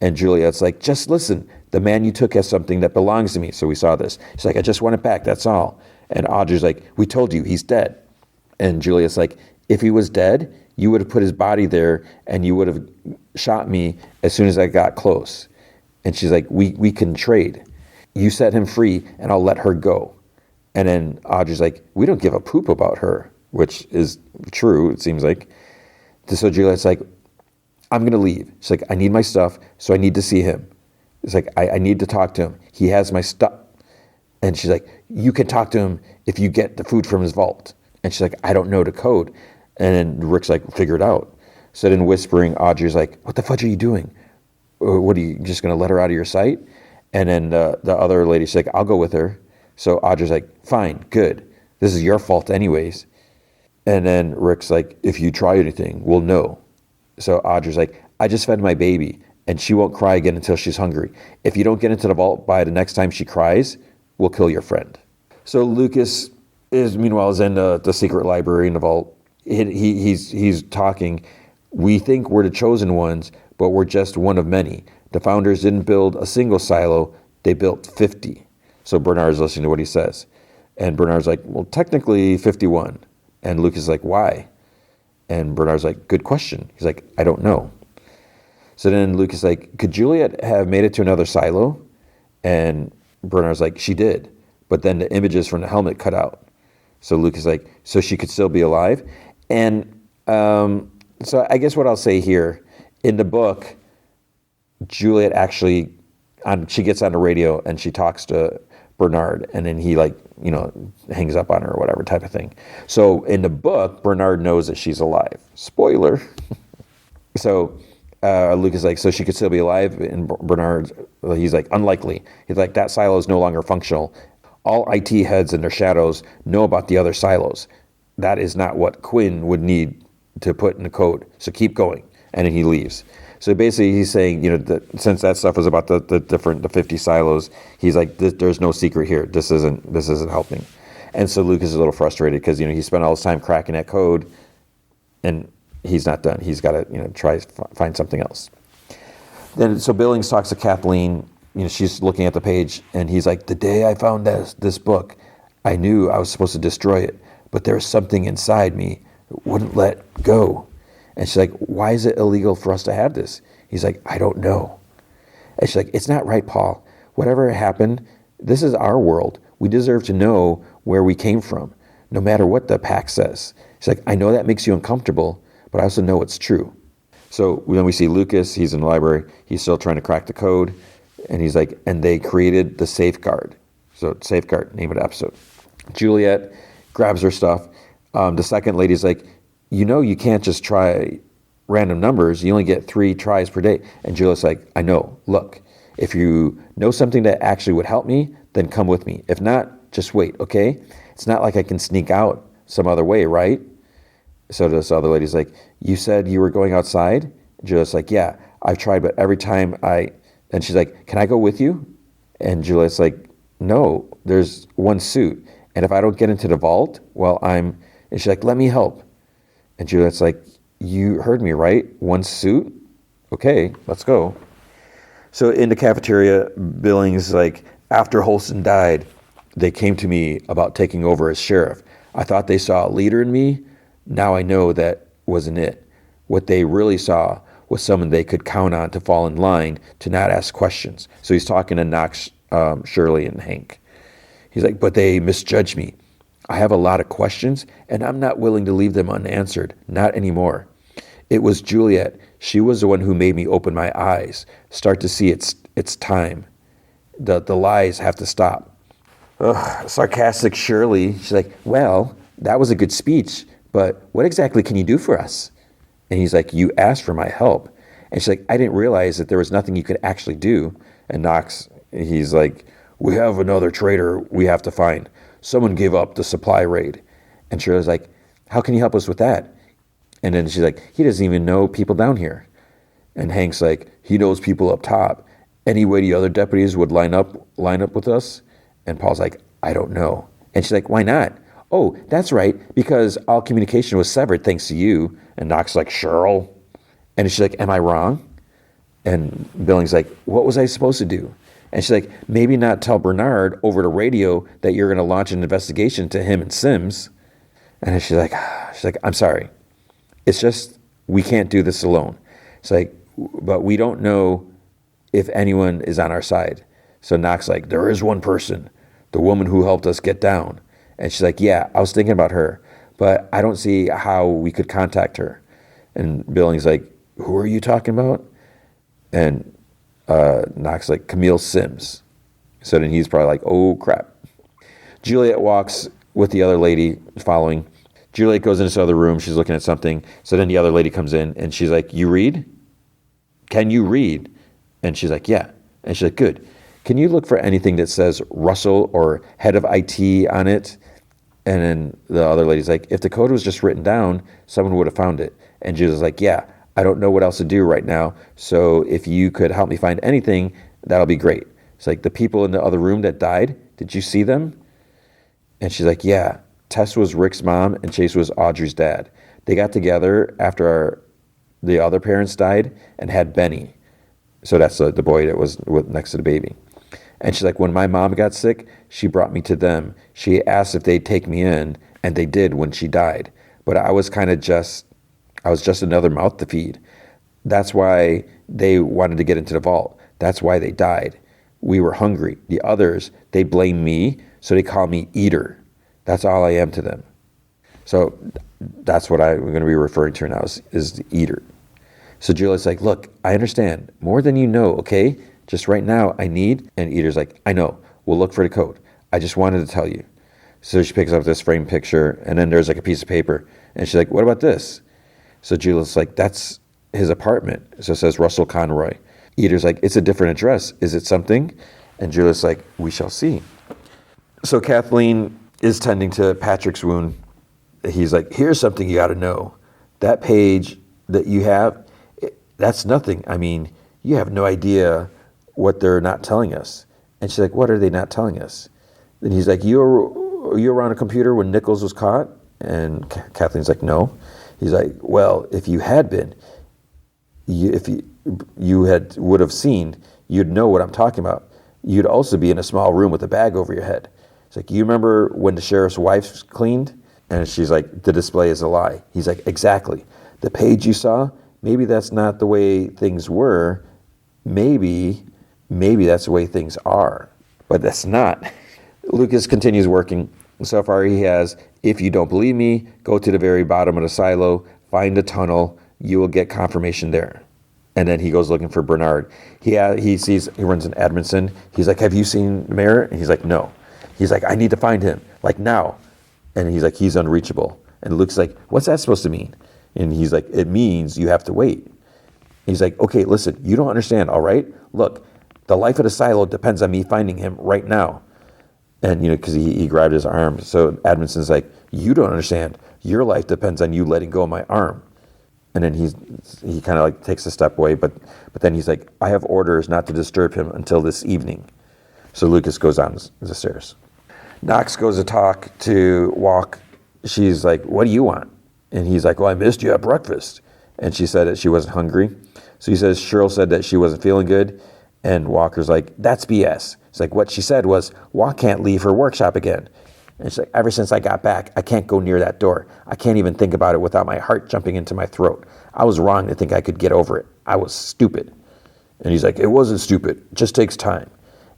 And Juliet's like, just listen, the man you took has something that belongs to me. So we saw this. She's like, I just want it back, that's all. And Audrey's like, we told you, he's dead. And Juliet's like, if he was dead, you would have put his body there and you would have shot me as soon as I got close. And she's like, we can trade. You set him free and I'll let her go. And then Audrey's like, we don't give a poop about her, which is true, it seems like. So Juliet's like, I'm going to leave. She's like, I need my stuff, so I need to see him. It's like, I need to talk to him. He has my stuff. And she's like, you can talk to him if you get the food from his vault. And she's like, I don't know the code. And then Rick's like, figure it out. So then whispering, Audrey's like, what the fudge are you doing? Or what, are you just going to let her out of your sight? And then the other lady, she's like, I'll go with her. So Audrey's like, fine, good. This is your fault anyways. And then Rick's like, if you try anything, we'll know. So Audrey's like, I just fed my baby, and she won't cry again until she's hungry. If you don't get into the vault by the next time she cries, we'll kill your friend. So Lucas meanwhile is in the secret library in the vault. He's talking. We think we're the chosen ones, but we're just one of many. The founders didn't build a single silo, they built 50. So Bernard's listening to what he says. And Bernard's like, well, technically 51. And Lucas is like, why? And Bernard's like, good question. He's like, I don't know. So then Lucas is like, could Juliet have made it to another silo? And Bernard's like, she did. But then the images from the helmet cut out. So Lucas is like, so she could still be alive? And so I guess what I'll say here, in the book, Juliet actually, she gets on the radio and she talks to Bernard, and then he hangs up on her or whatever type of thing. So in the book, Bernard knows that she's alive. Spoiler. So Lucas is like, so she could still be alive? And Bernard, he's like, unlikely. He's like, that silo is no longer functional. All IT heads and their shadows know about the other silos. That is not what Quinn would need to put in the code. So keep going. And then he leaves. So basically he's saying, since that stuff was about the 50 silos, he's like, there's no secret here. This isn't helping. And so Lucas is a little frustrated because, he spent all his time cracking that code and he's not done. He's got to, try find something else. Then, so Billings talks to Kathleen. She's looking at the page and he's like, the day I found this book, I knew I was supposed to destroy it, but there was something inside me that wouldn't let go. And she's like, why is it illegal for us to have this? He's like, I don't know. And she's like, it's not right, Paul. Whatever happened, this is our world. We deserve to know where we came from, no matter what the pack says. She's like, I know that makes you uncomfortable, but I also know it's true. So then we see Lucas, he's in the library, he's still trying to crack the code, and he's like, and they created the safeguard. So safeguard, name of the episode. Juliet grabs her stuff. The second lady's like, you can't just try random numbers. You only get 3 tries per day. And Juliet's like, I know. Look, if you know something that actually would help me, then come with me. If not, just wait, okay? It's not like I can sneak out some other way, right? So this other lady's like, you said you were going outside? Juliet's like, yeah, I've tried, but every time and she's like, can I go with you? And Juliet's like, no, there's one suit. And if I don't get into the vault, and she's like, let me help. And Juliet's like, you heard me, right? One suit? Okay, let's go. So in the cafeteria, Billings is like, after Holston died, they came to me about taking over as sheriff. I thought they saw a leader in me. Now I know that wasn't it. What they really saw was someone they could count on to fall in line, to not ask questions. So he's talking to Knox, Shirley, and Hank. He's like, but they misjudged me. I have a lot of questions, and I'm not willing to leave them unanswered. Not anymore. It was Juliet. She was the one who made me open my eyes, start to see it's time. The lies have to stop. Sarcastic Shirley. She's like, well, that was a good speech, but what exactly can you do for us? And he's like, you asked for my help, And she's like, I didn't realize that there was nothing you could actually do. And Knox, he's like, we have another traitor we have to find. Someone gave up the supply raid. And Shirley's like, how can you help us with that? And then she's like, he doesn't even know people down here. And Hank's like, he knows people up top. Any way the other deputies would line up with us? And Paul's like, I don't know. And she's like, why not? Oh, that's right, because all communication was severed thanks to you. And Knox's like, Cheryl. And she's like, am I wrong? And Billings like, what was I supposed to do? And she's like, maybe not tell Bernard over the radio that you're going to launch an investigation to him and Sims. And she's like, I'm sorry. It's just, we can't do this alone. It's like, but we don't know if anyone is on our side. So Knox like, there is one person, the woman who helped us get down. And she's like, yeah, I was thinking about her, but I don't see how we could contact her. And Billings like, who are you talking about? And Knox like, Camille Sims. So then he's probably like, oh crap. Juliet walks with the other lady following. Juliet goes into this other room. She's looking at something. So then the other lady comes in and she's like, you read? Can you read? And she's like, yeah. And she's like, good. Can you look for anything that says Russell or head of IT on it? And then the other lady's like, if the code was just written down, someone would have found it. And Juliet's like, yeah, I don't know what else to do right now. So if you could help me find anything, that'll be great. It's like, the people in the other room that died, did you see them? And she's like, yeah. Tess was Rick's mom and Chase was Audrey's dad. They got together after the other parents died and had Benny. So that's the boy that was next to the baby. And she's like, when my mom got sick, she brought me to them. She asked if they'd take me in, and they did when she died. But I was just another mouth to feed. That's why they wanted to get into the vault. That's why they died. We were hungry. The others, they blame me, so they call me Eater. That's all I am to them. So that's what I'm going to be referring to now is the Eater. So Juliet's like, look, I understand. More than you know, okay? Just right now, I need... And Eater's like, I know. We'll look for the code. I just wanted to tell you. So she picks up this framed picture, and then there's like a piece of paper. And she's like, what about this? So Juliet's like, that's his apartment. So it says Russell Conroy. Eater's like, it's a different address. Is it something? And Juliet's like, we shall see. So Kathleen is tending to Patrick's wound. He's like, here's something you got to know. That page that you have, that's nothing. I mean, you have no idea what they're not telling us. And she's like, what are they not telling us? Then he's like, you were on a computer when Nichols was caught? And Kathleen's like, no. He's like, well, if you had been, if you would have seen, you'd know what I'm talking about. You'd also be in a small room with a bag over your head. It's like, you remember when the sheriff's wife cleaned? And she's like, the display is a lie. He's like, exactly. The page you saw, maybe that's not the way things were. Maybe that's the way things are. But that's not. Lucas continues working. So far he has, if you don't believe me, go to the very bottom of the silo, find a tunnel, you will get confirmation there. And then he goes looking for Bernard. He runs in Edmondson. He's like, have you seen the mayor? And he's like, no. He's like, I need to find him, like now. And he's like, he's unreachable. And Luke's like, what's that supposed to mean? And he's like, it means you have to wait. He's like, okay, listen, you don't understand, all right? Look, the life of the silo depends on me finding him right now. And, because he grabbed his arm. So Edmondson's like, you don't understand. Your life depends on you letting go of my arm. And then he kind of like takes a step away. But then he's like, I have orders not to disturb him until this evening. So Lucas goes on the stairs. Knox goes to talk to Walk. She's like, what do you want? And he's like, well, I missed you at breakfast. And she said that she wasn't hungry. So he says, Cheryl said that she wasn't feeling good. And Walker's like, that's BS. It's like, what she said was, Walk can't leave her workshop again. And she's like, ever since I got back, I can't go near that door. I can't even think about it without my heart jumping into my throat. I was wrong to think I could get over it. I was stupid. And he's like, it wasn't stupid. It just takes time.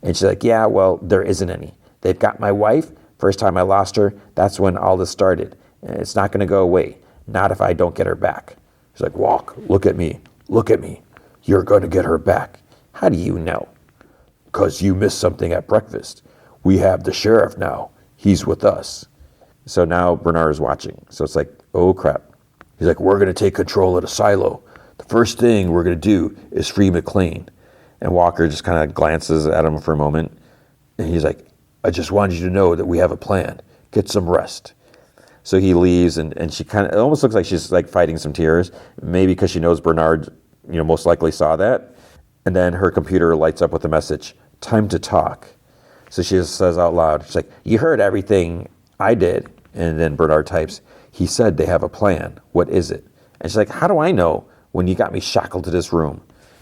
And she's like, yeah, well, there isn't any. They've got my wife. First time I lost her, that's when all this started. And it's not going to go away. Not if I don't get her back. He's like, Walk, look at me. Look at me. You're going to get her back. How do you know? Because you missed something at breakfast. We have the sheriff now. He's with us. So now Bernard is watching. So it's like, oh, crap. He's like, we're going to take control of the silo. The first thing we're going to do is free McLean. And Walker just kind of glances at him for a moment. And he's like, I just wanted you to know that we have a plan. Get some rest. So he leaves, and she kind of, it almost looks like she's like fighting some tears, maybe because she knows Bernard, most likely saw that. And then her computer lights up with a message, time to talk. So she just says out loud, she's like, you heard everything I did. And then Bernard types, he said they have a plan. What is it? And she's like, how do I know when you got me shackled to this room?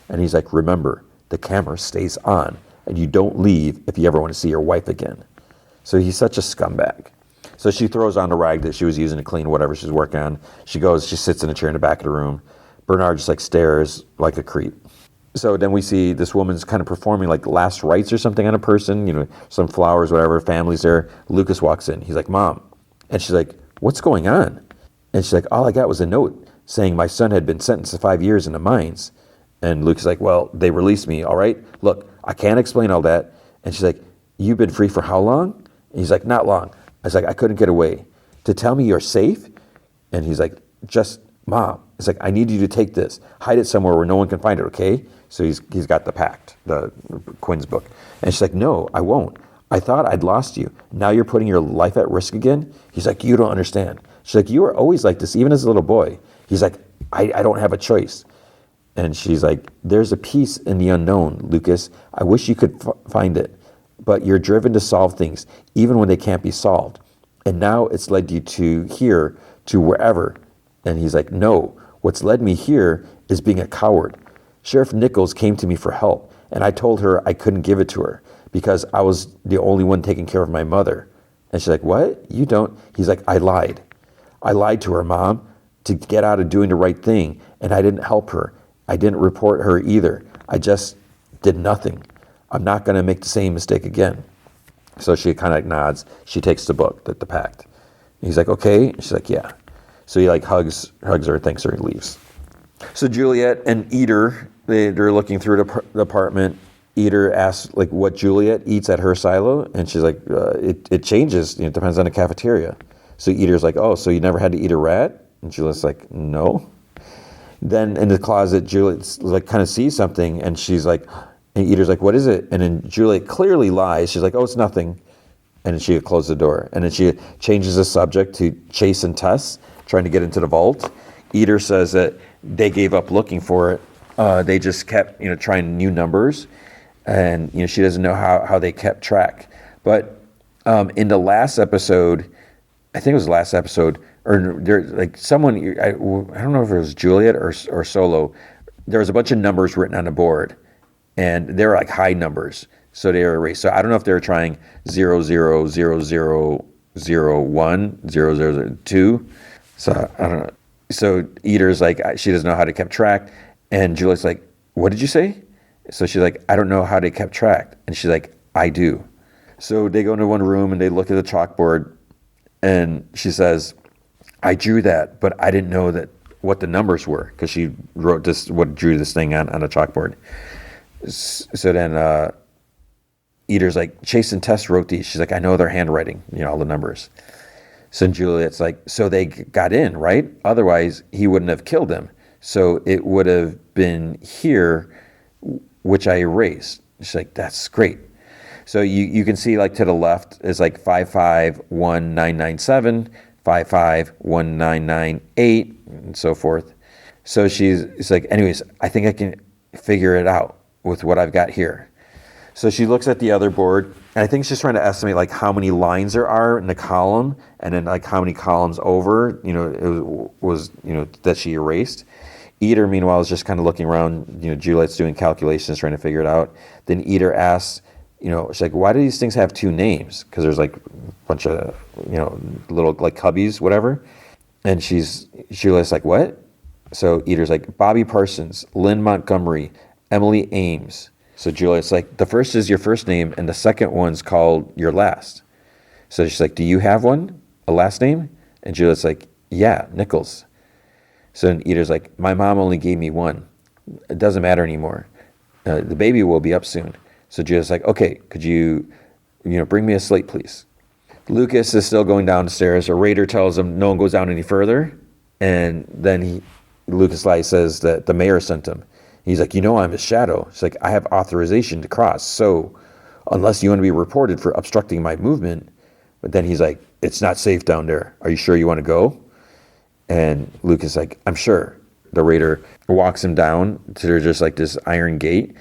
And he's like, remember, the camera stays on, and you don't leave if you ever want to see your wife again. So he's such a scumbag. So she throws on the rag that she was using to clean whatever she's working on. She sits in a chair in the back of the room. Bernard just like stares like a creep. So then we see this woman's kind of performing like last rites or something on a person, some flowers, whatever, family's there. Lucas walks in. He's like, Mom. And she's like, what's going on? And she's like, all I got was a note saying my son had been sentenced to 5 years in the mines. And Lucas is like, well, they released me, all right? Look, I can't explain all that. And she's like, you've been free for how long? And he's like, not long. I was like, I couldn't get away. To tell me you're safe? And he's like, just, Mom. It's like, I need you to take this. Hide it somewhere where no one can find it, okay? So he's got the pact, the Quinn's book. And she's like, no, I won't. I thought I'd lost you. Now you're putting your life at risk again? He's like, you don't understand. She's like, you were always like this, even as a little boy. He's like, I don't have a choice. And she's like, there's a peace in the unknown, Lucas. I wish you could find it. But you're driven to solve things, even when they can't be solved. And now it's led you to here, to wherever. And he's like, no, what's led me here is being a coward. Sheriff Nichols came to me for help, and I told her I couldn't give it to her because I was the only one taking care of my mother. And she's like, what? You don't? He's like, I lied. I lied to her, Mom, to get out of doing the right thing, and I didn't help her. I didn't report her either. I just did nothing. I'm not going to make the same mistake again. So she kind of nods. She takes the book, the pact. He's like, okay. She's like, yeah. So he like hugs her, thanks her, and leaves. So Juliet and Eater, they're looking through the apartment. Eater asks like what Juliet eats at her silo, and she's like, it changes. It depends on the cafeteria. So Eater's like, oh, so you never had to eat a rat? And Juliet's like, no. Then in the closet, Juliet like kind of sees something, and she's like, and Eater's like, what is it? And then Juliet clearly lies. She's like, oh, it's nothing. And then she closes the door. And then she changes the subject to Chase and Tess trying to get into the vault. Eater says that they gave up looking for it. They just kept, trying new numbers. And, she doesn't know how they kept track. But in the last episode, I think it was the last episode, or there, like someone, I don't know if it was Juliet or Solo, there was a bunch of numbers written on the board. And they were like high numbers. So they were erased. So I don't know if they were trying 000001, 0002. So I don't know. So Eater's like, she doesn't know how to keep track. And Juliet's like, what did you say? So she's like, I don't know how they kept track. And she's like, I do. So they go into one room and they look at the chalkboard. And she says, I drew that, but I didn't know that what the numbers were because she drew this thing on a chalkboard. So then Eater's like, Chase and Tess wrote these. She's like, I know their handwriting, all the numbers. So Juliet's like, so they got in, right? Otherwise, he wouldn't have killed them. So it would have been here, which I erased. She's like, that's great. So you can see like to the left is like 551997, 551998, and so forth. So it's like, anyways, I think I can figure it out with what I've got here. So she looks at the other board, and I think she's trying to estimate like how many lines there are in the column, and then like how many columns over, it was that she erased. Eater, meanwhile, is just kind of looking around. Juliet's doing calculations, trying to figure it out. Then Eater asks, she's like, why do these things have two names? Because there's like a bunch of, little like cubbies, whatever. And Juliet's like, what? So Eater's like, Bobby Parsons, Lynn Montgomery, Emily Ames. So Juliet's like, the first is your first name, and the second one's called your last. So she's like, do you have one? A last name? And Juliet's like, yeah, Nichols. So then Eater's like, my mom only gave me one. It doesn't matter anymore. The baby will be up soon. So Juliet's like, okay, could you bring me a slate, please? Lucas is still going down the stairs. A raider tells him no one goes down any further. And then Lucas Lai says that the mayor sent him. He's like, I'm his shadow. He's like, I have authorization to cross. So unless you want to be reported for obstructing my movement, but then he's like, it's not safe down there. Are you sure you want to go? And Lucas is like, I'm sure. The raider walks him down to just like this iron gate,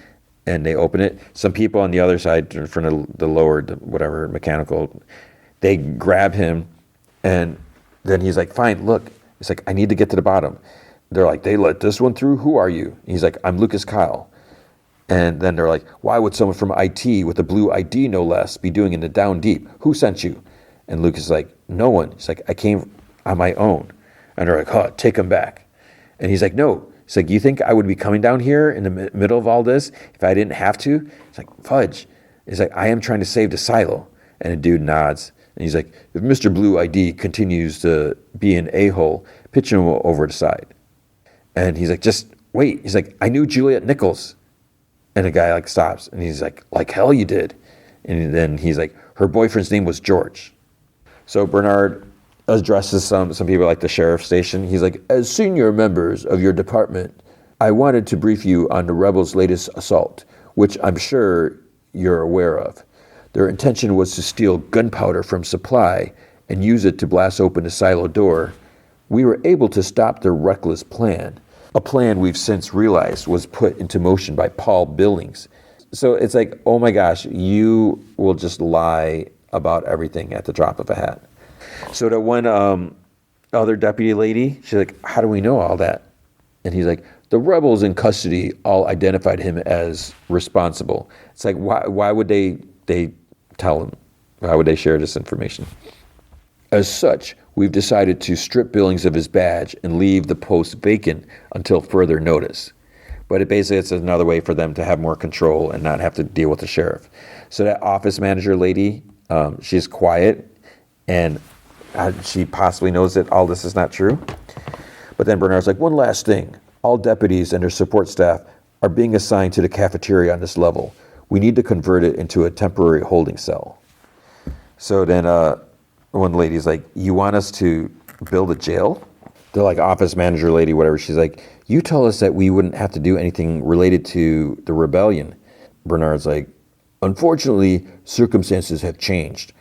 and they open it. Some people on the other side, from the lower, whatever, mechanical, they grab him, and then he's like, fine, look. He's like, I need to get to the bottom. They're like, they let this one through? Who are you? He's like, I'm Lucas Kyle. And then they're like, why would someone from IT with a blue ID, no less, be doing it down deep? Who sent you? And Lucas is like, no one. He's like, I came on my own. And they're like, take him back. And he's like, no. He's like, you think I would be coming down here in the middle of all this if I didn't have to? He's like, fudge. He's like, I am trying to save the silo. And the dude nods. And he's like, if Mr. Blue ID continues to be an a-hole, pitch him over the side. And he's like, just wait. He's like, I knew Juliet Nichols. And the guy like stops. And he's like hell you did. And then he's like, her boyfriend's name was George. So Bernard addresses some people like the sheriff's station. He's like, as senior members of your department, I wanted to brief you on the rebels' latest assault, which I'm sure you're aware of. Their intention was to steal gunpowder from supply and use it to blast open the silo door. We were able to stop their reckless plan, a plan we've since realized was put into motion by Paul Billings. So it's like, oh my gosh, you will just lie about everything at the drop of a hat. So the one other deputy lady, she's like, how do we know all that? And he's like, the rebels in custody all identified him as responsible. It's like, why would they tell him? Why would they share this information? As such, we've decided to strip Billings of his badge and leave the post vacant until further notice. But it's another way for them to have more control and not have to deal with the sheriff. So that office manager lady, she's quiet, and she possibly knows that all this is not true. But then Bernard's like, one last thing. All deputies and their support staff are being assigned to the cafeteria on this level. We need to convert it into a temporary holding cell. So then one lady's like, you want us to build a jail? They're like, office manager lady, whatever. She's like, you told us that we wouldn't have to do anything related to the rebellion. Bernard's like, unfortunately, circumstances have changed.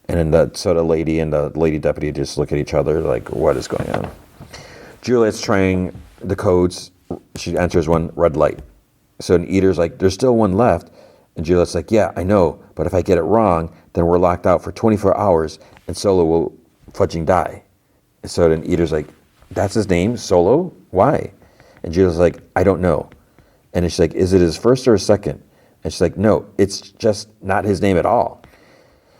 And then the lady and the lady deputy just look at each other like, what is going on? Juliet's trying the codes. She enters one red light. So an Eater's like, there's still one left. And Juliet's like, yeah, I know. But if I get it wrong, then we're locked out for 24 hours and Solo will fudging die. And so then Eater's like, that's his name, Solo? Why? And Juliet's like, I don't know. And she's like, is it his first or his second? And she's like, no, it's just not his name at all.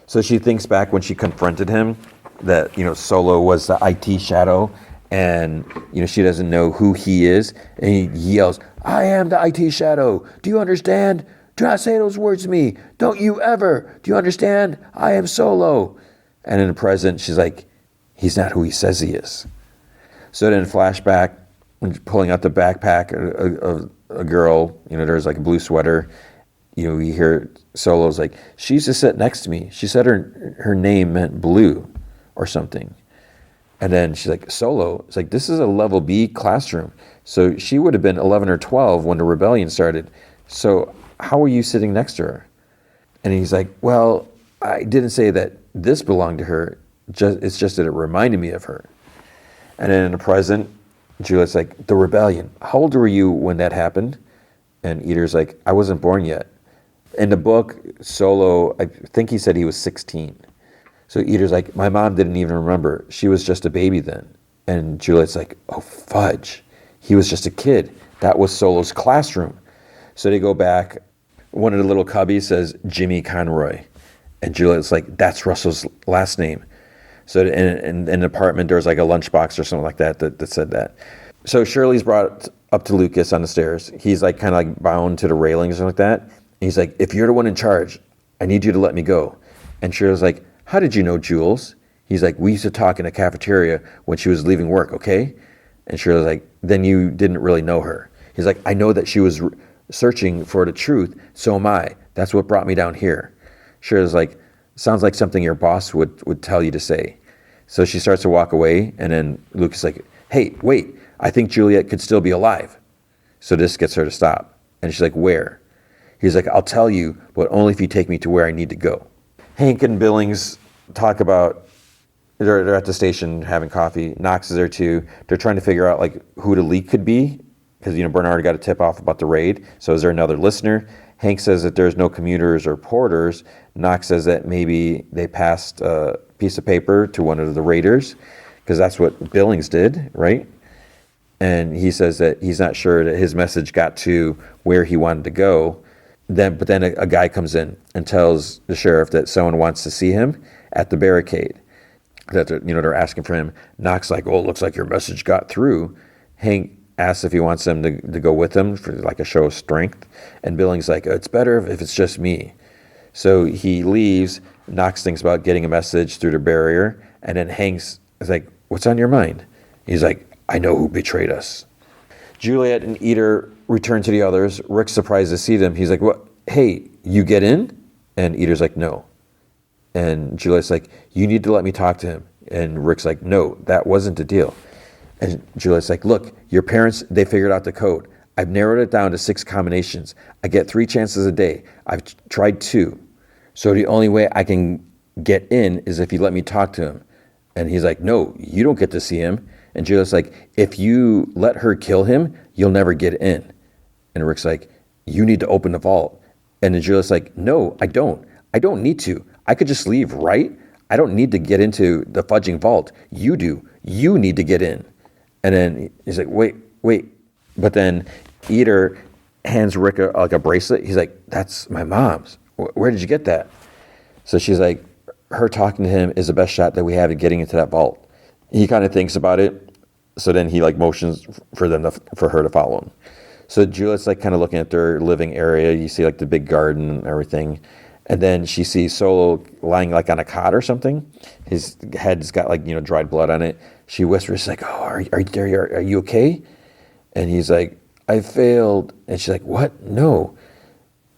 So she thinks back when she confronted him that, Solo was the IT shadow and, she doesn't know who he is. And he yells, I am the IT shadow. Do you understand? Do not say those words to me. Don't you ever. Do you understand? I am Solo. And in the present, she's like, he's not who he says he is. So then flashback, pulling out the backpack of a girl, there's like a blue sweater. You hear Solo's like, she used to sit next to me. She said her name meant blue or something. And then she's like, Solo, it's like, this is a level B classroom. So she would have been 11 or 12 when the rebellion started. So how are you sitting next to her? And he's like, well, I didn't say that this belonged to her. It's just that it reminded me of her. And then in the present, Juliet's like, the rebellion. How old were you when that happened? And Eater's like, I wasn't born yet. In the book, Solo, I think he said he was 16. So Eater's like, my mom didn't even remember. She was just a baby then. And Juliet's like, oh, fudge. He was just a kid. That was Solo's classroom. So they go back. One of the little cubbies says, Jimmy Conroy. And Juliet's like, that's Russell's last name. So in the apartment, there was like a lunchbox or something like that said that. So Shirley's brought up to Lucas on the stairs. He's like kind of like bound to the railings or something like that. And he's like, if you're the one in charge, I need you to let me go. And Shirley's like, how did you know Jules? He's like, we used to talk in the cafeteria when she was leaving work, okay? And Shirley's like, then you didn't really know her. He's like, I know that she was searching for the truth, so am I. That's what brought me down here. Shirley's like, sounds like something your boss would tell you to say. So she starts to walk away, and then Lucas is like, hey, wait, I think Juliet could still be alive. So this gets her to stop. And she's like, where? He's like, I'll tell you, but only if you take me to where I need to go. Hank and Billings talk about, they're at the station having coffee. Knox is there too. They're trying to figure out like who the leak could be, because Bernard got a tip off about the raid. So is there another listener? Hank says that there's no commuters or porters. Knox says that maybe they passed a piece of paper to one of the raiders, because that's what Billings did, right? And he says that he's not sure that his message got to where he wanted to go. But then a guy comes in and tells the sheriff that someone wants to see him at the barricade. That they're asking for him. Knox like, oh, it looks like your message got through. Hank asks if he wants them to go with him for like a show of strength. And Billings like, it's better if it's just me. So he leaves. Knox thinks about getting a message through the barrier. And then Hank's is like, what's on your mind? He's like, I know who betrayed us. Juliet and Eater return to the others. Rick's surprised to see them. He's like, what? Hey, you get in? And Eater's like, no. And Juliet's like, you need to let me talk to him. And Rick's like, no, that wasn't the deal. And Juliet's like, look, your parents, they figured out the code. I've narrowed it down to 6 combinations. I get 3 chances a day. I've tried 2. So the only way I can get in is if you let me talk to him. And he's like, no, you don't get to see him. And Juliet's like, if you let her kill him, you'll never get in. And Rick's like, you need to open the vault. And then Juliet's like, no, I don't. I don't need to. I could just leave, right? I don't need to get into the fudging vault. You do. You need to get in. And then he's like, wait. But then Eater hands Rick a bracelet. He's like, that's my mom's. Where did you get that? So she's like, her talking to him is the best shot that we have at getting into that vault. He kind of thinks about it. So then he like motions for her to follow him. So Juliet's like kind of looking at their living area. You see like the big garden and everything. And then she sees Solo lying like on a cot or something. His head's got like, dried blood on it. She whispers like, oh, are you okay? And he's like, I failed. And she's like, what? No.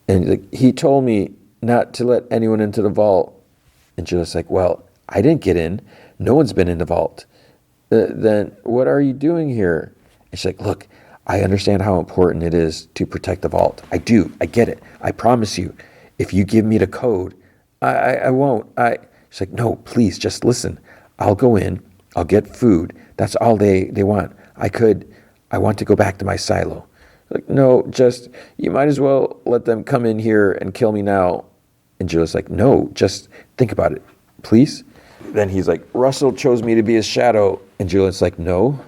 And like, he told me not to let anyone into the vault. And Juliet's like, well, I didn't get in. No one's been in the vault. Then what are you doing here? And she's like, look, I understand how important it is to protect the vault. I do. I get it. I promise you. If you give me the code, I won't. She's like, no, please, just listen. I'll go in. I'll get food. That's all they want. I want to go back to my silo. Like, no, you might as well let them come in here and kill me now. And Juliet's like, no, just think about it, please. Then he's like, Russell chose me to be his shadow. And Juliet's like, no.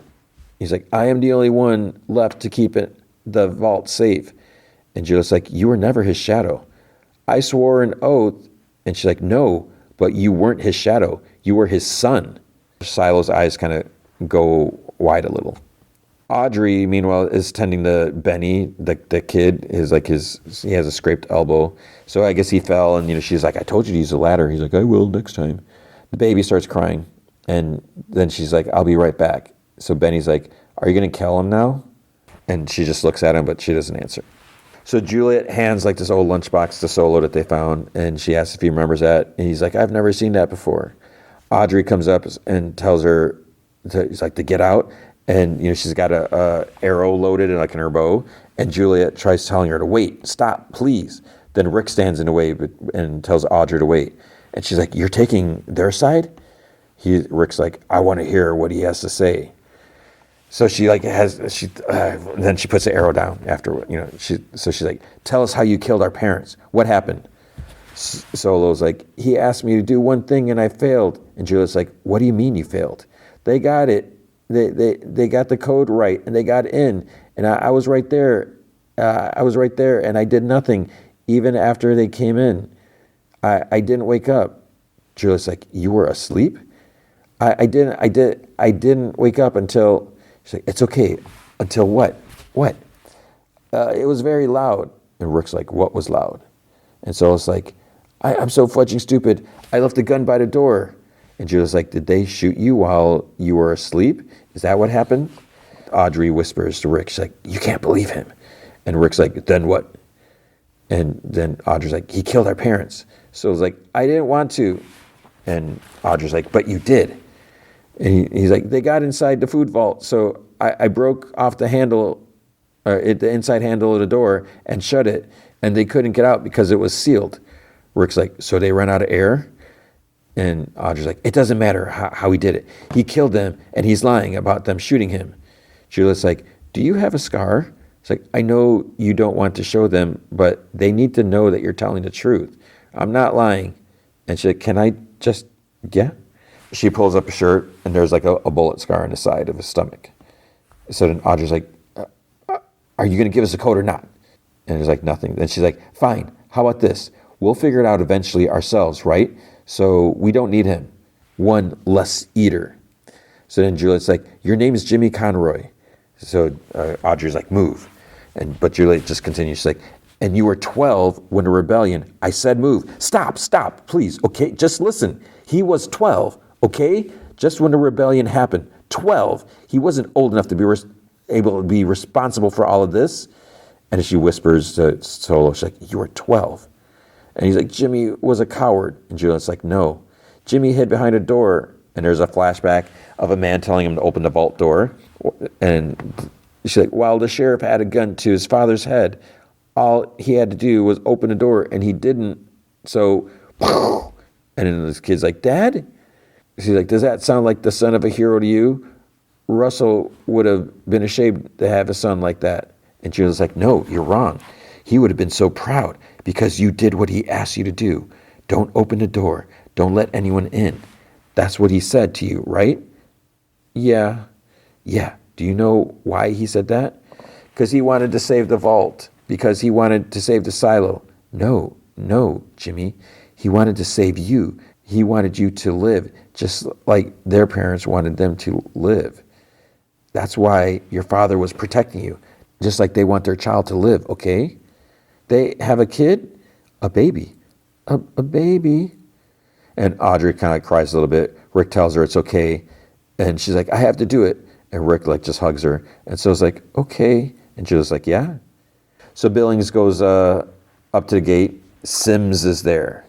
He's like, I am the only one left to keep the vault safe. And Juliet's like, you were never his shadow. I swore an oath. And she's like, no, but you weren't his shadow. You were his son. Silo's eyes kind of go wide a little. Audrey, meanwhile, is tending to Benny, the kid. He has a scraped elbow. So I guess he fell, and she's like, I told you to use the ladder. He's like, I will next time. The baby starts crying, and then she's like, I'll be right back. So Benny's like, are you going to kill him now? And she just looks at him, but she doesn't answer. So Juliet hands like this old lunchbox to Solo that they found, and she asks if he remembers that. And he's like, I've never seen that before. Audrey comes up and tells her to get out. And she's got a arrow loaded in her bow. And Juliet tries telling her to wait, stop, please. Then Rick stands in the way and tells Audrey to wait. And she's like, you're taking their side? Rick's like, I want to hear what he has to say. So then she puts the arrow down after, so she's like, tell us how you killed our parents. What happened? Solo's like, he asked me to do one thing and I failed. And Juliet's like, what do you mean you failed? They got it. They got the code right and they got in. And I was right there. And I did nothing even after they came in. I didn't wake up. Juliet's like, you were asleep? I didn't wake up until, she's like, it's okay. Until what? What? It was very loud. And Rick's like, what was loud? And so it's like, I'm so fudging stupid. I left the gun by the door. And Juliet's like, did they shoot you while you were asleep? Is that what happened? Audrey whispers to Rick, she's like, you can't believe him. And Rick's like, then what? And then Audrey's like, he killed our parents. So it's like, I didn't want to. And Audrey's like, but you did. And he's like, they got inside the food vault, so I broke off the handle, the inside handle of the door and shut it, and they couldn't get out because it was sealed. Rick's like, so they ran out of air? And Audrey's like, it doesn't matter how he did it. He killed them, and he's lying about them shooting him. Juliet's like, do you have a scar? It's like, I know you don't want to show them, but they need to know that you're telling the truth. I'm not lying. And she's like, can I just, yeah? She pulls up a shirt, and there's like a bullet scar on the side of his stomach. So then Audrey's like, are you going to give us a code or not? And there's like nothing. Then she's like, fine, how about this? We'll figure it out eventually ourselves, right? So we don't need him. One less eater. So then Juliet's like, your name is Jimmy Conroy. So Audrey's like, move. But Juliet just continues. She's like, and you were 12 when the rebellion, I said move. Stop, please, okay? Just listen. He was 12, okay? Just when the rebellion happened. 12. He wasn't old enough to be able to be responsible for all of this. And she whispers to Solo, she's like, you were 12. And he's like, Jimmy was a coward. And Juliet's like, no. Jimmy hid behind a door. And there's a flashback of a man telling him to open the vault door. And she's like, while the sheriff had a gun to his father's head, all he had to do was open the door, and he didn't. So, and then this kid's like, Dad? She's like, does that sound like the son of a hero to you? Russell would have been ashamed to have a son like that. And she was like, no, you're wrong. He would have been so proud because you did what he asked you to do. Don't open the door. Don't let anyone in. That's what he said to you, right? Yeah. Do you know why he said that? Because he wanted to save the vault. Because he wanted to save the silo. No, Jimmy. He wanted to save you. He wanted you to live just like their parents wanted them to live. That's why your father was protecting you, just like they want their child to live, okay? They have a kid, a baby, a baby. And Audrey kind of cries a little bit. Rick tells her it's okay. And she's like, I have to do it. And Rick like just hugs her. And so it's like, okay. And she was like, yeah. So Billings goes up to the gate. Sims is there.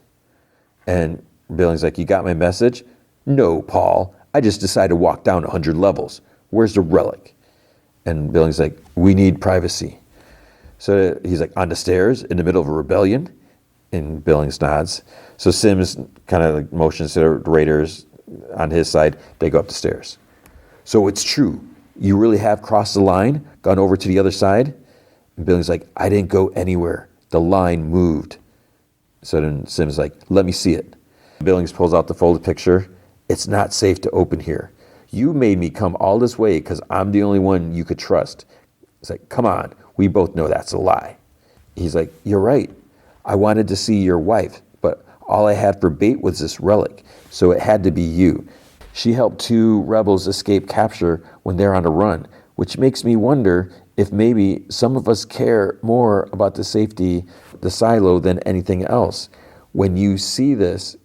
And Billings like, you got my message? No, Paul. I just decided to walk down 100 levels. Where's the relic? And Billings like, we need privacy. So he's like, on the stairs in the middle of a rebellion? And Billings nods. So Sims kind of like motions to the Raiders on his side. They go up the stairs. So it's true. You really have crossed the line, gone over to the other side? And Billings like, I didn't go anywhere. The line moved. So then Sims like, let me see it. Billings pulls out the folded picture. It's not safe to open here. You made me come all this way because I'm the only one you could trust. It's like, come on. We both know that's a lie. He's like, you're right. I wanted to see your wife, but all I had for bait was this relic, so it had to be you. She helped 2 rebels escape capture when they're on a run, which makes me wonder if maybe some of us care more about the safety, the silo, than anything else. When you see this,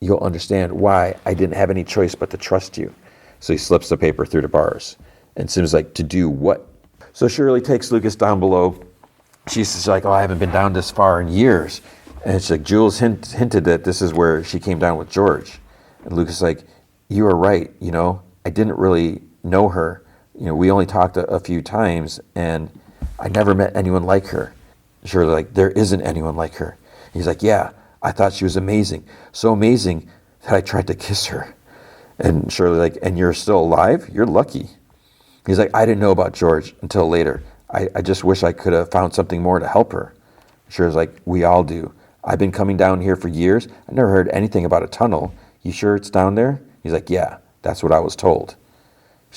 you'll understand why I didn't have any choice but to trust you. So he slips the paper through the bars. And Sim's like, to do what? So Shirley takes Lucas down below. She's just like, oh, I haven't been down this far in years. And it's like, Jules hinted that this is where she came down with George. And Lucas is like, you are right, I didn't really know her. We only talked a few times, and I never met anyone like her. Shirley's like, there isn't anyone like her. He's like, yeah, I thought she was amazing. So amazing that I tried to kiss her. And Shirley's like, and you're still alive? You're lucky. He's like, I didn't know about George until later. I just wish I could have found something more to help her. Shirley's like, we all do. I've been coming down here for years. I never heard anything about a tunnel. You sure it's down there? He's like, yeah, that's what I was told.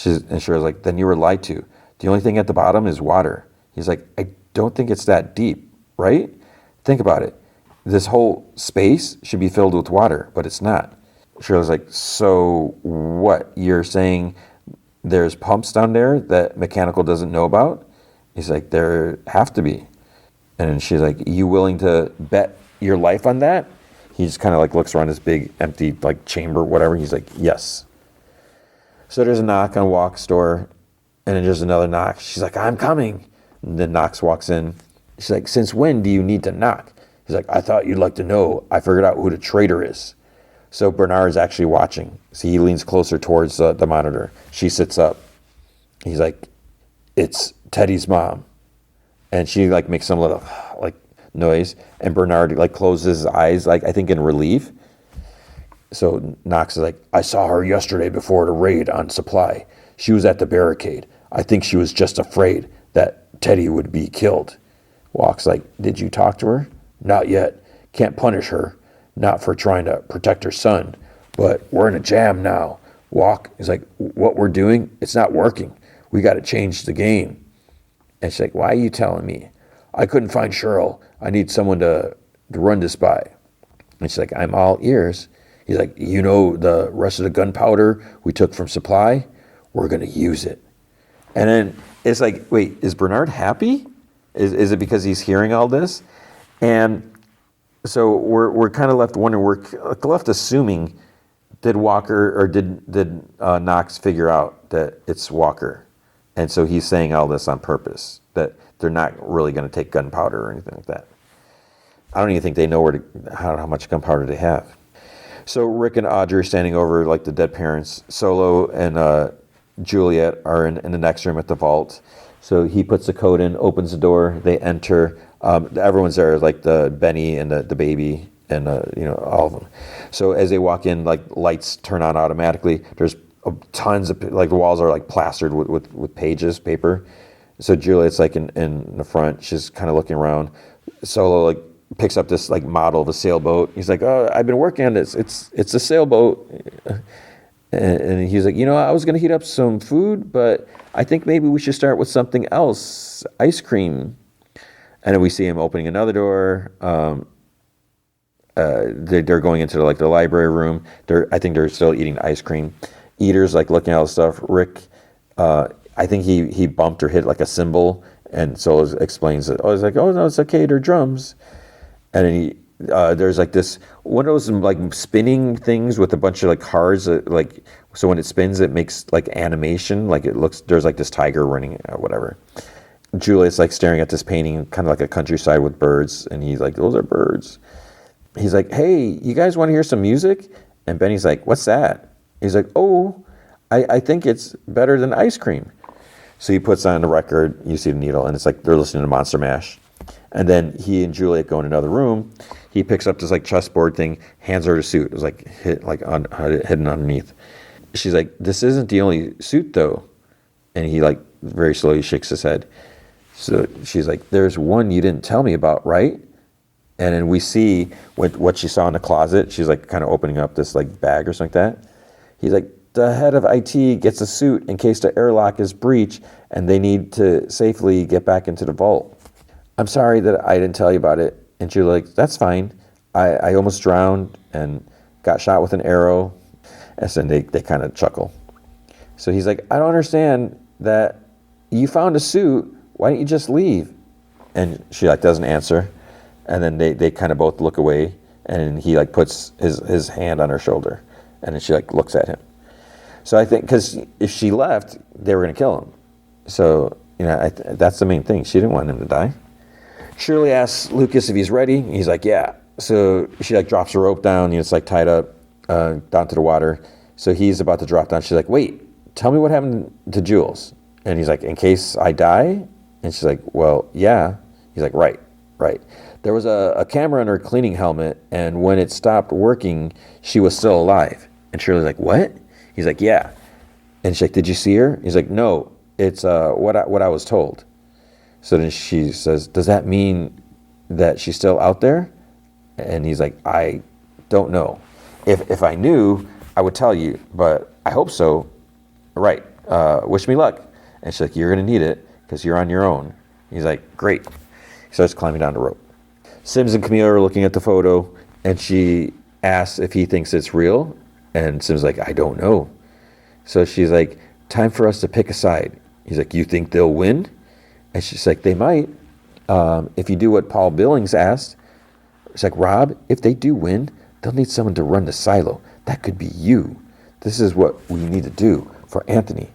And Shirley's like, then you were lied to. The only thing at the bottom is water. He's like, I don't think it's that deep, right? Think about it. This whole space should be filled with water, but it's not. Shirley's like, so what? You're saying there's pumps down there that Mechanical doesn't know about? He's like, there have to be. And she's like, you willing to bet your life on that? He just kind of like looks around this big empty like chamber, whatever. He's like, yes. So there's a knock on Walk's door, and then there's another knock. She's like, I'm coming. And then Knox walks in. She's like, since when do you need to knock? He's like, I thought you'd like to know. I figured out who the traitor is. So Bernard's actually watching. So he leans closer towards the monitor. She sits up. He's like, it's Teddy's mom. And she like makes some little like noise. And Bernard like closes his eyes, like I think in relief. So Knox is like, I saw her yesterday before the raid on supply. She was at the barricade. I think she was just afraid that Teddy would be killed. Walk's like, did you talk to her? Not yet. Can't punish her. Not for trying to protect her son. But we're in a jam now. Walk is like, what we're doing, it's not working. We got to change the game. And she's like, why are you telling me? I couldn't find Cheryl. I need someone to run this by. And she's like, I'm all ears. He's like, you know the rest of the gunpowder we took from supply? We're going to use it. And then it's like, wait, is Bernard happy? Is it because he's hearing all this? And so we're kind of left wondering, we're left assuming, did Walker or did Knox figure out that it's Walker? And so he's saying all this on purpose, that they're not really going to take gunpowder or anything like that. I don't even think they know how much gunpowder they have. So Rick and Audrey are standing over like the dead parents. Solo and Juliet are in the next room at the vault. So he puts the code in, opens the door, they enter. Everyone's there, like the Benny and the baby and all of them. So as they walk in, like lights turn on automatically. There's tons of, like the walls are like plastered with paper. So Juliet's like in the front. She's kind of looking around. Solo like picks up this like model of a sailboat. He's like, oh, I've been working on this. It's a sailboat. And he's like, I was going to heat up some food, but I think maybe we should start with something else, ice cream. And then we see him opening another door. They're going into like the library room. I think they're still eating ice cream. Eater's like looking at all the stuff. Rick, I think he bumped or hit like a cymbal, and so explains it. He's like, oh no, it's okay. They're drums. And then there's like this one of those like spinning things with a bunch of like cards that, like, so when it spins it makes like animation, like it looks, there's like this tiger running or whatever. Juliet's like staring at this painting, kind of like a countryside with birds, and he's like, those are birds. He's like, hey, you guys want to hear some music? And Benny's like, what's that? He's like, oh, I think it's better than ice cream. So he puts on the record, you see the needle, and it's like they're listening to Monster Mash. And then he and Juliet go in another room. He picks up this like chessboard thing, hands her the suit. It was like hidden underneath. She's like, this isn't the only suit though. And he like very slowly shakes his head. So she's like, there's one you didn't tell me about, right? And then we see what she saw in the closet. She's like kind of opening up this like bag or something like that. He's like, the head of IT gets a suit in case the airlock is breached and they need to safely get back into the vault. I'm sorry that I didn't tell you about it. And she's like, that's fine. I almost drowned and got shot with an arrow. And then they kind of chuckle. So he's like, I don't understand that you found a suit. Why don't you just leave? And she like doesn't answer. And then they kind of both look away. And he like puts his hand on her shoulder. And then she like looks at him. So I think, because if she left, they were going to kill him. So, that's the main thing. She didn't want him to die. Shirley asks Lucas if he's ready. He's like, yeah. So she like drops a rope down. It's like tied up down to the water. So he's about to drop down. She's like, wait, tell me what happened to Jules. And he's like, in case I die? And she's like, well, yeah. He's like, right. There was a camera on her cleaning helmet, and when it stopped working, she was still alive. And Shirley's like, what? He's like, yeah. And she's like, did you see her? He's like, no, it's what I was told. So then she says, does that mean that she's still out there? And he's like, I don't know. If I knew, I would tell you, but I hope so. Right. Wish me luck. And she's like, you're going to need it because you're on your own. He's like, great. He starts climbing down the rope. Sims and Camille are looking at the photo, and she asks if he thinks it's real. And Sim's like, I don't know. So she's like, time for us to pick a side. He's like, you think they'll win? And she's like, they might. If you do what Paul Billings asked. She's like, Rob, if they do win, they'll need someone to run the silo. That could be you. This is what we need to do for Anthony.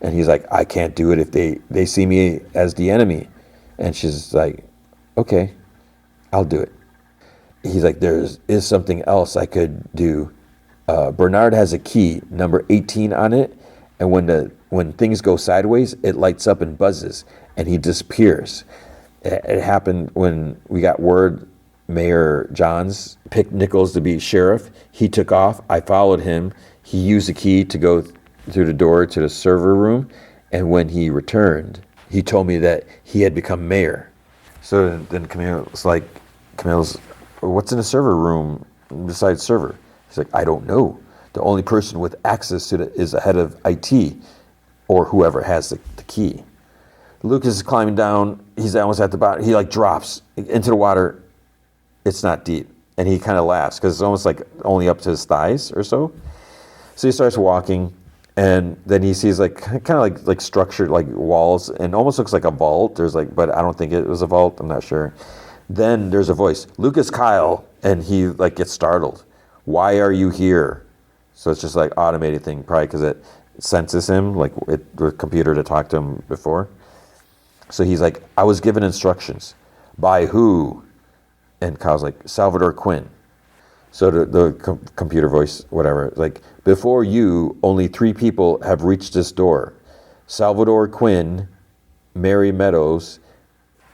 And he's like, I can't do it if they see me as the enemy. And she's like, okay, I'll do it. He's like, there is something else I could do Bernard has a key, number 18 on it, and when things go sideways, it lights up and buzzes, and he disappears. It happened when we got word Mayor Johns picked Nichols to be sheriff. He took off. I followed him. He used the key to go through the door to the server room, and when he returned, he told me that he had become mayor. So then Camille's, what's in the server room besides server? He's like, I don't know. The only person with access to it is the head of IT, or whoever has the key. Lucas is climbing down. He's almost at the bottom. He drops into the water. It's not deep. And he kind of laughs because it's almost like only up to his thighs or so. So he starts walking, and then he sees kind of like structured walls, and almost looks like a vault. But I don't think it was a vault. I'm not sure. Then there's a voice, Lucas Kyle, and he gets startled. Why are you here? So it's just automated thing, probably because it senses him, the computer to talk to him before. So he's like, I was given instructions. By who? And Kyle's like, Salvador Quinn. So the computer voice, whatever, before you, only 3 people have reached this door. Salvador Quinn, Mary Meadows,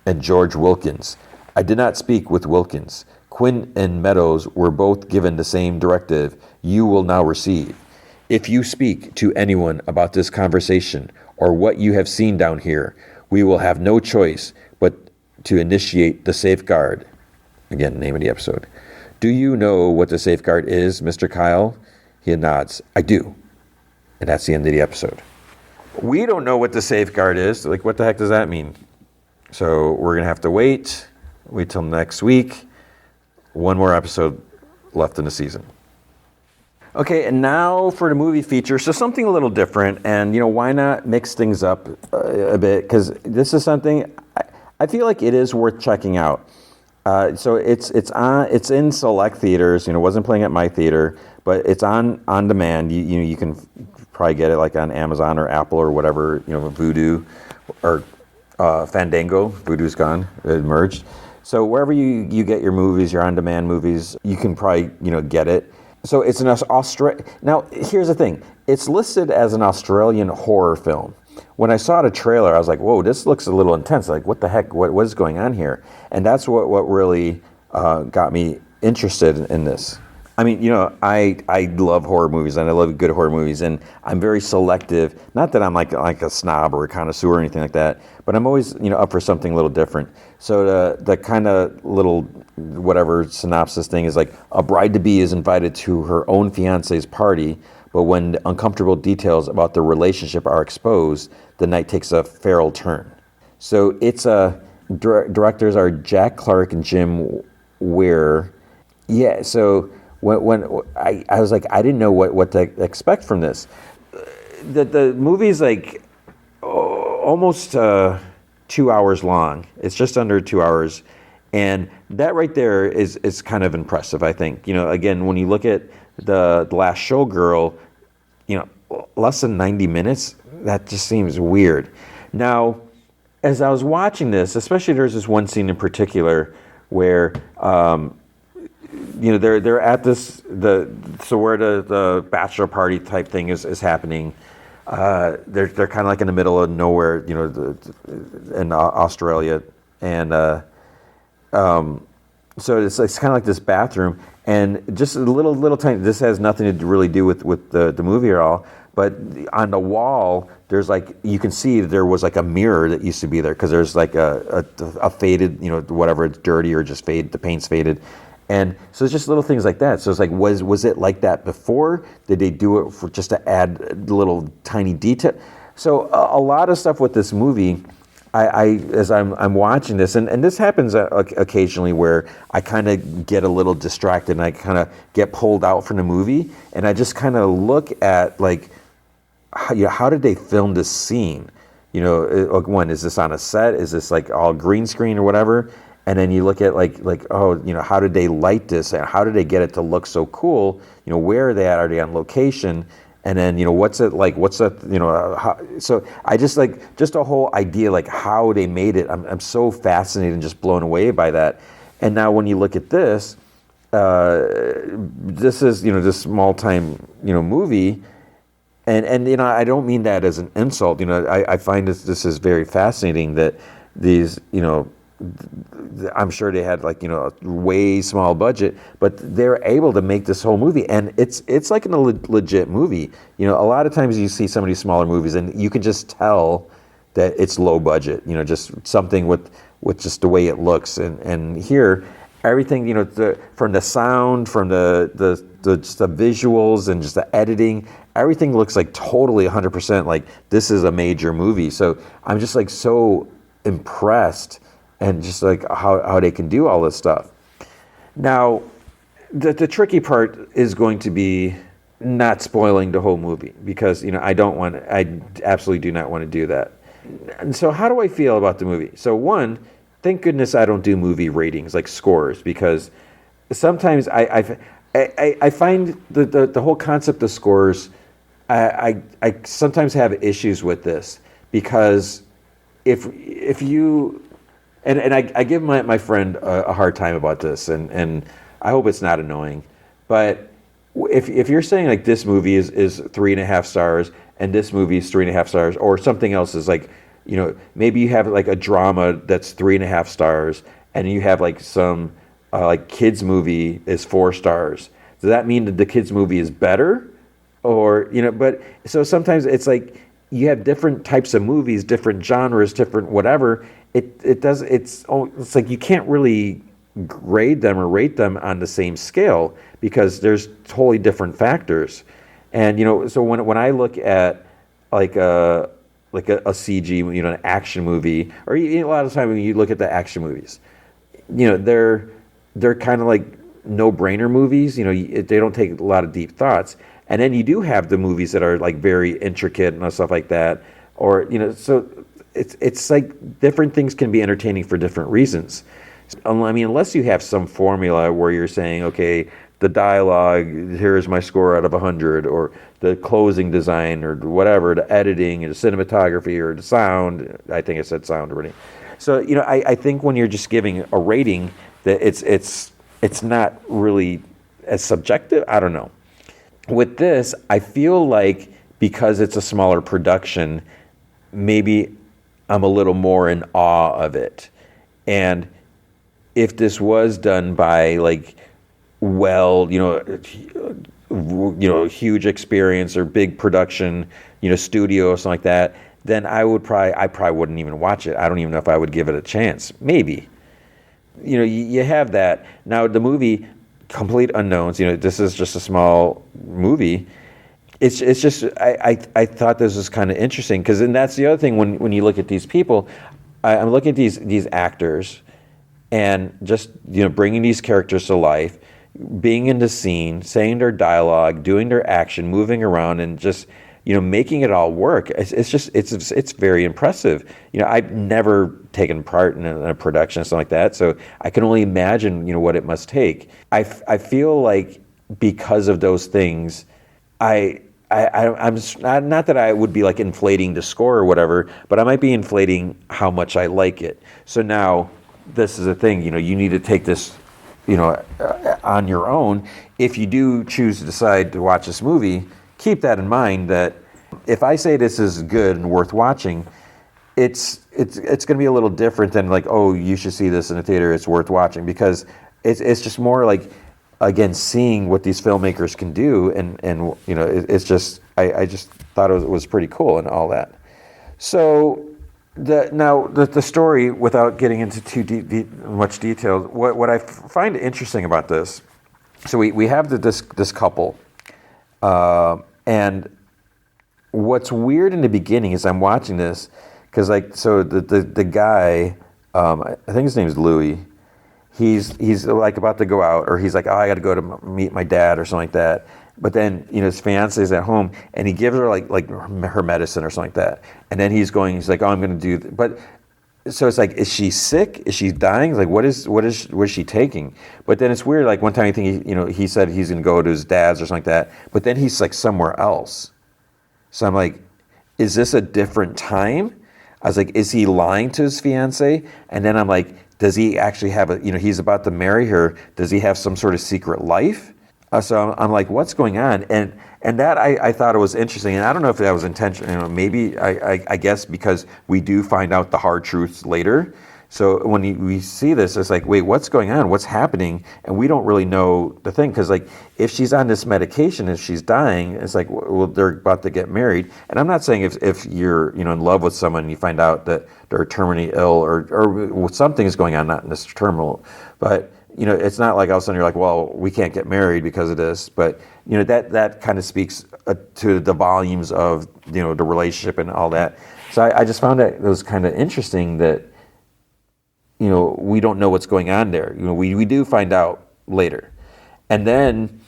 and George Wilkins. I did not speak with Wilkins. Quinn and Meadows were both given the same directive you will now receive. If you speak to anyone about this conversation or what you have seen down here, we will have no choice but to initiate the safeguard. Again, name of the episode. Do you know what the safeguard is, Mr. Kyle? He nods. I do. And that's the end of the episode. We don't know what the safeguard is. What the heck does that mean? So we're going to have to wait till next week. One more episode left in the season. Okay, and now for the movie feature. So something a little different, and why not mix things up a bit? Because this is something I feel like it is worth checking out. So it's in select theaters. It wasn't playing at my theater, but it's on demand. You can probably get it on Amazon or Apple or whatever. Vudu or Fandango. Vudu's gone. It merged. So wherever you get your movies, your on-demand movies, you can probably get it. So it's an Australian. Now here's the thing: it's listed as an Australian horror film. When I saw the trailer, I was like, "Whoa, this looks a little intense. What the heck? What is going on here?" And that's what really got me interested in this. I mean, I love horror movies, and I love good horror movies, and I'm very selective. Not that I'm like a snob or a connoisseur or anything like that, but I'm always up for something a little different. So the kind of little whatever synopsis thing is a bride-to-be is invited to her own fiance's party, but when uncomfortable details about their relationship are exposed, the night takes a feral turn. So it's directors are Jack Clark and Jim Weir. Yeah, so when I was I didn't know what to expect from this. The movie's almost 2 hours long. It's just under 2 hours. And that right there is kind of impressive, I think. Again, when you look at the Last Showgirl, less than 90 minutes, that just seems weird. Now, as I was watching this, especially there's this one scene in particular where, they're at where the bachelor party type thing is happening. They're kind of in the middle of nowhere, in Australia, and so it's kind of this bathroom, and just a little tiny. This has nothing to really do with the movie at all. But on the wall, there's you can see there was a mirror that used to be there because there's a faded, whatever, it's dirty or just fade. The paint's faded. And so it's just little things like that. So it's was it like that before? Did they do it for just to add little tiny detail? So a lot of stuff with this movie, as I'm watching this, and this happens occasionally where I kind of get a little distracted and I kind of get pulled out from the movie, and I just kind of look at how did they film this scene? One, is this on a set? Is this all green screen or whatever? And then you look at how did they light this, and how did they get it to look so cool? Where are they at? Are they on location? And then what's it like? What's that? So I just just a whole idea how they made it. I'm so fascinated and just blown away by that. And now when you look at this, this is, this small time, movie. And I don't mean that as an insult. I find this is very fascinating that these, I'm sure they had like, a way small budget, but they're able to make this whole movie, and it's like a legit movie. A lot of times you see some of these smaller movies and you can just tell that it's low budget, just something with just the way it looks. And here, everything, from the sound, from just the visuals and just the editing, everything looks like totally 100% like this is a major movie. So I'm just like so impressed, and just like how they can do all this stuff. Now, the tricky part is going to be not spoiling the whole movie, because I absolutely do not want to do that. And so how do I feel about the movie? So one, thank goodness I don't do movie ratings, like scores, because sometimes I find the whole concept of scores, I sometimes have issues with this, because if you, and I give my friend a hard time about this, and I hope it's not annoying, but if you're saying like this movie is 3.5 stars and this movie is 3.5 stars, or something else is like, maybe you have like a drama that's 3.5 stars, and you have like some like kids movie is 4 stars. Does that mean that the kids movie is better? Or, but so sometimes it's like you have different types of movies, different genres, different whatever. It's like you can't really grade them or rate them on the same scale, because there's totally different factors. And so when I look at like a CG, an action movie, or a lot of times when you look at the action movies, they're kind of like no-brainer movies. They don't take a lot of deep thoughts. And then you do have the movies that are like very intricate and stuff like that, or so it's like different things can be entertaining for different reasons. I mean, unless you have some formula where you're saying, okay, the dialogue, here's my score out of 100, or the closing design, or whatever, the editing, or the cinematography, or the sound. I think I said sound already. So I think when you're just giving a rating, that it's not really as subjective. I don't know. With this, I feel like because it's a smaller production, maybe I'm a little more in awe of it. And if this was done by like, huge experience or big production, studio or something like that, then I probably wouldn't even watch it. I don't even know if I would give it a chance. Maybe. You have that. Now the movie, complete unknowns, this is just a small movie. It's just, I thought this was kind of interesting, because then that's the other thing when you look at these people, I'm looking at these actors, and just, bringing these characters to life, being in the scene, saying their dialogue, doing their action, moving around, and just, making it all work. It's very impressive. I've never taken part in a production or something like that, so I can only imagine, what it must take. I feel like because of those things, I'm just, not that I would be like inflating the score or whatever, but I might be inflating how much I like it. So now, this is a thing, you need to take this, on your own. If you do choose to decide to watch this movie, keep that in mind, that if I say this is good and worth watching, it's going to be a little different than like, oh, you should see this in a theater, it's worth watching, because it's just more like, again, seeing what these filmmakers can do, and it's just, I just thought it was pretty cool and all that. So the story, without getting into too much detail, what I find interesting about this, so we have this couple, and what's weird in the beginning is I'm watching this, because the guy, I think his name is Louis. He's like about to go out, or he's like, oh, I got to go to meet my dad or something like that. But then, his fiance is at home, and he gives her like her medicine or something like that. And then he's like, oh, I'm going to do, but so it's like, is she sick? Is she dying? Like, what is she taking? But then it's weird. Like one time, I think he said he's going to go to his dad's or something like that. But then he's like somewhere else. So I'm like, is this a different time? I was like, is he lying to his fiance? And then I'm like, does he actually have he's about to marry her. Does he have some sort of secret life? So I'm like, what's going on? And that I thought it was interesting. And I don't know if that was intentional. Maybe I guess because we do find out the hard truths later. So when we see this, it's like, wait, what's going on? What's happening? And we don't really know the thing. Because like, if she's on this medication, if she's dying, it's like, well, they're about to get married. And I'm not saying if you're in love with someone and you find out that they're terminally ill or something is going on, not in this terminal, but it's not like all of a sudden you're like, well, we can't get married because of this. But that kind of speaks to the volumes of the relationship and all that. So I just found that it was kind of interesting that we don't know what's going on there. We do find out later, and then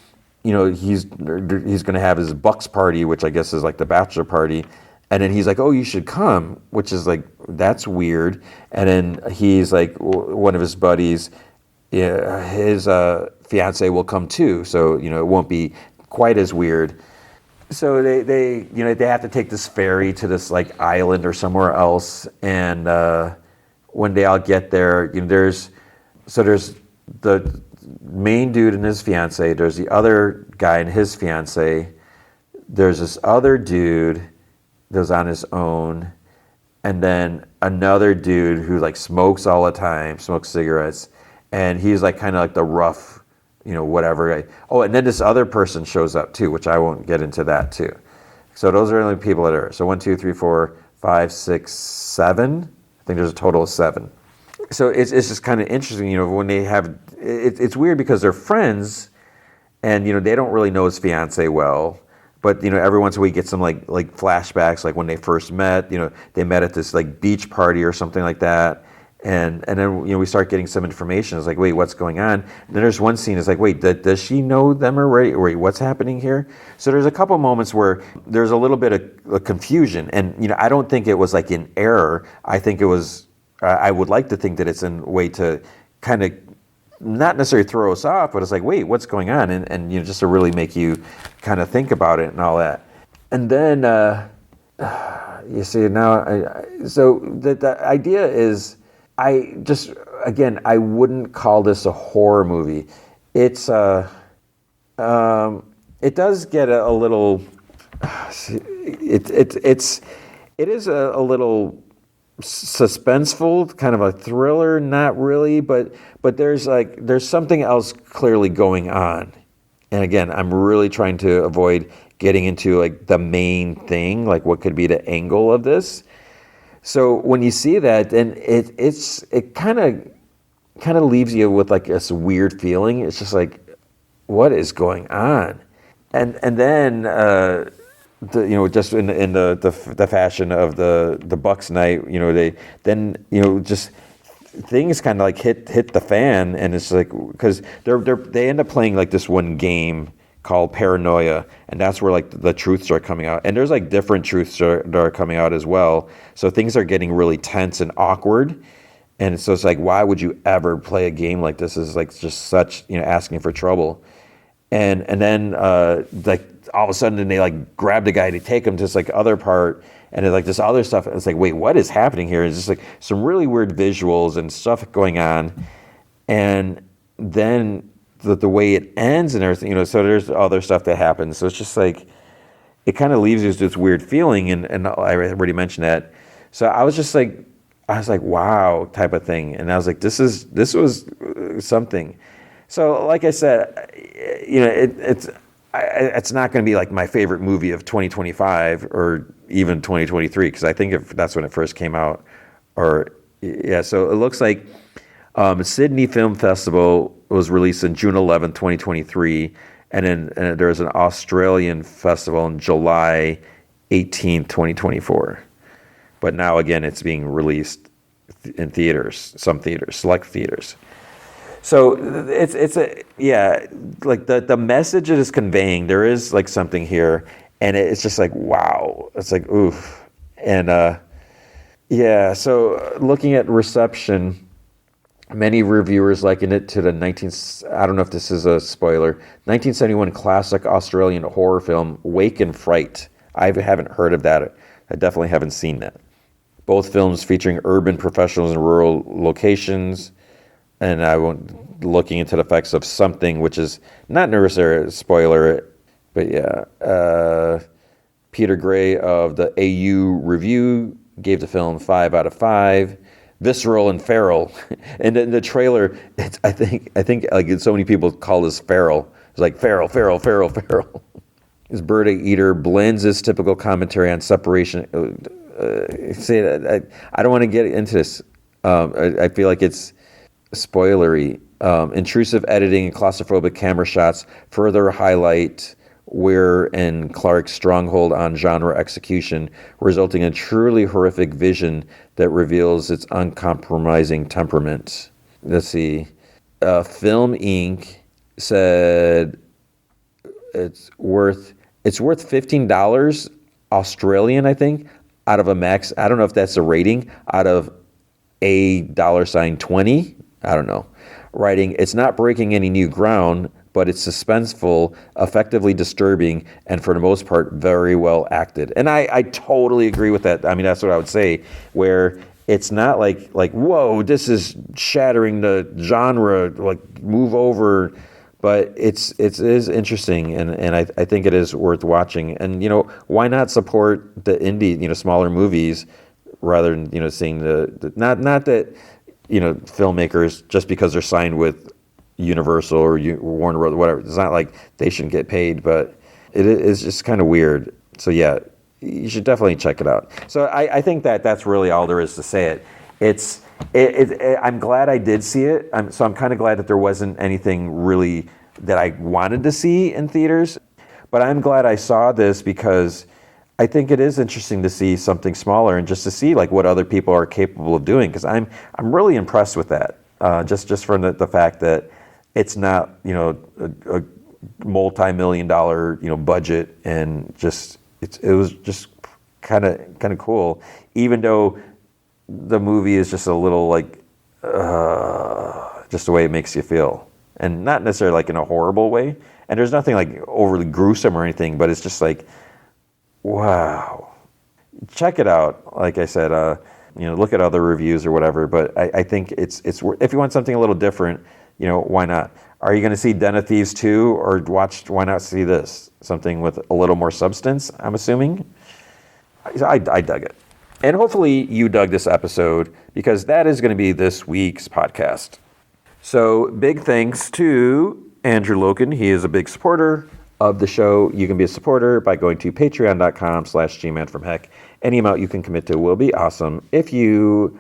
he's going to have his Bucks party, which I guess is like the bachelor party. And then he's like, oh, you should come, which is like, that's weird. And then he's like, one of his buddies, his fiance will come too, so it won't be quite as weird. So they have to take this ferry to this like island or somewhere else, and when they all get there, there's the main dude and his fiance. There's the other guy and his fiance. There's this other dude that's on his own, and then another dude who like smokes all the time, smokes cigarettes. And he's like kind of like the rough, whatever guy. Oh, and then this other person shows up too, which I won't get into that too. So those are the only people that are. So 1, 2, 3, 4, 5, 6, 7. I think there's a total of 7. So it's just kind of interesting, when they have. It's weird because they're friends, and they don't really know his fiance well. But every once in a while, you get some like flashbacks, like when they first met. They met at this like beach party or something like that. And then we start getting some information. It's like, wait, what's going on? And then there's one scene. It's like, wait, does she know them already? Wait, what's happening here? So there's a couple moments where there's a little bit of confusion, and I don't think it was like in error. I think it was. I would like to think that it's in a way to kind of not necessarily throw us off, but it's like, wait, what's going on? And just to really make you kind of think about it and all that. And then you see now. So the idea is. I wouldn't call this a horror movie. It's it does get a little. It is a little suspenseful, kind of a thriller, not really, but there's something else clearly going on. And again, I'm really trying to avoid getting into like the main thing, like what could be the angle of this. So when you see that, then it kind of leaves you with like this weird feeling. It's just like, what is going on? And then just in the fashion of the Bucks night, just things kind of like hit the fan, and it's like because they end up playing like this one game called Paranoia, and that's where like the truths are coming out, and there's like different truths that are coming out as well. So things are getting really tense and awkward, and so it's like, why would you ever play a game like this? Is like just such asking for trouble, and then like all of a sudden they like grab the guy to take him to this like other part, and it's like this other stuff. It's like, wait, what is happening here? It's just like some really weird visuals and stuff going on, and then the way it ends and everything, so there's other stuff that happens. So it's just like, it kind of leaves you with this weird feeling, and I already mentioned that. So I was like, wow, type of thing. And I was like, this was something. So like I said, it's not going to be like my favorite movie of 2025 or even 2023, because I think if that's when it first came out. So it looks like Sydney Film Festival was released on June 11th, 2023, and then there's an Australian festival on July 18th, 2024. But now again, it's being released in theaters, some theaters, select theaters. So it's like the message it is conveying. There is like something here, and it's just like, wow. It's like, oof, and So looking at reception. Many reviewers liken it to the I don't know if this is a spoiler, 1971 classic Australian horror film, Wake and Fright. I haven't heard of that. I definitely haven't seen that. Both films featuring urban professionals in rural locations. and I won't looking into the effects of something, which is not necessarily a spoiler, but yeah. Peter Gray of the AU Review gave the film 5 out of 5. Visceral and feral, and in the trailer, I think like so many people call this feral. It's like feral. This Birdeater blends his typical commentary on separation. I don't want to get into this. I feel like it's spoilery. Intrusive editing and claustrophobic camera shots further highlight Weir and Clark's stronghold on genre execution, resulting in a truly horrific vision that reveals its uncompromising temperament. Let's see. Film Inc. said it's worth $15 Australian, I think, out of a max. I don't know if that's a rating, out of $20. I don't know. Writing, it's not breaking any new ground, but it's suspenseful, effectively disturbing, and for the most part, very well acted. And I totally agree with that. I mean, that's what I would say, where it's not like whoa, this is shattering the genre, like move over, but it is interesting, and I think it is worth watching. And why not support the indie, smaller movies rather than seeing the not that filmmakers, just because they're signed with Universal or Warner Bros. Whatever. It's not like they shouldn't get paid, but it is just kind of weird. So yeah, you should definitely check it out. So I think that's really all there is to say it. I'm glad I did see it. I'm kind of glad that there wasn't anything really that I wanted to see in theaters. But I'm glad I saw this because I think it is interesting to see something smaller and just to see like what other people are capable of doing. Because I'm really impressed with that. Just from the fact that it's not a multi-million-dollar budget, and just it was just kind of cool, even though the movie is just a little like just the way it makes you feel, and not necessarily like in a horrible way. And there's nothing like overly gruesome or anything, but it's just like, wow, check it out. Like I said, look at other reviews or whatever. But I think it's if you want something a little different, why not? Are you going to see Den of Thieves 2 or why not see this? Something with a little more substance, I'm assuming. I dug it. And hopefully you dug this episode, because that is going to be this week's podcast. So big thanks to Andrew Loken. He is a big supporter of the show. You can be a supporter by going to patreon.com/gmanfromheck. Any amount you can commit to will be awesome. If you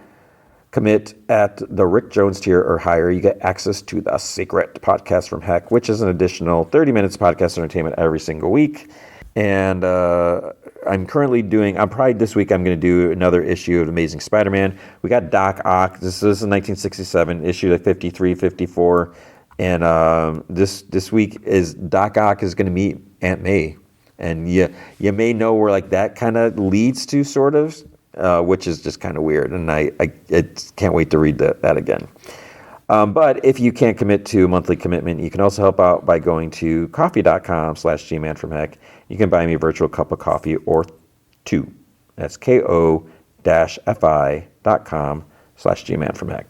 commit at the Rick Jones tier or higher, you get access to the Secret Podcast from Heck, which is an additional 30 minutes podcast entertainment every single week. And I'm probably this week I'm going to do another issue of Amazing Spider-Man. We got Doc Ock. This is 1967, issue like 53, 54. And this week is Doc Ock is going to meet Aunt May. And you may know where like that kind of leads to, sort of. Which is just kind of weird, and I can't wait to read that again. But if you can't commit to a monthly commitment, you can also help out by going to coffee.com/gmanfromheck. You can buy me a virtual cup of coffee or two. That's ko-fi.com/gmanfromheck.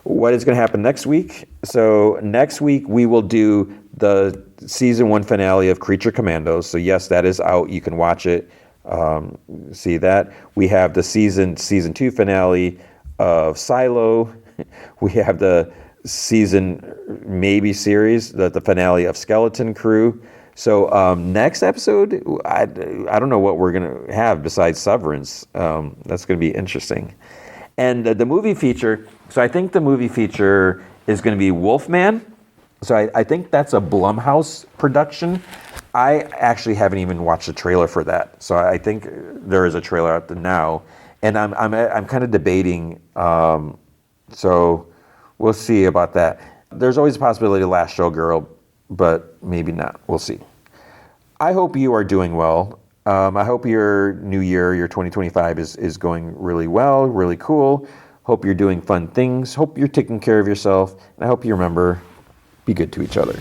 What is going to happen next week? So next week we will do the season 1 finale of Creature Commandos. So yes, that is out. You can watch it. See that. We have the season 2 finale of Silo. We have the season maybe series, the finale of Skeleton Crew. So next episode, I don't know what we're going to have besides Severance. That's going to be interesting. And the movie feature, so I think the movie feature is going to be Wolfman. So I think that's a Blumhouse production. I actually haven't even watched the trailer for that, so I think there is a trailer out there now, and I'm kind of debating. So we'll see about that. There's always a possibility of Last Showgirl, but maybe not. We'll see. I hope you are doing well. I hope your new year, your 2025, is going really well, really cool. Hope you're doing fun things. Hope you're taking care of yourself, and I hope you remember, be good to each other.